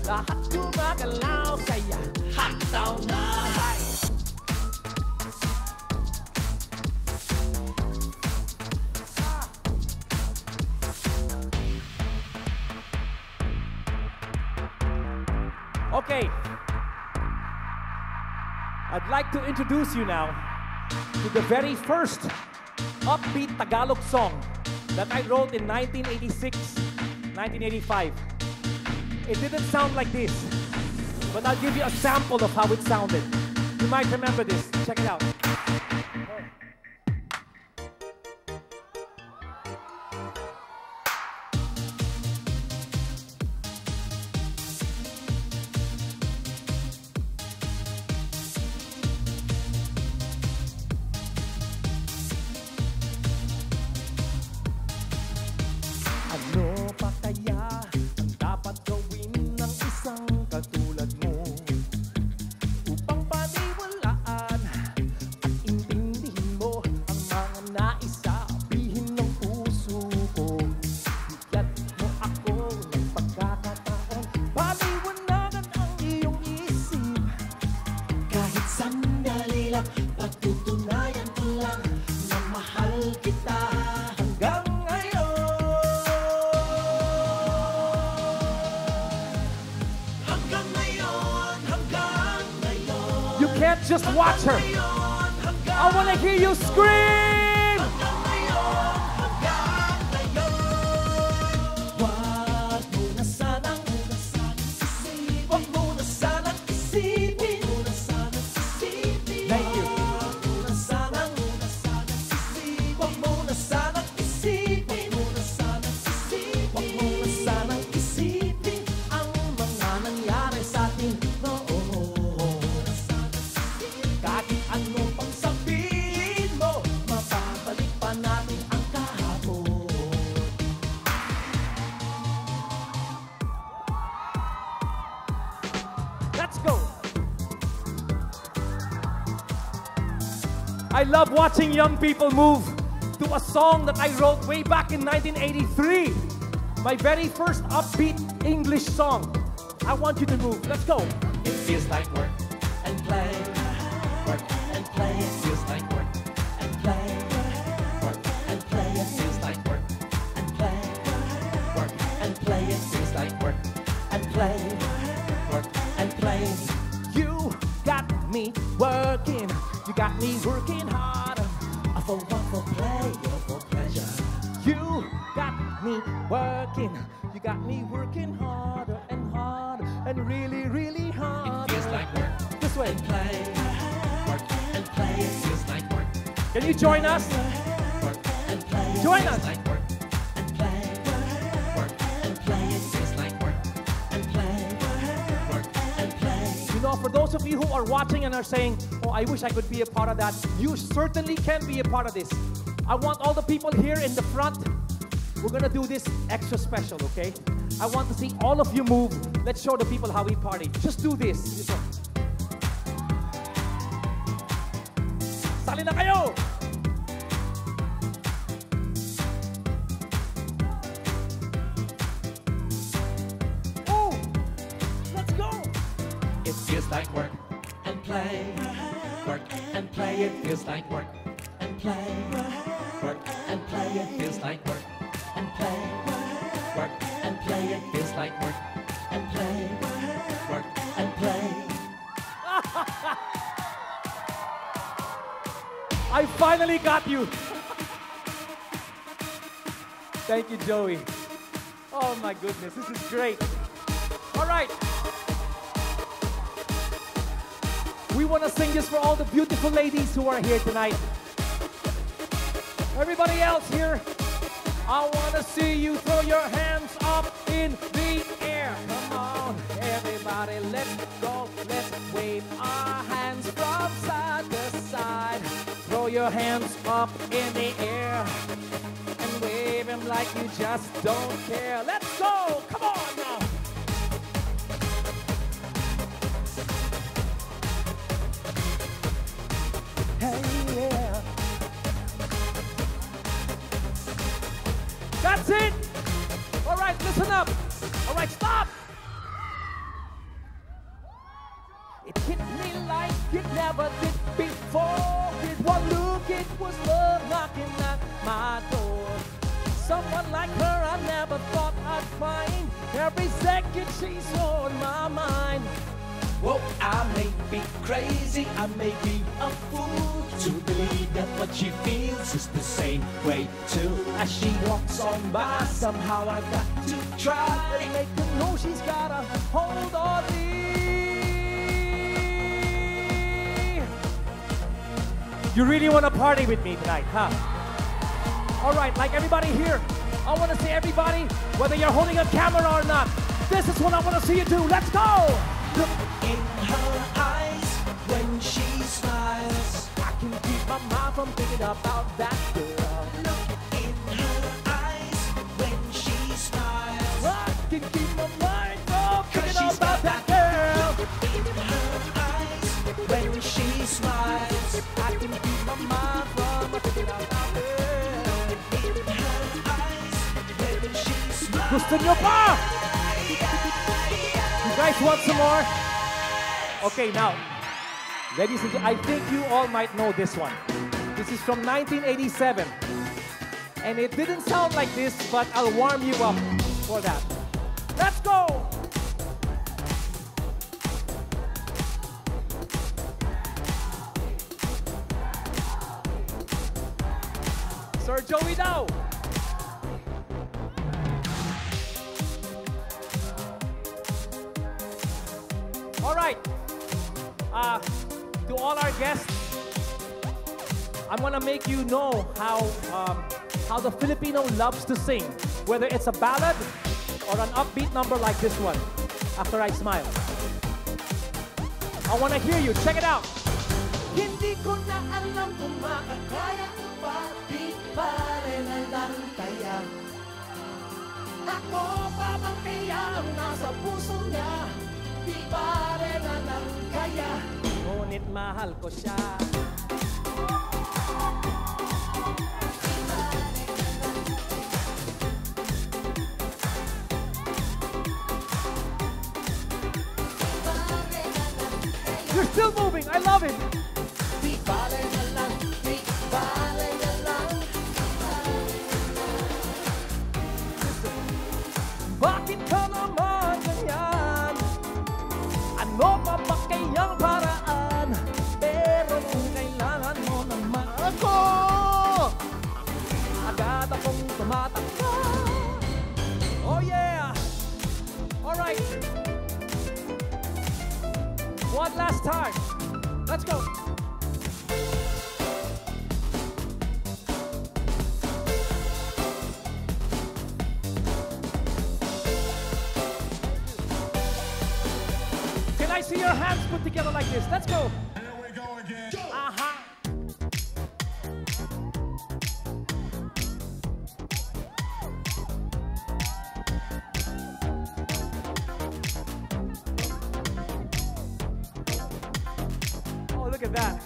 lahat gumagalaw. Kaya hataw na! Okay. I'd like to introduce you now to the very first upbeat Tagalog song that I wrote in 1986, 1985. It didn't sound like this, but I'll give you a sample of how it sounded. You might remember this. Check it out. Ano pa kaya ang dapat gawin ng isang katulad mo upang paniwalaan at intindihin mo ang mga nais sabihin ng puso ko? Bigyan mo ako ng pagkakataon, paliwanagan ang iyong isip. Kahit sandali lang, patutunayan ko lang na mahal kita hanggang can't just watch her. I want to hear you scream. Wag mo na sanang isipin. Wag mo na sanang isipin. Thank you. Wag mo na sanang isipin. Wag mo na sanang isipin. Wag mo na sanang isipin ang mga nangyari sa atin noon. Kahit ano pang sabihin mo, mapapalik pa natin ang kahapon. Let's go! I love watching young people move to a song that I wrote way back in 1983. My very first upbeat English song. I want you to move. Let's go. It feels like work and play. Work and play, it feels like work and play. Work and play, it feels like work and play. Work and play, it feels like work and play. Work and play. You got me working. You got me working hard. For what? For play or for pleasure? You got me working. You got me working harder and harder and really, really hard. It feels like work. This way. And play. Work and play. It feels like work. Can you join us? Work and play. Join us. Like work and play. Work and play. It feels like work and play. Work and play. You know, for those of you who are watching and are saying, "Oh, I wish I could be a part of that," you certainly can be a part of this. I want all the people here in the front. We're gonna do this extra special, okay? I want to see all of you move. Let's show the people how we party. Just do this. Sali na kayo! Oh! Let's go! It feels like work and play. Work and play, it feels like work and play. Work and play, it feels like work and play. Work and play, it feels like work and play. Work and play. I finally got you. Thank you, Joey. Oh my goodness, this is great. All right. We want to sing this for all the beautiful ladies who are here tonight. Everybody else here, I want to see you throw your hands up in the air. Come on, everybody, let's go. Let's wave our hands from side to side. Throw your hands up in the air and wave them like you just don't care. Let's go. Come on now. Hey, yeah. That's it. All right, listen up. All right, stop. It hit me like it never did before. With one look, it was love knocking at my door. Someone like her I never thought I'd find. Every second she's on my mind. Whoa, I may be crazy, I may be a fool to believe that what she feels is the same way too. As she walks on by, somehow I got to try and make her know she's got a hold on me. You really want to party with me tonight, huh? All right, like everybody here, I want to see everybody, whether you're holding a camera or not, this is what I want to see you do. Let's go! Look in her eyes when she smiles. I can keep my mind from thinking about that girl. Look in her eyes when she smiles. I can keep my mind from thinking about that girl. Look in her eyes when she smiles. I can keep my mind from thinking about that girl. In her eyes when she smiles. Gusto nyo pa? You guys want some more? Okay, now, ladies and gentlemen, I think you all might know this one. This is from 1987. And it didn't sound like this, but I'll warm you up for that. Let's go! Sir Joey Dow. All right. To all our guests, I'm gonna make you know how the Filipino loves to sing, whether it's a ballad or an upbeat number like this one, After I Smile. I wanna hear you, check it out. Hindi ko na alam kung makakaya pa, di pare na lang kaya. Ako pa bang kaya ang nasa puso niya, di pare na lang kaya. Ngunit mahal ko siya. You're still moving, I love it. Di pare na lang, di pare na lang. Bakit ka naman ganyan? Ano pa ba kayang paraan? Pero kung kailangan mo naman ako, agad akong tumatakbo. Oh yeah! Alright. One last time. Let's go. Can I see your hands put together like this? Let's go. Here we go again. Uh-huh. Oh, look at that.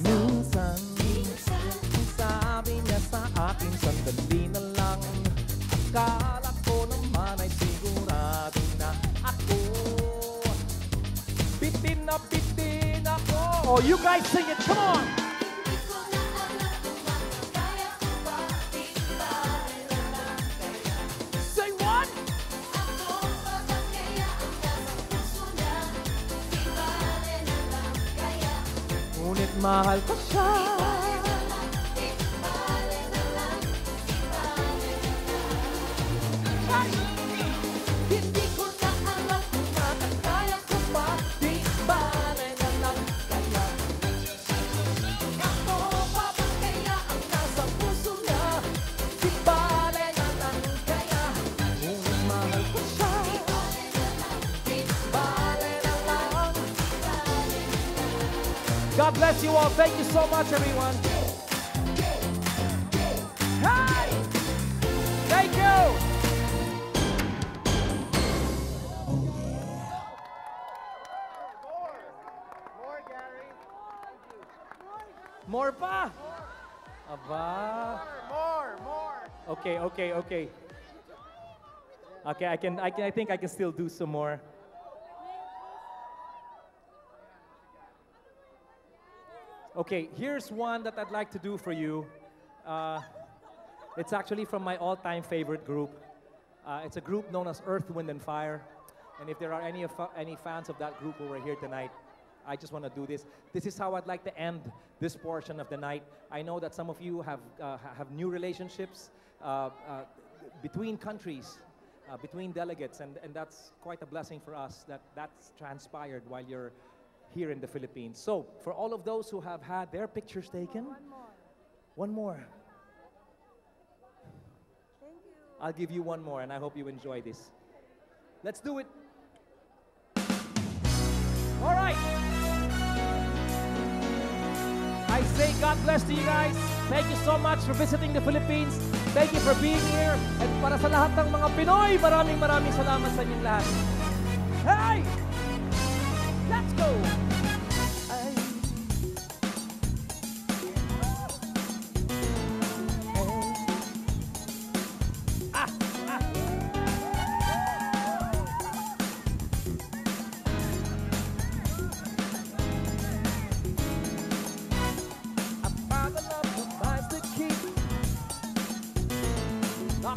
Minsan, sabi niya sa akin, sandali na lang. Akala ko naman ay sigurado na ako. Bitin ako. Oh, you guys sing it, come on! Say what? Ngunit mahal ko siya. Hindi ko na alam kung makakaya ko pa, di bale na lang kaya. Ako pa ba kaya ang nasa puso niya, di bale na lang kaya. Ngunit mahal ko siya, di bale na lang. God bless you all. Thank you so much, everyone. Hey! Thank you! More pa? Aba. More. Okay. Okay, I think I can still do some more. Okay, here's one that I'd like to do for you. It's actually from my all-time favorite group. It's a group known as Earth, Wind, and Fire. And if there are any fans of that group who are here tonight, I just want to do this. This is how I'd like to end this portion of the night. I know that some of you have new relationships between countries, between delegates, and that's quite a blessing for us that that's transpired while you're here in the Philippines. So, for all of those who have had their pictures taken, one more. Thank you. I'll give you one more, and I hope you enjoy this. Let's do it. All right. I say God bless to you guys. Thank you so much for visiting the Philippines. Thank you for being here. And para sa lahat ng mga Pinoy, maraming salamat sa inyong lahat. Hey! Let's go!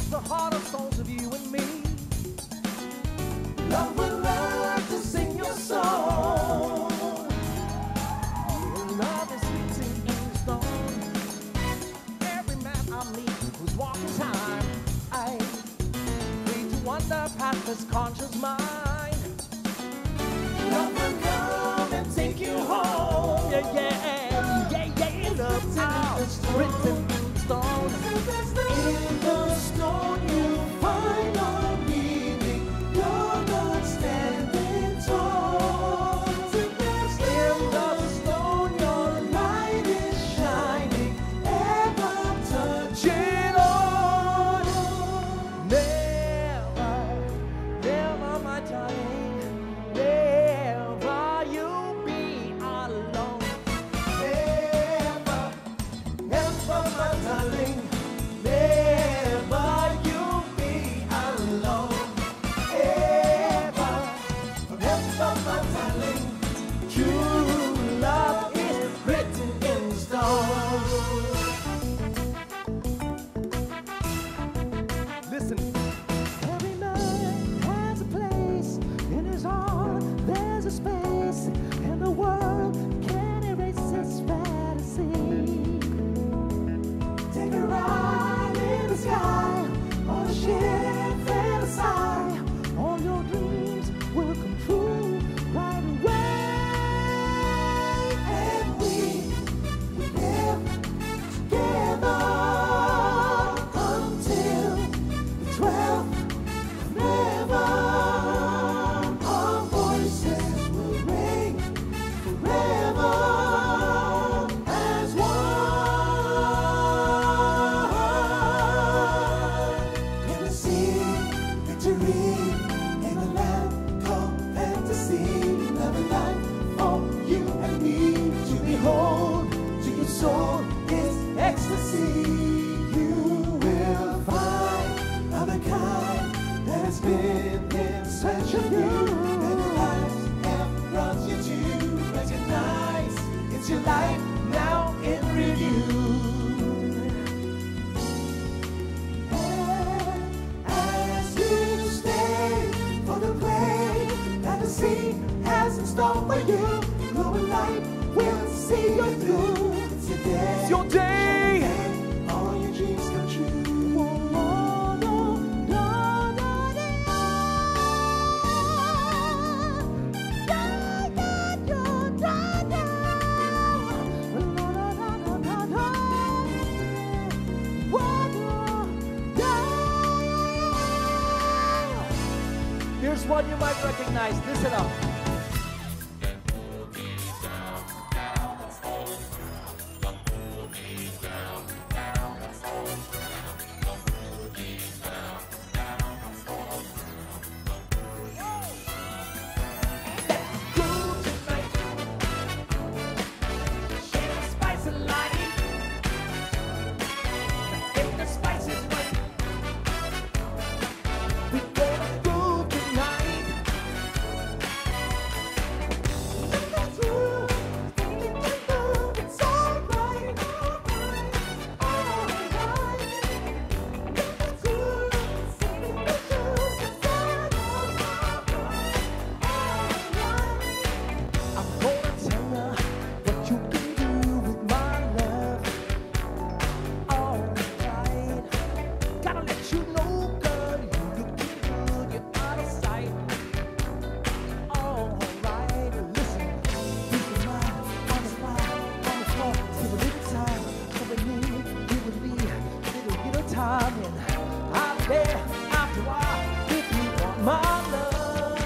The heart and souls of you and me. Love will learn to sing your song. Love is written in stone. Every man I meet who's walking time, I free to wander past his conscious mind. Love will come and take you home. Yeah, yeah, yeah, yeah. Love is written in stone. In the stone you find no meaning. You're not standing tall. In the stone your light is shining, ever touching on. Never, never, my darling, never you be alone. Never, never, my darling. Never you be alone. Ever, never, my darling. True love is written in stone. Listen. Every man has a place in his heart. There's a space, and the world can't erase its fantasy. Take a ride in the sky, on a ship and a sigh. All your dreams will come true right away. And we live together until the 12th never. Our voices will ring forever as one. Gonna see victory in the land called fantasy. Love and life for you and me to behold. To your soul is ecstasy. You will find other kind that has been in search of you. And your lives have brought you to recognize it's your life now in review. As you stay for the play that the sea has in store for you, glowing light will see you through. It's your day. It's your day. All your dreams come true. Oh, no, no, no, Here's one you might recognize. Listen up. we gonna my love.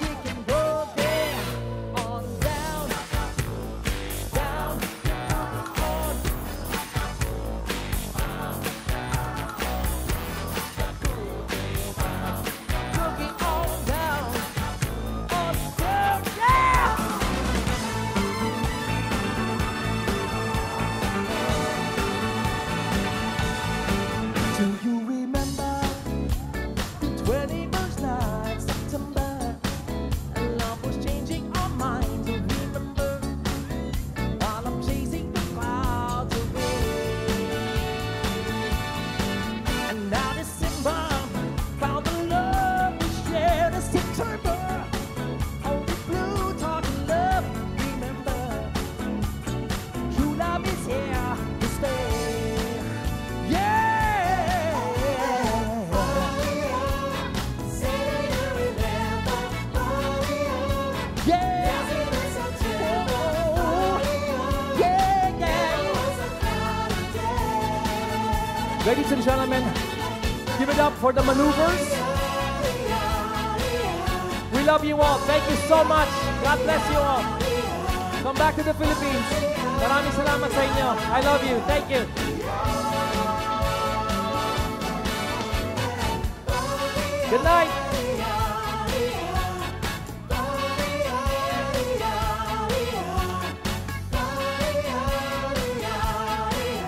We can go there on down, down, on. Boogie on down, on down, yeah! Do you remember the 21st night, September? And love was changing our minds. Remember, while I'm chasing the clouds away. And now December found the love we shared as September. Only blue talking love. Remember, true love is here to stay. Yeah. Ladies and gentlemen, give it up for the maneuvers. We love you all. Thank you so much. God bless you all. Come back to the Philippines. Maraming salamat sa inyo. I love you. Thank you. Good night.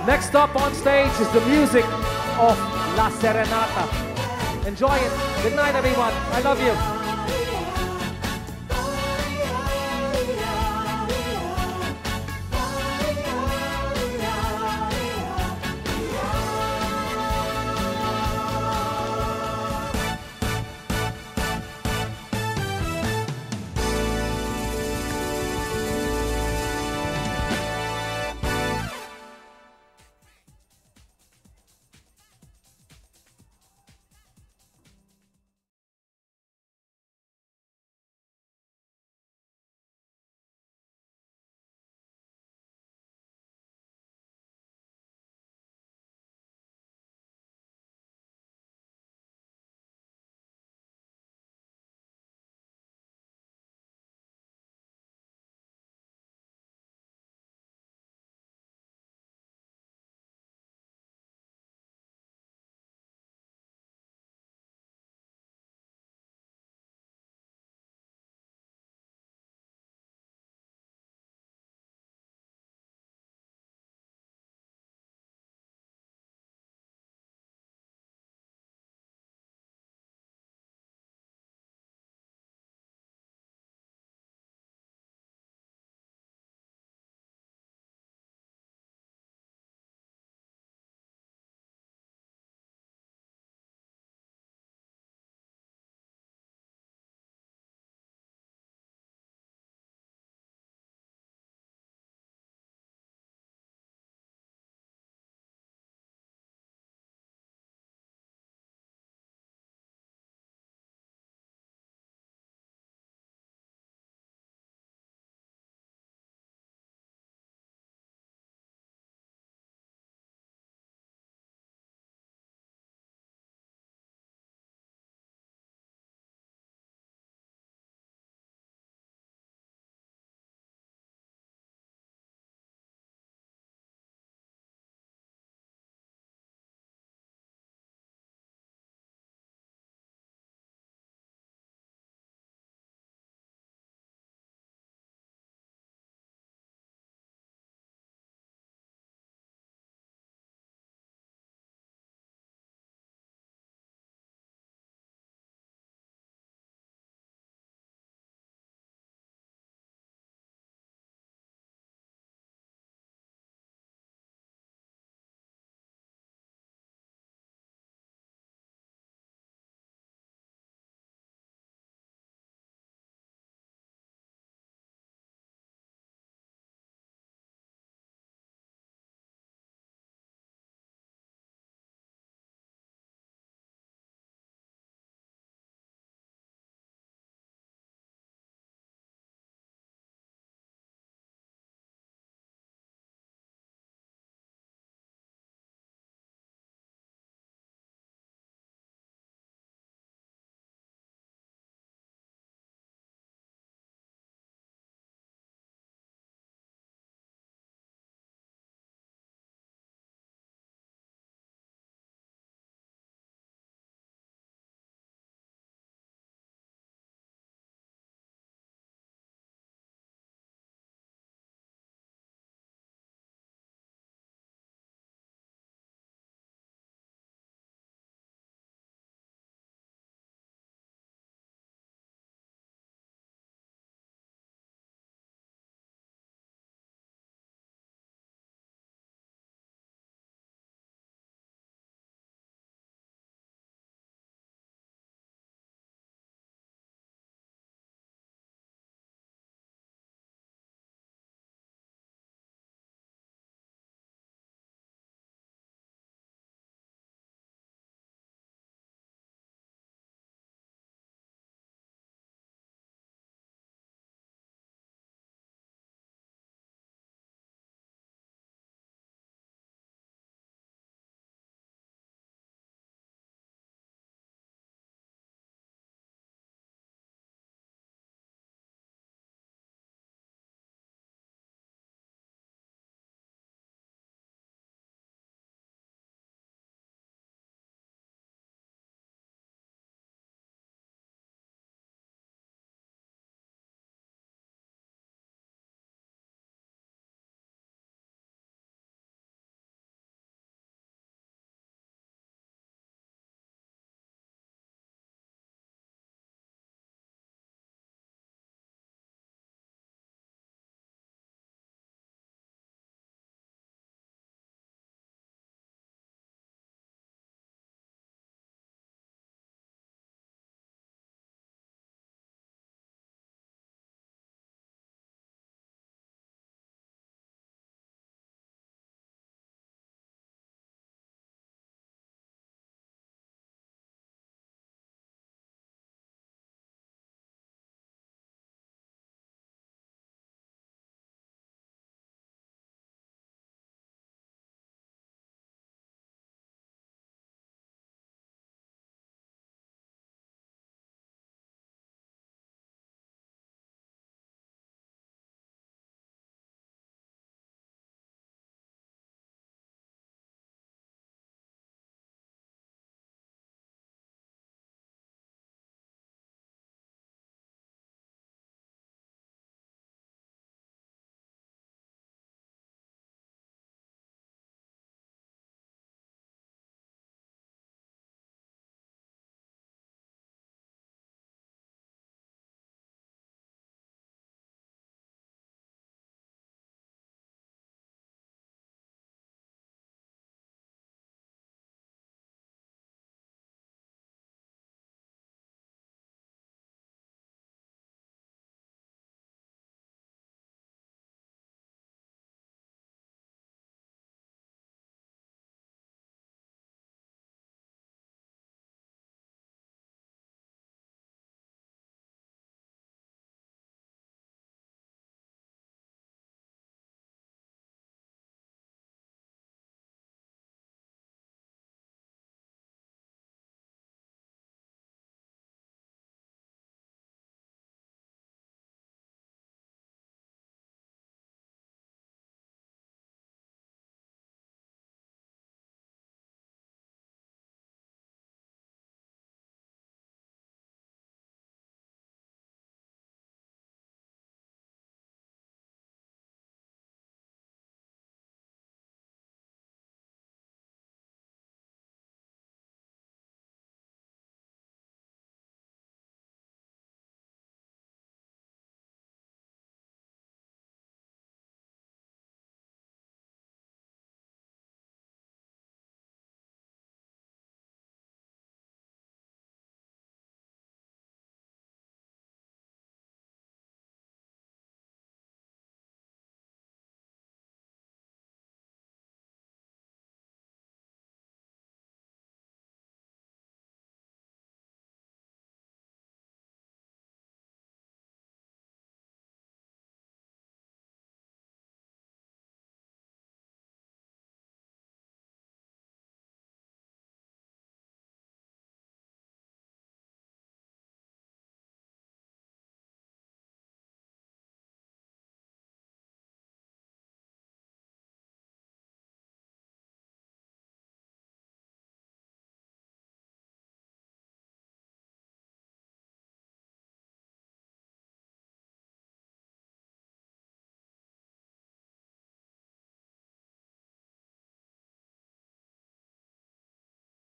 Next up on stage is the music of La Serenata. Enjoy it. Good night, everyone. I love you.